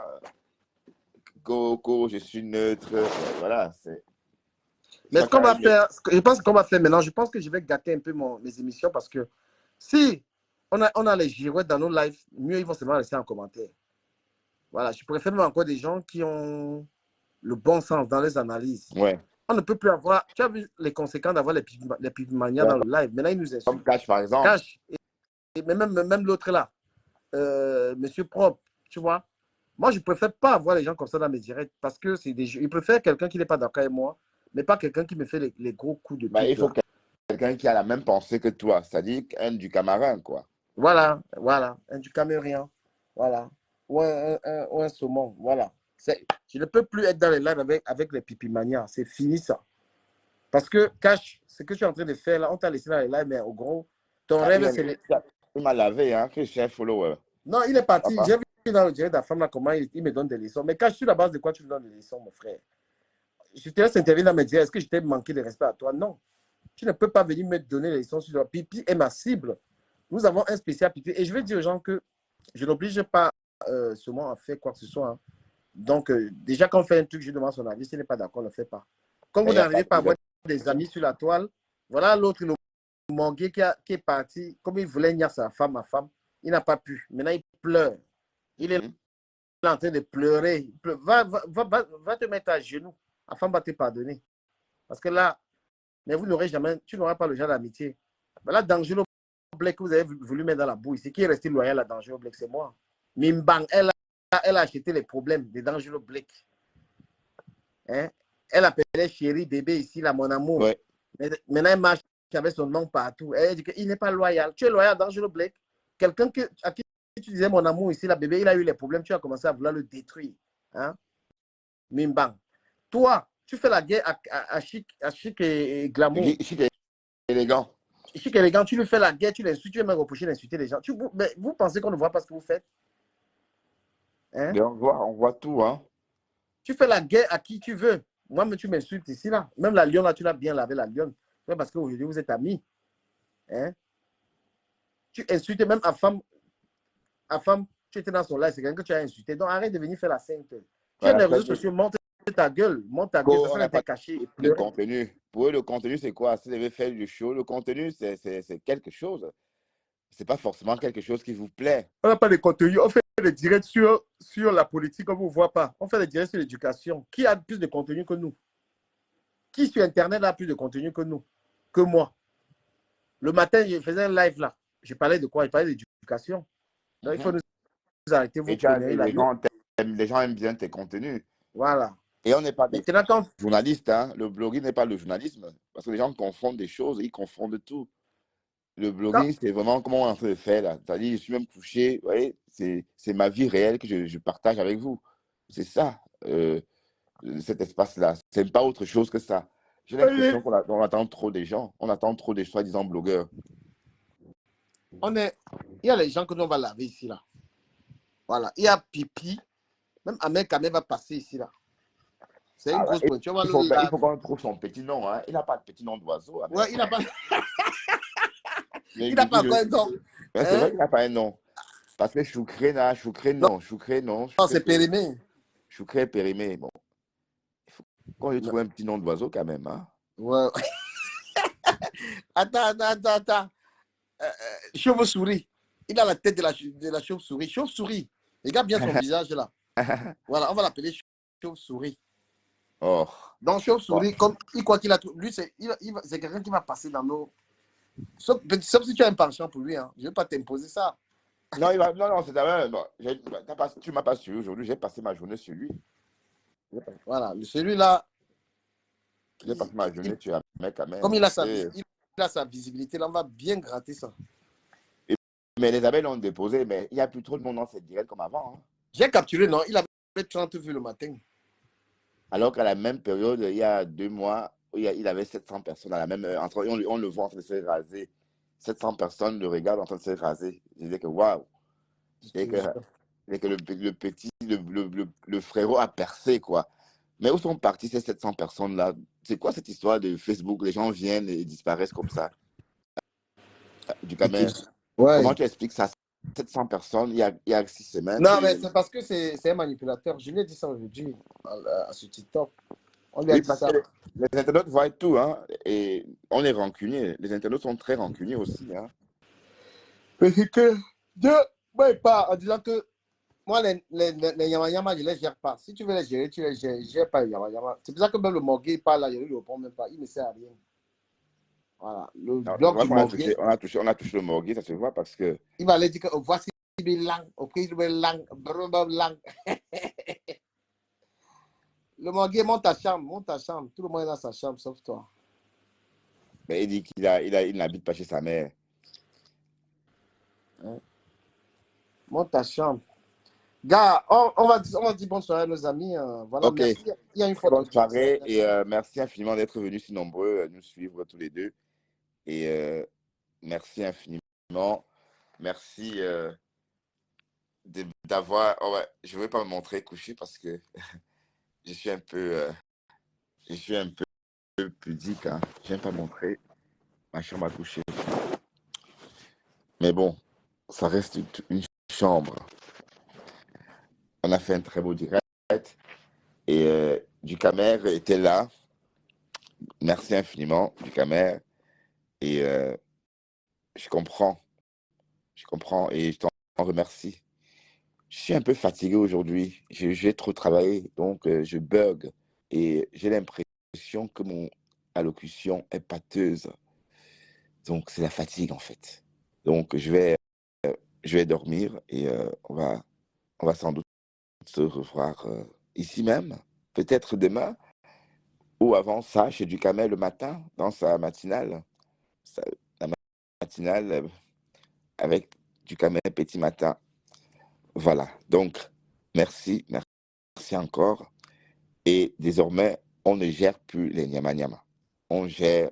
Coco, je suis neutre. Voilà. Mais ce qu'on va faire, je pense qu'on va faire maintenant, je pense que je vais gâter un peu mes émissions parce que si on a les girouettes dans nos lives, mieux ils vont seulement laisser en commentaire. Voilà, je préfère même encore des gens qui ont le bon sens dans les analyses. Ouais. On ne peut plus avoir... Tu as vu les conséquences d'avoir les pipimanias dans le live. Maintenant, ils nous insultent. Comme Cash, par exemple. Cash. Mais même l'autre là, Monsieur Propre, tu vois. Moi, je ne préfère pas avoir les gens comme ça dans mes directs parce que c'est des jeux. Je préfère quelqu'un qui n'est pas d'accord avec moi, mais pas quelqu'un qui me fait les gros coups de pied. Il faut quelqu'un qui a la même pensée que toi, c'est-à-dire un du Cameroun, quoi. Voilà, un du Cameroun, voilà. Ou un saumon, voilà. Je ne peux plus être dans les lives avec les pipimanias. C'est fini ça. Parce que, Cash, ce que tu es en train de faire là, on t'a laissé dans les lives, mais au gros, ton rêve, c'est... Il m'a lavé, hein, que je suis un follower. Non, il est parti. J'ai vu dans le direct de la femme là comment il me donne des leçons. Mais Cash, sur la base de quoi tu me donnes des leçons, mon frère? Je te laisse intervenir dans mes directs. Est-ce que je t'ai manqué de respect à toi? Non. Tu ne peux pas venir me donner des leçons sur le Pipi est ma cible. Nous avons un spécial Pipi. Et je vais dire aux gens que je n'oblige pas seulement à faire quoi que ce soit. Hein. Donc, déjà, quand on fait un truc, je demande son avis. S'il n'est pas d'accord, on ne le fait pas. Comme vous n'arrivez pas à avoir des amis sur la toile, voilà l'autre, le Mongué qui est parti. Comme il voulait nier sa femme, ma femme, il n'a pas pu. Maintenant, il pleure. Il est en train de pleurer. Va te mettre à genoux. La femme va te pardonner. Parce que là, mais vous n'aurez jamais, tu n'auras pas le genre d'amitié. Voilà, Dangereux Black que vous avez voulu mettre dans la bouille. C'est qui est resté loyal à Dangereux Black, c'est moi. Mimbang, elle a acheté les problèmes de Dangereux Black. Hein? Elle appelait chérie, bébé ici, là, mon amour. Ouais. Maintenant, elle marche avec son nom partout. Elle dit qu'il n'est pas loyal. Tu es loyal à Dangereux Black. Quelqu'un à qui tu disais mon amour ici, là, bébé, il a eu les problèmes. Tu as commencé à vouloir le détruire. Hein? Mimbang. Toi, tu fais la guerre à Chic et Glamour. Chic et élégant. Chic et élégant, tu lui fais la guerre, tu l'insultes, tu veux même reprocher d'insulter les gens. Mais vous pensez qu'on ne voit pas ce que vous faites? Hein? Mais on voit tout, hein. Tu fais la guerre à qui tu veux. Moi, tu m'insultes ici, là. Même la lionne, là, tu l'as bien lavé, la lionne. Parce qu'aujourd'hui, vous êtes amis. Hein? Tu insultes même ta femme, tu étais dans son live, c'est quelqu'un que tu as insulté. Donc arrête de venir faire la sainte. Tu as Voilà, les réseaux sociaux, monte ta gueule, ça on sert n'a à pas être caché et de pleurer. contenu. Pour eux, le contenu, c'est quoi? Si vous avez fait du show, le contenu, c'est quelque chose. C'est pas forcément quelque chose qui vous plaît. On n'a pas de contenu. On fait des directs sur la politique, on ne vous voit pas. On fait des directs sur l'éducation. Qui a plus de contenu que nous? Qui sur Internet a plus de contenu que nous? Que moi. Le matin, je faisais un live là. Je parlais de quoi? Je parlais d'éducation. Donc, il faut nous arrêter, vous prenez la les gens aiment bien tes contenus. Voilà. Et on n'est pas des Maintenant, quand... journalistes. Hein. Le blogging n'est pas le journalisme. Parce que les gens confondent des choses, ils confondent tout. Le blogging, c'est vraiment comment on est en train de faire là. C'est-à-dire, je suis même couché, vous voyez, c'est ma vie réelle que je partage avec vous. C'est ça, cet espace-là. C'est pas autre chose que ça. J'ai l'impression qu'on attend trop des gens. On attend trop des soi-disant blogueurs. Il y a les gens que nous on va laver ici là. Voilà. Il y a Pipi. Même Ahmed Kamel va passer ici là. C'est une grosse pointure. Il faut qu'on trouve son petit nom. Hein. Il n'a pas de petit nom d'oiseau. Ouais, il n'a pas. Il n'a pas encore un nom. C'est vrai qu'il n'a pas un nom. Parce que Choucré, non. Choucré, non. Non, c'est Périmé. Choucré, Périmé. Bon. Il faut qu'on lui trouve un petit nom d'oiseau quand même. Hein. Ouais. Attends. Chauve-souris. Il a la tête de la chauve-souris. Chauve-souris. Regarde bien son visage là. Voilà, on va l'appeler chauve-souris. Oh. Donc, chauve-souris, comme il croit qu'il a tout. Lui, c'est quelqu'un qui va passer dans nos. Sauf si tu as un penchant pour lui, hein. Je ne vais pas t'imposer ça. Non, c'est d'abord. Tu ne m'as pas suivi aujourd'hui, j'ai passé ma journée sur lui. Voilà, celui-là. J'ai passé ma journée sur un mec à même. Comme il a sa visibilité, là, on va bien gratter ça. Mais les abeilles l'ont déposé, mais il n'y a plus trop de monde dans cette directe comme avant. Hein. J'ai capturé, non, il avait 30 vues le matin. Alors qu'à la même période, il y a 2 mois, il avait 700 personnes à la même on le voit en train de se raser. 700 personnes le regardent en train de se raser. Je disais que waouh! Et que le petit, le frérot a percé, quoi. Mais où sont partis ces 700 personnes-là? C'est quoi cette histoire de Facebook? Les gens viennent et disparaissent comme ça. Du Cameroun. Ouais. Comment tu expliques ça? 700 personnes, il y a 6 semaines. Non, mais c'est parce que c'est un manipulateur. Je lui ai dit ça aujourd'hui à ce TikTok. On lui a dit ça. Les internautes voient tout, hein, et on est rancunier. Les internautes sont très rancuniers aussi. Hein. Parce que, moi, pas en disant que moi, les Yama, je ne les gère pas. Si tu veux les gérer, tu les gères pas les Yama. C'est pour ça que même le Morgué parle là, je ne lui réponds même pas. Il ne sert à rien. Voilà. Le blog du Morgué. On a touché le Morgué, ça se voit parce que. Il va aller dire que voici les langues, au prix de langues, langue. Le Morgué monte ta chambre. Tout le monde est dans sa chambre, sauf toi. Mais il dit qu'il n'habite pas chez sa mère. Hein? Monte ta chambre. Gars, on va dire bonne soirée à nos amis. Voilà, ok. Merci. Il y a une fois bonne soirée et merci infiniment d'être venus si nombreux à nous suivre tous les deux. Et merci infiniment. Merci d'avoir. Oh ouais, je ne vais pas me montrer couché parce que je suis un peu pudique. Hein. Je n'aime pas montrer ma chambre à coucher. Mais bon, ça reste une chambre. On a fait un très beau direct et Ducamer était là. Merci infiniment, Ducamer. Et je comprends et je t'en remercie. Je suis un peu fatigué aujourd'hui. J'ai trop travaillé, donc je bug et j'ai l'impression que mon allocution est pâteuse. Donc c'est la fatigue en fait. Donc je vais dormir et on va sans doute se revoir ici même, peut-être demain, ou avant ça, chez Ducamer le matin, dans sa matinale. La matinale avec Ducamer petit matin. Voilà, donc merci encore. Et désormais, on ne gère plus les Nyama. On gère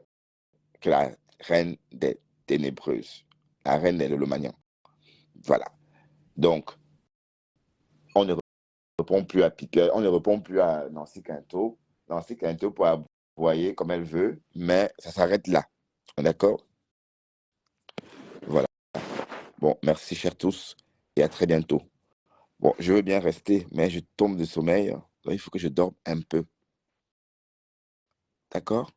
que la reine des ténébreuses, la reine des Lolomanians. Voilà, donc on ne répond plus à Piquet, on ne répond plus à Nancy Quinto. Nancy Quinto peut aboyer comme elle veut, mais ça s'arrête là. D'accord? Voilà. Bon, merci chers tous. et à très bientôt. Bon, je veux bien rester, mais je tombe de sommeil, donc il faut que je dorme un peu. D'accord?